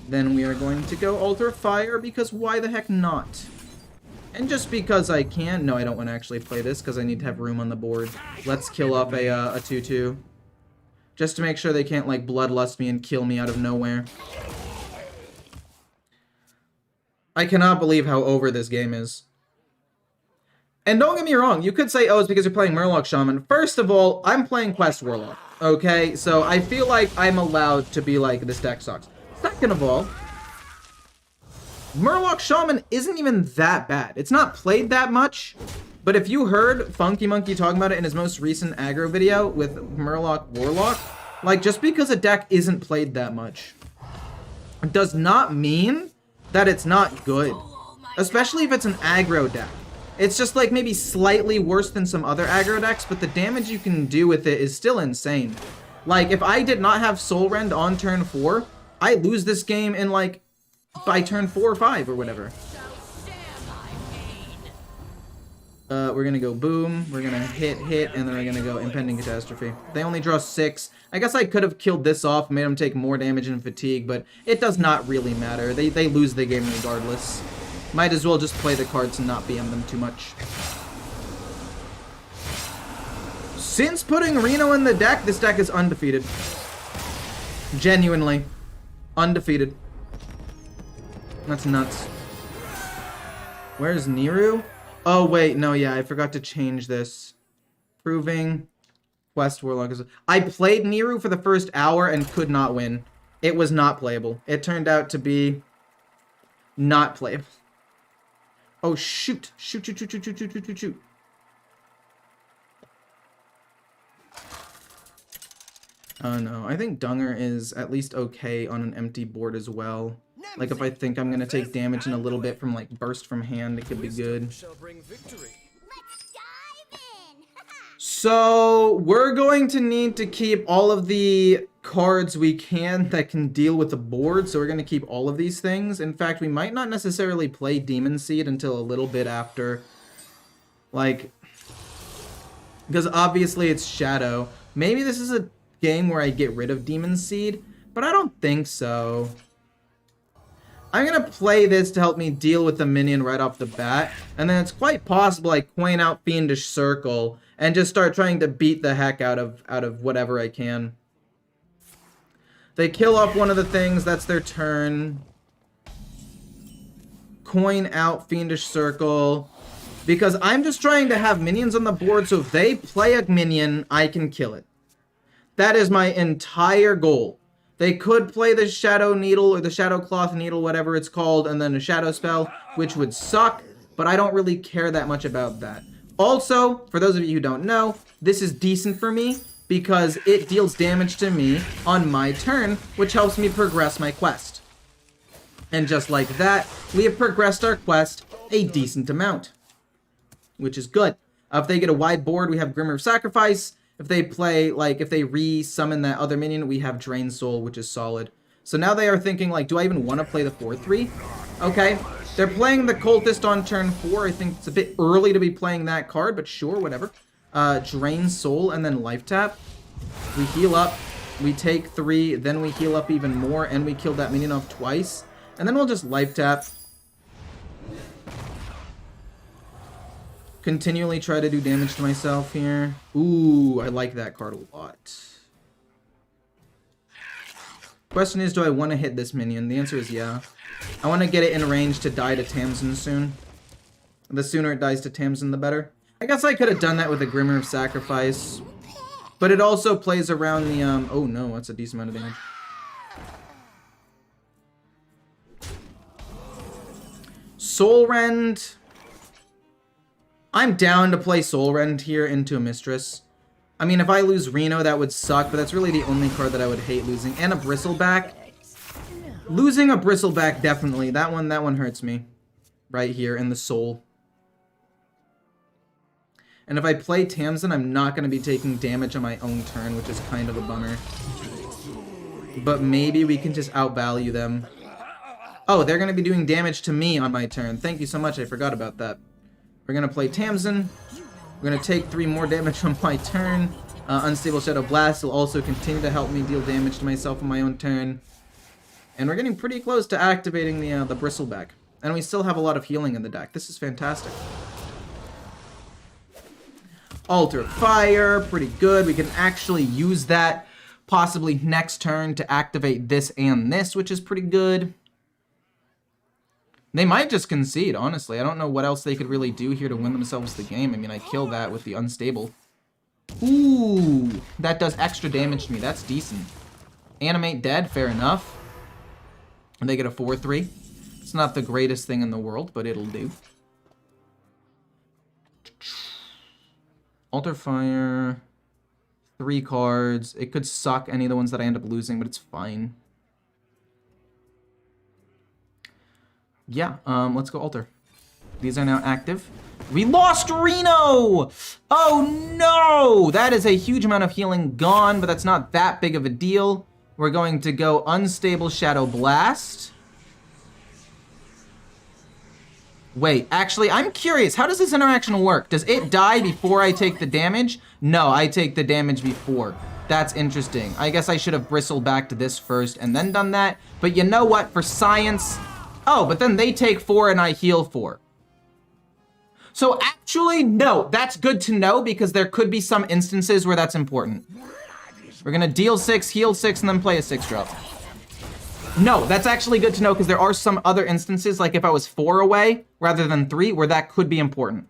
Then we are going to go Altar Fire because why the heck not? And just because I can. No, I don't want to actually play this because I need to have room on the board. Let's kill off a 2/2. Just to make sure they can't like Bloodlust me and kill me out of nowhere. I cannot believe how over this game is. And don't get me wrong, you could say, oh, it's because you're playing Murloc Shaman. First of all, I'm playing Quest Warlock, okay? So I feel like I'm allowed to be like, this deck sucks. Second of all, Murloc Shaman isn't even that bad. It's not played that much, but if you heard Funky Monkey talking about it in his most recent aggro video with Murloc Warlock, like, just because a deck isn't played that much does not mean that it's not good. Especially if it's an aggro deck. It's just like maybe slightly worse than some other aggro decks, but the damage you can do with it is still insane. Like, if I did not have Soul Rend on turn 4, I lose this game in like, by turn 4 or 5 or whatever. We're gonna go boom, we're gonna hit, and then we're gonna go Impending Catastrophe. They only draw 6. I guess I could have killed this off, made them take more damage and fatigue, but it does not really matter. They lose the game regardless. Might as well just play the cards and not BM them too much. Since putting Reno in the deck, this deck is undefeated. Genuinely. Undefeated. That's nuts. Where's Niru? Oh, wait, no, yeah, I forgot to change this. Proving Quest Warlock is... I played Niru for the first hour and could not win. It was not playable. It turned out to be not playable. Oh, shoot. Shoot. Oh, no. I think Dunger is at least okay on an empty board as well. Like, if I think I'm gonna take damage in a little bit from, like, Burst from Hand, it could be good. So, we're going to need to keep all of the cards we can that can deal with the board, so we're going to keep all of these things. In fact, we might not necessarily play Demon Seed until a little bit after, like, because obviously it's Shadow. Maybe this is a game where I get rid of Demon Seed, but I don't think so. I'm going to play this to help me deal with the minion right off the bat, and then it's quite possible I coin out Fiendish Circle and just start trying to beat the heck out of whatever I can. They kill off one of the things, that's their turn. Coin out Fiendish Circle, because I'm just trying to have minions on the board, so if they play a minion, I can kill it. That is my entire goal. They could play the Shadow Needle or the Shadow Cloth Needle, whatever it's called, and then a Shadow Spell, which would suck, but I don't really care that much about that. Also, for those of you who don't know, this is decent for me because it deals damage to me on my turn, which helps me progress my quest. And just like that, we have progressed our quest a decent amount, which is good. If they get a wide board, we have Grimmer of Sacrifice. If they play, like, if they re-summon that other minion, we have Drain Soul, which is solid. So now they are thinking, like, do I even want to play the 4/3? Okay. They're playing the Cultist on turn 4. I think it's a bit early to be playing that card, but sure, whatever. Drain Soul and then Life Tap. We heal up, we take 3, then we heal up even more, and we kill that minion off twice. And then we'll just Life Tap. Continually try to do damage to myself here. Ooh, I like that card a lot. Question is, do I want to hit this minion? The answer is yeah. I want to get it in range to die to Tamsin soon. The sooner it dies to Tamsin, the better. I guess I could have done that with a Grimmer of Sacrifice. But it also plays around the, oh no, that's a decent amount of damage. Soul Rend. I'm down to play Soul Rend here into a Mistress. I mean, if I lose Reno, that would suck, but that's really the only card that I would hate losing. And a Bristleback. Losing a Bristleback, definitely. That one hurts me. Right here in the soul. And if I play Tamsin, I'm not going to be taking damage on my own turn, which is kind of a bummer. But maybe we can just outvalue them. Oh, they're going to be doing damage to me on my turn. Thank you so much, I forgot about that. We're going to play Tamsin. We're going to take 3 more damage on my turn. Unstable Shadow Blast will also continue to help me deal damage to myself on my own turn. And we're getting pretty close to activating the Bristleback. And we still have a lot of healing in the deck. This is fantastic. Altar Fire, pretty good. We can actually use that possibly next turn to activate this and this, which is pretty good. They might just concede, honestly. I don't know what else they could really do here to win themselves the game. I mean, I kill that with the Unstable. Ooh, that does extra damage to me. That's decent. Animate Dead, fair enough. And they get a 4/3. It's not the greatest thing in the world, but it'll do. Altar Fire. 3 cards. It could suck any of the ones that I end up losing, but it's fine. Yeah, let's go Altar. These are now active. We lost Reno! Oh no! That is a huge amount of healing gone, but that's not that big of a deal. We're going to go Unstable Shadow Blast. Wait, actually, I'm curious. How does this interaction work? Does it die before I take the damage? No, I take the damage before. That's interesting. I guess I should have bristled back to this first and then done that. But you know what? For science... Oh, but then they take 4 and I heal 4. So actually, no. That's good to know because there could be some instances where that's important. We're going to deal 6, heal 6, and then play a 6-drop. No, that's actually good to know because there are some other instances, like if I was 4 away rather than 3, where that could be important.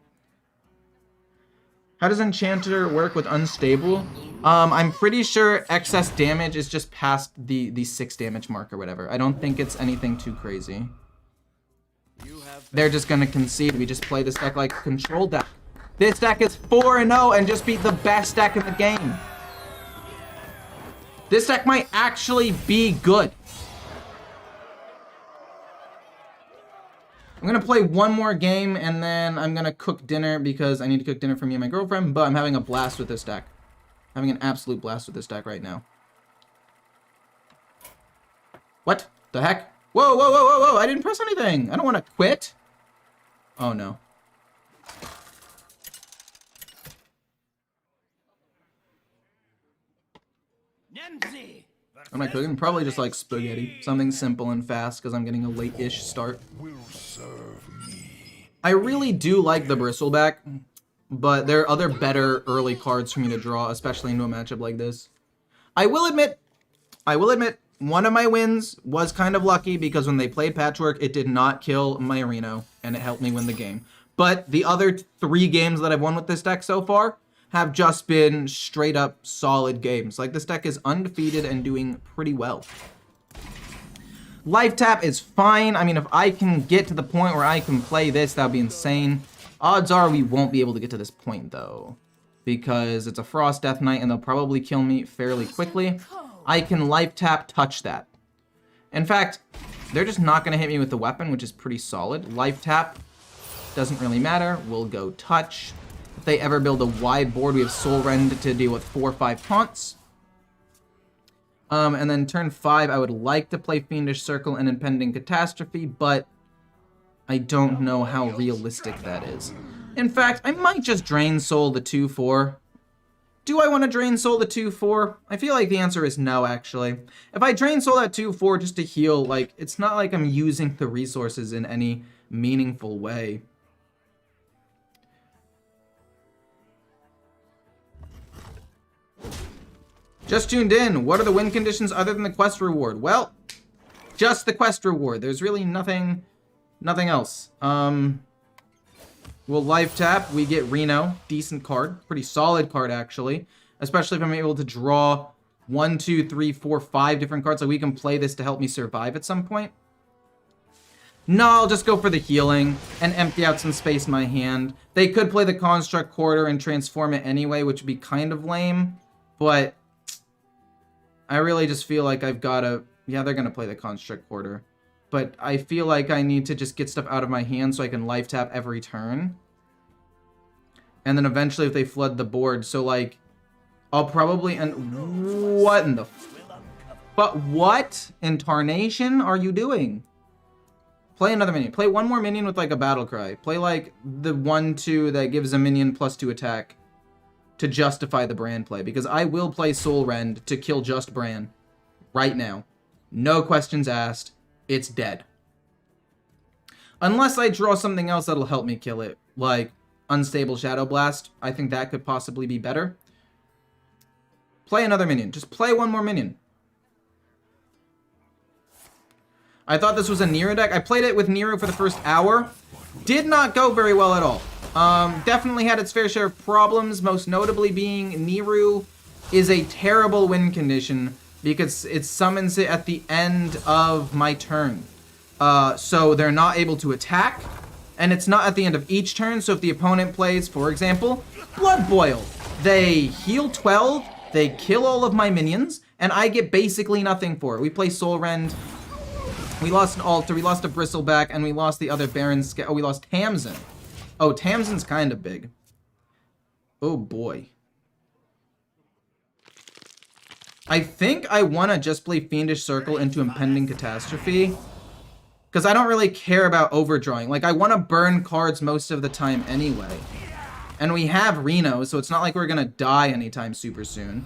How does Enchanter work with Unstable? I'm pretty sure excess damage is just past the 6 damage mark or whatever. I don't think it's anything too crazy. They're just gonna concede. We just play this deck like a control deck. This deck is 4-0 and just beat the best deck in the game. This deck might actually be good. I'm gonna play one more game and then I'm gonna cook dinner because I need to cook dinner for me and my girlfriend, but I'm having a blast with this deck. Having an absolute blast with this deck right now. What the heck? Whoa, whoa, whoa, whoa, whoa, I didn't press anything. I don't want to quit. Oh, no. What am I cooking? Probably just like spaghetti. Something simple and fast because I'm getting a late-ish start. I really do like the Bristleback, but there are other better early cards for me to draw, especially into a matchup like this. I will admit, one of my wins was kind of lucky because when they played Patchwork, it did not kill my Reno, and it helped me win the game. But the other 3 games that I've won with this deck so far have just been straight up solid games. Like, this deck is undefeated and doing pretty well. Life Tap is fine. I mean, if I can get to the point where I can play this, that would be insane. Odds are we won't be able to get to this point, though, because it's a Frost Death Knight, and they'll probably kill me fairly quickly. I can Life Tap touch that. In fact, they're just not going to hit me with the weapon, which is pretty solid. Life Tap doesn't really matter. We'll go touch. If they ever build a wide board, we have Soul Rend to deal with 4 or 5 taunts. And then turn 5, I would like to play Fiendish Circle and Impending Catastrophe, but I don't know how realistic that is. In fact, I might just Drain Soul the 2/4. Do I want to Drain Soul the 2/4? I feel like the answer is no, actually. If I Drain Soul that 2/4 just to heal, like, it's not like I'm using the resources in any meaningful way. Just tuned in. What are the win conditions other than the quest reward? Well, just the quest reward. There's really nothing else. We'll life tap. We get Reno. Decent card. Pretty solid card, actually. Especially if I'm able to draw 1, 2, 3, 4, 5 different cards. Like, we can play this to help me survive at some point. No, I'll just go for the healing and empty out some space in my hand. They could play the Construct Quarter and transform it anyway, which would be kind of lame. But I really just feel like I've got to... Yeah, they're going to play the Construct Quarter. But I feel like I need to just get stuff out of my hand so I can life tap every turn. And then eventually if they flood the board, so like, I'll probably end... What in the... But what in tarnation are you doing? Play another minion. Play one more minion with like a battle cry. Play like the 1/2 that gives a minion +2 attack to justify the Bran play. Because I will play Soul Rend to kill just Bran. Right now. No questions asked. It's dead. Unless I draw something else that'll help me kill it. Like Unstable Shadow Blast. I think that could possibly be better. Play another minion. Just play one more minion. I thought this was a Niru deck. I played it with Niru for the first hour. Did not go very well at all. Definitely had its fair share of problems, most notably being Niru is a terrible win condition because it summons it at the end of my turn. So they're not able to attack, and it's not at the end of each turn, so if the opponent plays, for example, Blood Boil, they heal 12, they kill all of my minions, and I get basically nothing for it. We play Soul Rend. We lost an Altar, we lost a Bristleback, and we lost the other Baron Oh, we lost Tamsin. Oh, Tamsin's kind of big. Oh, boy. I think I want to just play Fiendish Circle into Impending Catastrophe. Because I don't really care about overdrawing. Like, I want to burn cards most of the time anyway. And we have Reno, so it's not like we're going to die anytime super soon.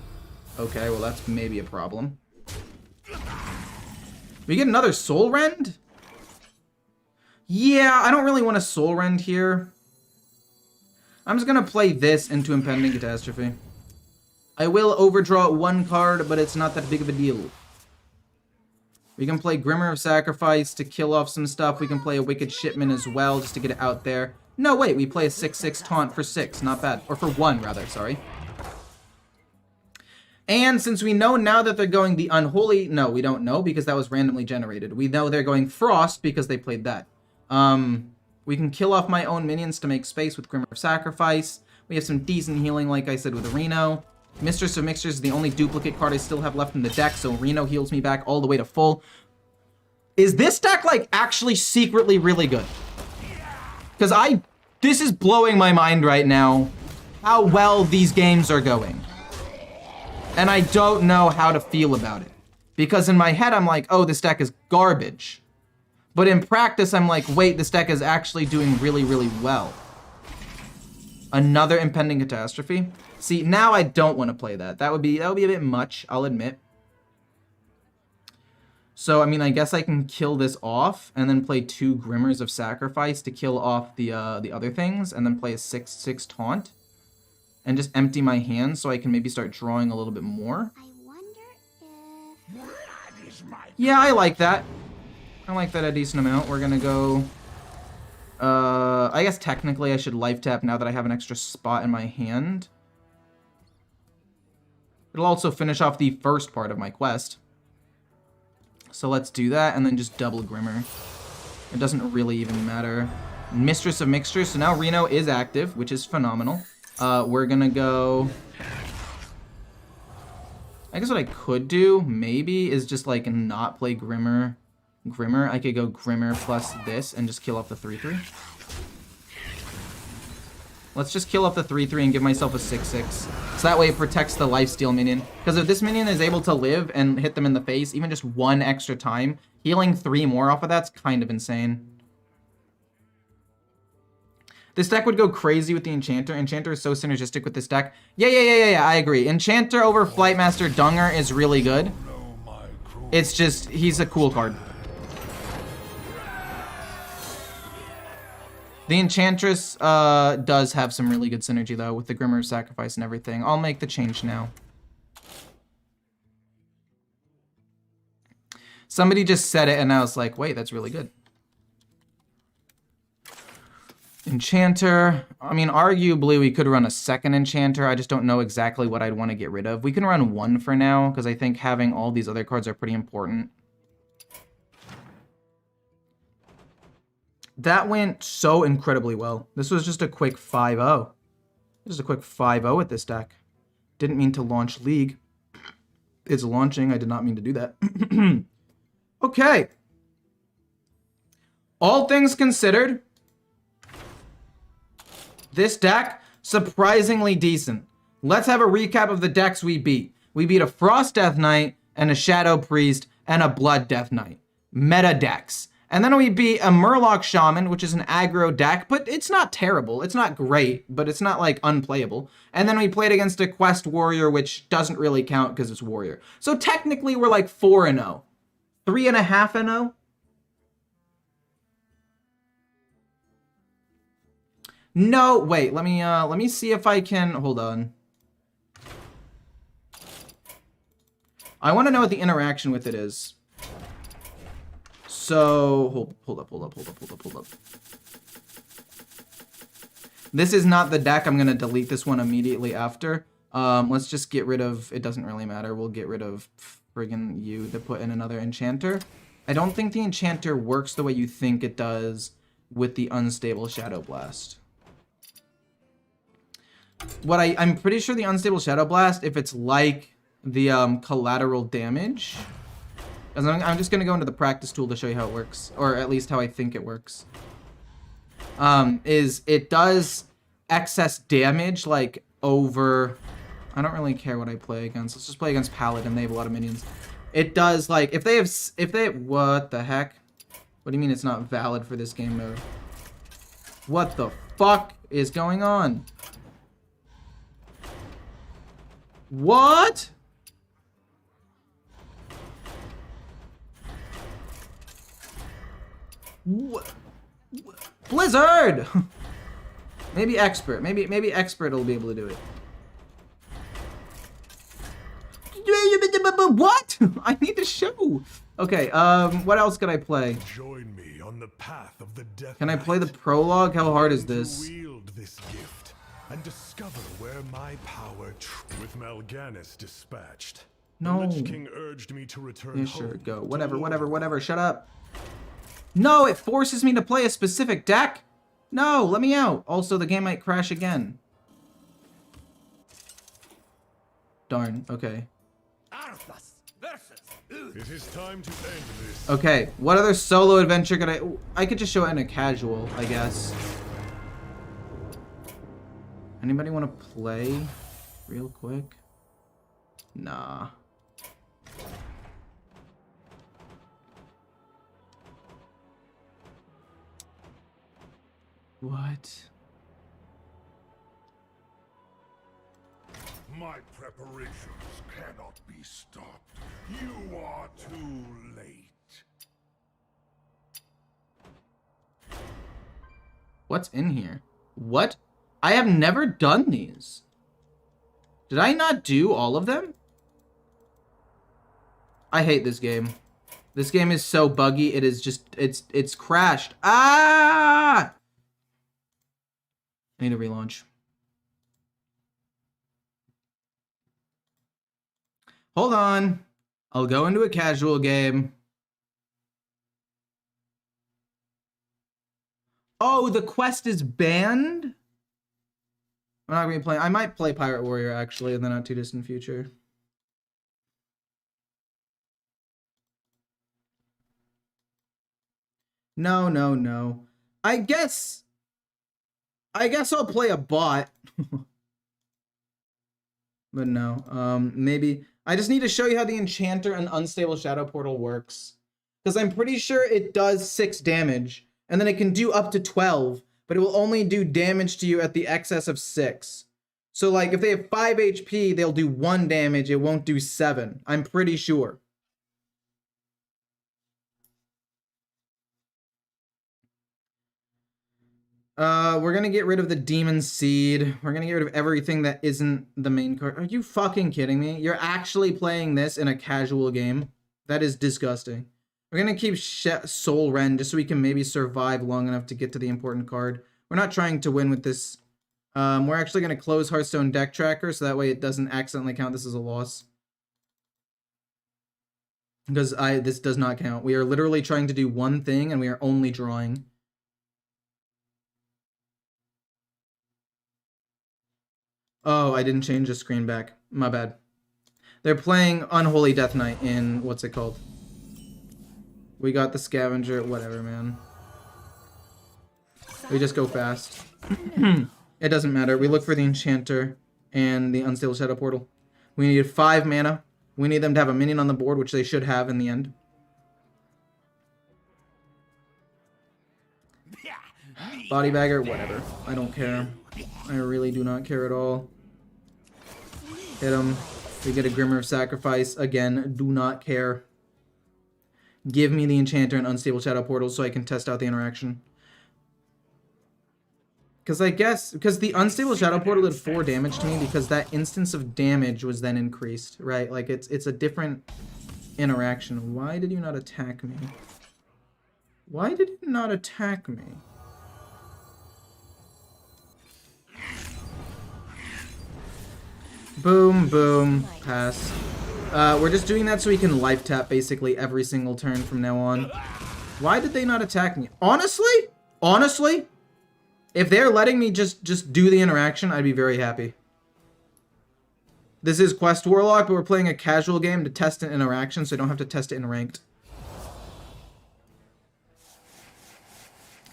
Okay, well, that's maybe a problem. We get another Soul Rend? Yeah, I don't really want a Soul Rend here. I'm just going to play this into Impending Catastrophe. I will overdraw one card, but it's not that big of a deal. We can play Grimmer of Sacrifice to kill off some stuff. We can play a Wicked Shipment as well, just to get it out there. No, wait, we play a 6/6 Taunt for 6. Not bad. Or for 1, rather, sorry. And since we know now that they're going the Unholy... No, we don't know, because that was randomly generated. We know they're going Frost, because they played that. We can kill off my own minions to make space with Grimmer of Sacrifice. We have some decent healing, like I said, with Reno. Mistress of Mixtures is the only duplicate card I still have left in the deck, so Reno heals me back all the way to full. Is this deck, like, actually secretly really good? Because this is blowing my mind right now, how well these games are going. And I don't know how to feel about it. Because in my head, I'm like, oh, this deck is garbage. But in practice, I'm like, wait, this deck is actually doing really, really well. Another Impending Catastrophe. See, now I don't want to play that. That would be a bit much, I'll admit. So, I mean, I guess I can kill this off and then play 2 Grimmers of Sacrifice to kill off the other things, and then play a 6/6 Taunt. And just empty my hand so I can maybe start drawing a little bit more. I wonder if... Yeah, I like that. I like that a decent amount. We're gonna go... I guess technically I should life tap now that I have an extra spot in my hand. It'll also finish off the first part of my quest. So let's do that, and then just double Grimmer. It doesn't really even matter. Mistress of Mixtures, so now Reno is active, which is phenomenal. We're gonna go... I guess what I could do, maybe, is just, like, not play Grimmer. I could go Grimmer plus this and just kill off the 3/3. Let's just kill off the 3/3 and give myself a 6/6. So that way it protects the lifesteal minion. Because if this minion is able to live and hit them in the face, even just 1 extra time, healing 3 more off of that's kind of insane. This deck would go crazy with the Enchanter. Enchanter is so synergistic with this deck. Yeah, I agree. Enchanter over Flightmaster Dunger is really good. It's just, he's a cool card. The Enchantress does have some really good synergy, though, with the Grimmer Sacrifice and everything. I'll make the change now. Somebody just said it, and I was like, wait, that's really good. Enchanter. I mean, arguably, we could run a second Enchanter. I just don't know exactly what I'd want to get rid of. We can run one for now, because I think having all these other cards are pretty important. That went so incredibly well. This was just a quick 5-0. Just a quick 5-0 with this deck. Didn't mean to launch League. It's launching. I did not mean to do that. Okay. All things considered, this deck, surprisingly decent. Let's have a recap of the decks we beat. We beat a Frost Death Knight and a Shadow Priest and a Blood Death Knight. Meta decks. And then we beat a Murloc Shaman, which is an aggro deck, but it's not terrible. It's not great, but it's not, like, unplayable. And then we played against a Quest Warrior, which doesn't really count because it's Warrior. So technically, we're like 4-0. 3.5-0? No, wait, let me see if I can, hold on. I want to know what the interaction with it is. So, hold up. This is not the deck. I'm going to delete this one immediately after. Let's just get rid of, it doesn't really matter. We'll get rid of friggin' you to put in another Enchanter. I don't think the Enchanter works the way you think it does with the Unstable Shadow Blast. I'm pretty sure the Unstable Shadow Blast, if it's like the collateral damage, I'm just going to go into the practice tool to show you how it works, or at least how I think it works, is it does excess damage, like, over, I don't really care what I play against. Let's just play against Paladin. They have a lot of minions. It does, like, if they, what the heck? What do you mean it's not valid for this game mode? What the fuck is going on? What? What? Blizzard! Maybe Expert. Maybe Expert will be able to do it. What? I need to show. Okay, what else can I play? Join me on the path of the death. Can I play the prologue? How hard is this? Wield this gift and discover where my power with Mal'Ganis dispatched. No. The Lich King urged me to return Yeah, sure, home go. to Whatever. Shut up. No, it forces me to play a specific deck. No, let me out. Also, the game might crash again. Darn, okay. It is time to end this. Okay, what other solo adventure could I could just show it in a casual, I guess. Anybody want to play real quick? Nah. What? My preparations cannot be stopped. You are too late. What's in here? What? I have never done these. Did I not do all of them? I hate this game. This game is so buggy. It is just, it's crashed. Ah! I need a relaunch. Hold on. I'll go into a casual game. Oh, the quest is banned? I'm not gonna be playing. I might play Pirate Warrior actually in the not too distant future. No. I guess I'll play a bot. But no, maybe. I just need to show you how the Enchanter and Unstable Shadow Portal works. Because I'm pretty sure it does 6 damage. And then it can do up to 12. but it will only do damage to you at the excess of 6. So like if they have 5 HP, they'll do 1 damage. It won't do 7. I'm pretty sure. We're gonna get rid of the Demon Seed. We're gonna get rid of everything that isn't the main card. Are you fucking kidding me? You're actually playing this in a casual game? That is disgusting. We're gonna keep Soul Rend just so we can maybe survive long enough to get to the important card. We're not trying to win with this. We're actually gonna close Hearthstone Deck Tracker so that way it doesn't accidentally count this as a loss. Because this does not count. We are literally trying to do one thing and we are only drawing. Oh, I didn't change the screen back. My bad. They're playing Unholy Death Knight in, what's it called? We got the Scavenger, whatever, man. We just go fast. It doesn't matter. We look for the Enchanter and the Unstable Shadow Portal. We needed 5 mana. We need them to have a minion on the board, which they should have in the end. Body Bagger, whatever. I don't care. I really do not care at all. Hit him. We get a Grimmer of Sacrifice. Again, do not care. Give me the Enchanter and Unstable Shadow Portal so I can test out the interaction. Because I guess, because the Unstable Shadow Portal did 4 damage to me because that instance of damage was then increased, right? Like, it's a different interaction. Why did you not attack me? Why did you not attack me? Boom, boom, pass. We're just doing that so we can life tap basically every single turn from now on. Why did they not attack me? Honestly, if they're letting me just do the interaction, I'd be very happy. This is Quest Warlock, but we're playing a casual game to test an interaction, so I don't have to test it in ranked.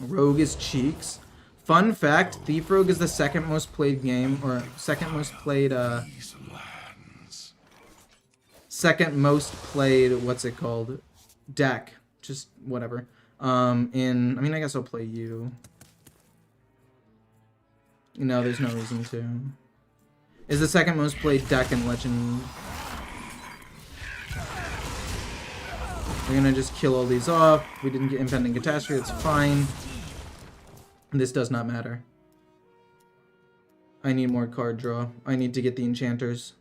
Rogue is Cheeks. Fun fact, Thief Rogue is the second most played game, or second most played, what's it called? Deck. Just whatever. I mean, I guess I'll play you. No, there's no reason to. Is the second most played deck in Legend. We're gonna just kill all these off. We didn't get Impending Catastrophe, it's fine. This does not matter. I need more card draw. I need to get the enchanters.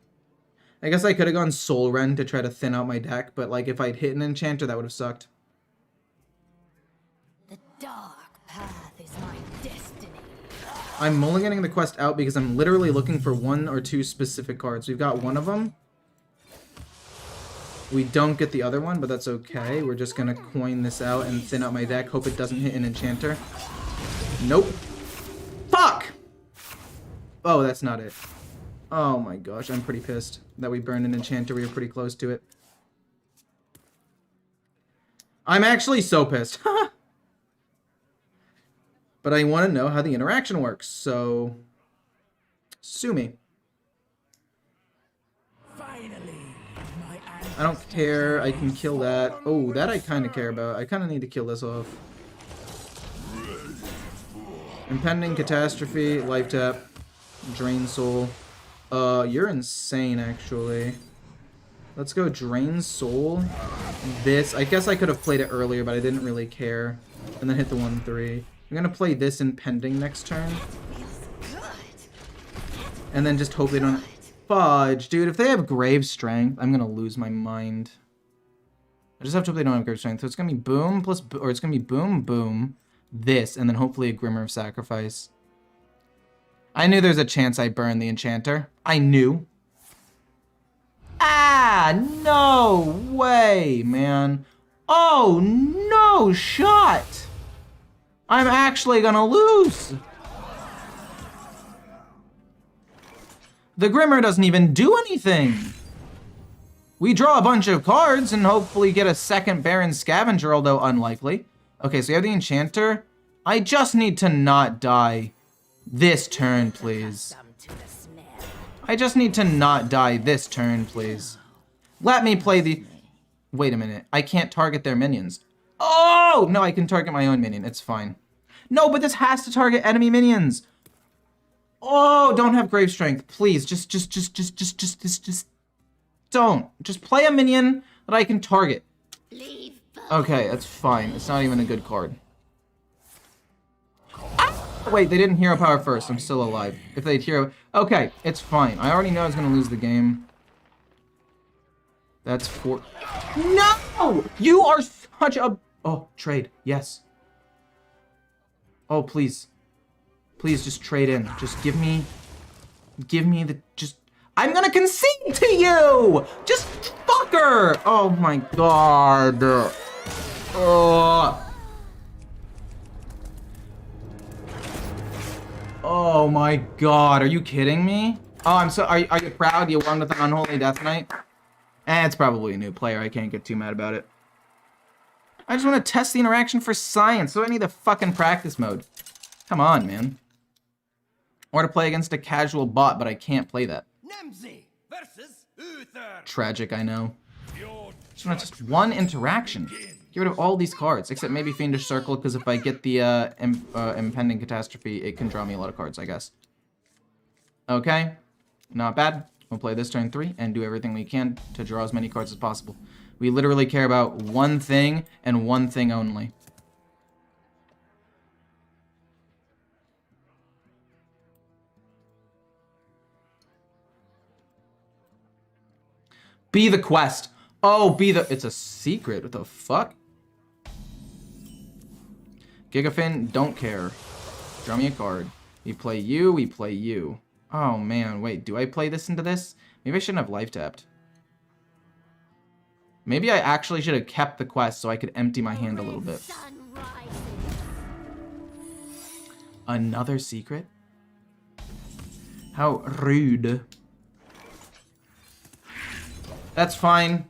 I guess I could have gone Soul Rend to try to thin out my deck, but like if I'd hit an enchanter, that would have sucked. The dark path is my destiny. I'm mulliganing the quest out because I'm literally looking for 1 or 2 specific cards. We've got one of them. We don't get the other one, but that's okay. We're just gonna coin this out and thin out my deck. Hope it doesn't hit an enchanter. Nope. Fuck! Oh, that's not it. Oh my gosh, I'm pretty pissed that we burned an enchanter. We were pretty close to it. I'm actually so pissed. But I want to know how the interaction works, so sue me. I don't care. I can kill that. Oh, that I kind of care about. I kind of need to kill this off. Impending Catastrophe, life tap, Drain Soul. You're insane, actually. Let's go Drain Soul. This, I guess I could have played it earlier, but I didn't really care. And then hit the 1/3. I'm gonna play this Impending next turn. And then just hope they don't fudge. Dude, if they have Grave Strength, I'm gonna lose my mind. I just have to hope they don't have Grave Strength. So it's gonna be boom plus, or it's gonna be boom, boom. This, and then hopefully a Grimmer of Sacrifice. I knew there's a chance I burn the Enchanter. I knew. Ah, no way, man. Oh, no shot. I'm actually gonna lose. The Grimmer doesn't even do anything. We draw a bunch of cards and hopefully get a second Baron Scavenger, although unlikely. Okay, so we have the Enchanter. I just need to not die this turn, please. I just need to not die this turn, please. Let me play the... Wait a minute. I can't target their minions. Oh! No, I can target my own minion. It's fine. No, but this has to target enemy minions. Oh, don't have Grave Strength. Please, just don't. Just play a minion that I can target. Leave. Okay, that's fine. It's not even a good card. Ah! Wait, they didn't hero power first. I'm still alive. If they'd hero... Okay, it's fine. I already know I was going to lose the game. That's 4... No! You are such a... Oh, trade. Yes. Oh, please. Please, just trade in. Just give me the... Just... I'm gonna concede to you! Just fucker! Oh my god. Oh my god, are you kidding me? Oh, I'm so... Are you proud you won with an Unholy Death Knight? It's probably a new player. I can't get too mad about it. I just want to test the interaction for science, so I need the fucking practice mode. Come on, man. Or to play against a casual bot, but I can't play that. versus Uther. Tragic, I know. Just want just one interaction. Get rid of all these cards, except maybe Fiendish Circle, because if I get the Impending Catastrophe, it can draw me a lot of cards, I guess. Okay, not bad. We'll play this turn 3 and do everything we can to draw as many cards as possible. We literally care about one thing and one thing only. Be the quest. Oh, be the... It's a secret. What the fuck? Gigafin, don't care. Draw me a card. We play you, we play you. Oh, man. Wait, do I play this into this? Maybe I shouldn't have life tapped. Maybe I actually should have kept the quest so I could empty my hand a little bit. Another secret? How rude. That's fine.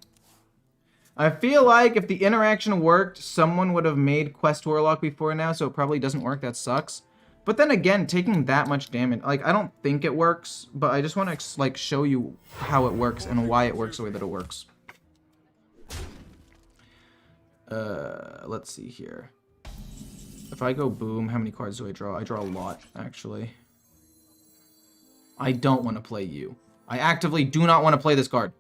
I feel like if the interaction worked, someone would have made Quest Warlock before now, so it probably doesn't work. That sucks. But then again, taking that much damage, like, I don't think it works, but I just want to, like, show you how it works and why it works the way that it works. Let's see here. If I go boom, how many cards do I draw? I draw a lot, actually. I don't want to play you. I actively do not want to play this card.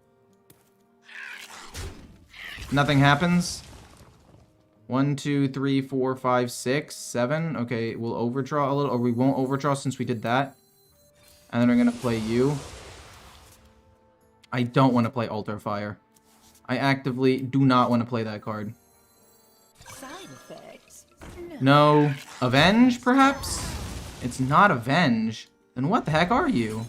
Nothing happens. 1, 2, 3, 4, 5, 6, 7. Okay, we'll overdraw a little, or we won't overdraw since we did that. And then we're gonna play you. I don't want to play Altar Fire. I actively do not want to play that card. Side effects? No. Avenge, perhaps? It's not Avenge. Then what the heck are you?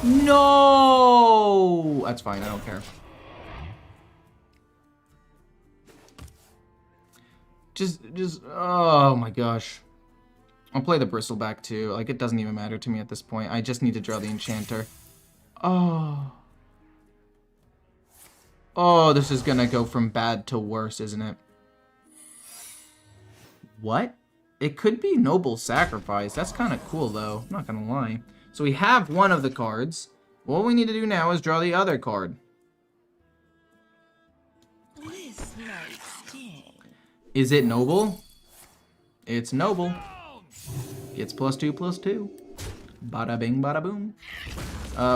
No! That's fine, I don't care. Just, oh my gosh. I'll play the Bristleback too. Like, it doesn't even matter to me at this point. I just need to draw the Enchanter. Oh. Oh, this is gonna go from bad to worse, isn't it? What? It could be Noble Sacrifice. That's kind of cool, though. I'm not gonna lie. So we have one of the cards. What we need to do now is draw the other card. This might sting. Is it Noble? It's Noble. Gets +2/+2. Bada bing, bada boom.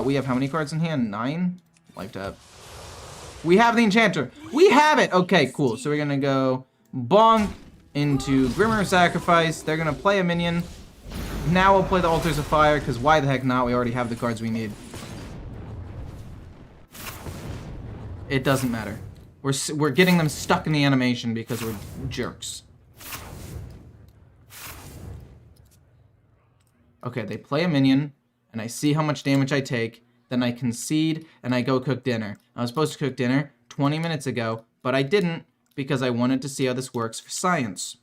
We have how many cards in hand? 9? Life tap. We have the Enchanter. We have it! Okay, cool. So we're gonna go bonk into Grimmer Sacrifice. They're gonna play a minion. Now we'll play the Altars of Fire, because why the heck not? We already have the cards we need. It doesn't matter. We're getting them stuck in the animation because we're jerks. Okay, they play a minion, and I see how much damage I take. Then I concede, and I go cook dinner. I was supposed to cook dinner 20 minutes ago, but I didn't because I wanted to see how this works for science.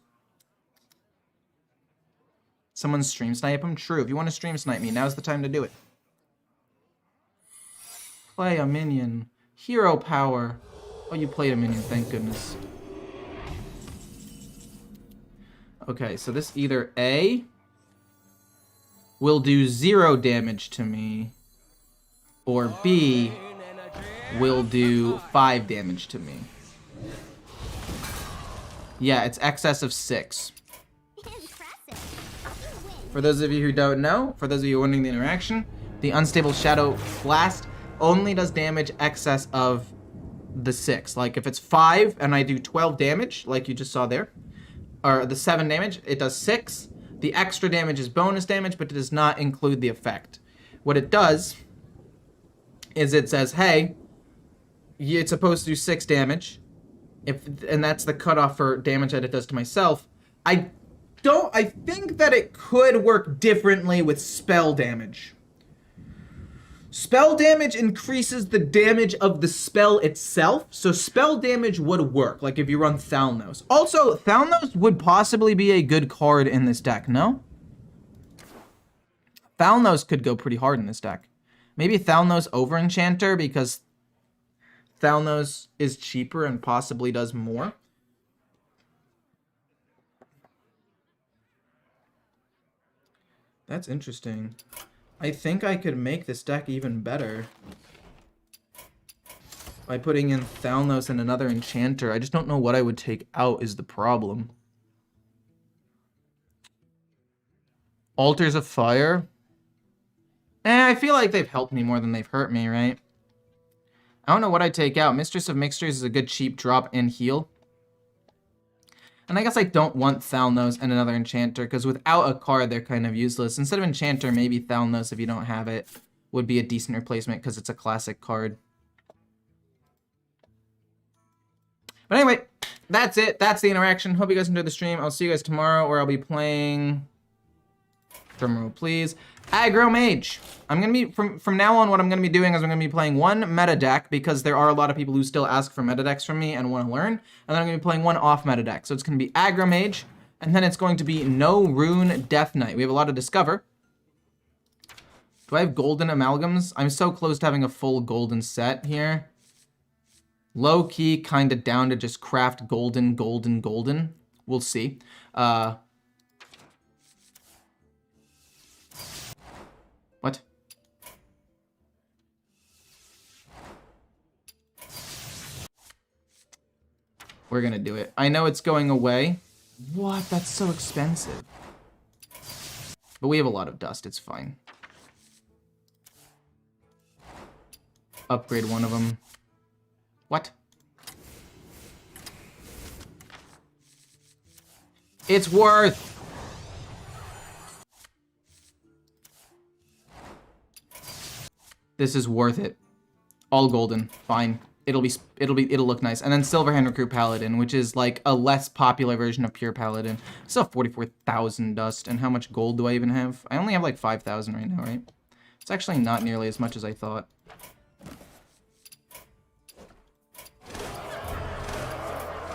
Someone stream snipe him? True. If you want to stream snipe me, now's the time to do it. Play a minion. Hero power. Oh, you played a minion, thank goodness. Okay, so this either A will do 0 damage to me, or B will do 5 damage to me. Yeah, it's excess of 6. For those of you who don't know, for those of you wondering the interaction, the Unstable Shadow Blast only does damage excess of the 6. Like if it's 5 and I do 12 damage, like you just saw there, or the 7 damage, it does 6. The extra damage is bonus damage, but it does not include the effect. What it does is it says, hey, it's supposed to do 6 damage, and that's the cutoff for damage that it does to myself. I think that it could work differently with spell damage. Spell damage increases the damage of the spell itself, so spell damage would work, like if you run Thalnos. Also, Thalnos would possibly be a good card in this deck, no? Thalnos could go pretty hard in this deck. Maybe Thalnos over Enchanter, because Thalnos is cheaper and possibly does more. That's interesting. I think I could make this deck even better by putting in Thalnos and another Enchanter. I just don't know what I would take out is the problem. Altars of Fire? I feel like they've helped me more than they've hurt me, right? I don't know what I'd take out. Mistress of Mixtures is a good cheap drop and heal. And I guess I don't want Thalnos and another Enchanter, because without a card, they're kind of useless. Instead of Enchanter, maybe Thalnos, if you don't have it, would be a decent replacement, because it's a classic card. But anyway, that's it. That's the interaction. Hope you guys enjoyed the stream. I'll see you guys tomorrow, where I'll be playing... Drumroll, please. Aggro Mage. I'm going to be, from now on, what I'm going to be doing is I'm going to be playing one meta deck, because there are a lot of people who still ask for meta decks from me and want to learn. And then I'm going to be playing one off meta deck. So it's going to be Aggro Mage, and then it's going to be No Rune Death Knight. We have a lot to discover. Do I have golden amalgams? I'm so close to having a full golden set here. Low key, kind of down to just craft golden. We'll see. What? We're gonna do it. I know it's going away. What? That's so expensive. But we have a lot of dust. It's fine. Upgrade one of them. What? It's worth... This is worth it. All golden. Fine. It'll look nice. And then Silverhand Recruit Paladin, which is like a less popular version of pure Paladin. Still have 44,000 dust. And how much gold do I even have? I only have like 5,000 right now, right? It's actually not nearly as much as I thought.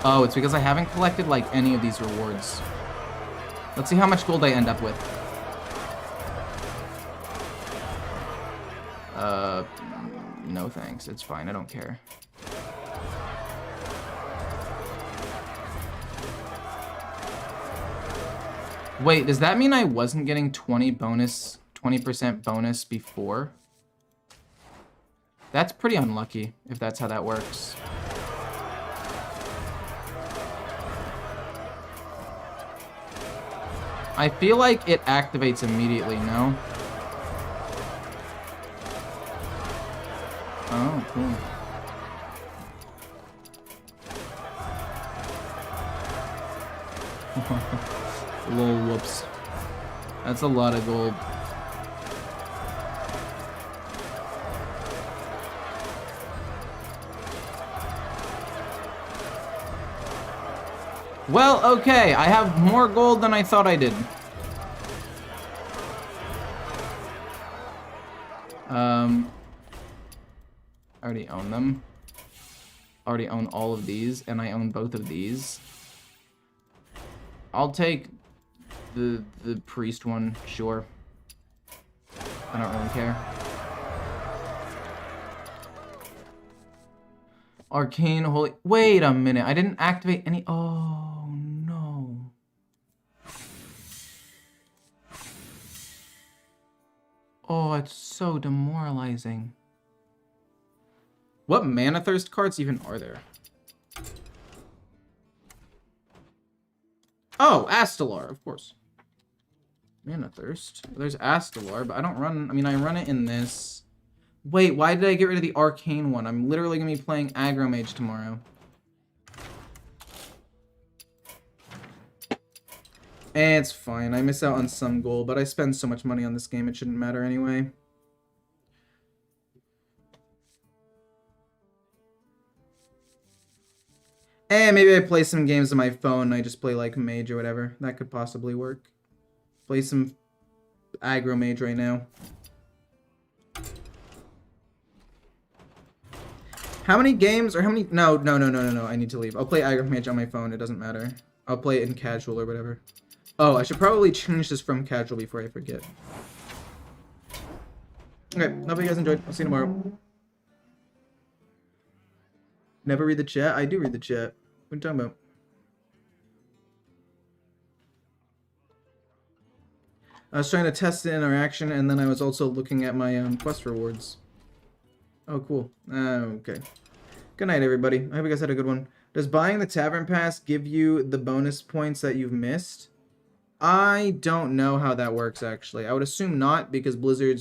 Oh, it's because I haven't collected like any of these rewards. Let's see how much gold I end up with. No thanks. It's fine. I don't care. Wait, does that mean I wasn't getting 20% bonus before? That's pretty unlucky, if that's how that works. I feel like it activates immediately, no? Oh, cool. Lol, whoops. That's a lot of gold. Well, okay, I have more gold than I thought I did. I already own them. Already own all of these, and I own both of these. I'll take the priest one, sure. I don't really care. Arcane Holy... Wait a minute, I didn't activate any... Oh, no. Oh, it's so demoralizing. What Mana Thirst cards even are there? Oh, Astalar, of course. Mana Thirst. There's Astalar, but I don't run... I mean, I run it in this. Wait, why did I get rid of the Arcane one? I'm literally going to be playing Aggro Mage tomorrow. It's fine. I miss out on some gold, but I spend so much money on this game, it shouldn't matter anyway. And maybe I play some games on my phone and I just play like Mage or whatever. That could possibly work. Play some Aggro Mage right now. How many games or how many... No. I need to leave. I'll play Aggro Mage on my phone. It doesn't matter. I'll play it in casual or whatever. Oh, I should probably change this from casual before I forget. Okay, hope you guys enjoyed. I'll see you tomorrow. Never read the chat? I do read the chat. What are you talking about? I was trying to test the interaction, and then I was also looking at my quest rewards. Oh, cool. Okay. Good night, everybody. I hope you guys had a good one. Does buying the Tavern Pass give you the bonus points that you've missed? I don't know how that works, actually. I would assume not, because Blizzard's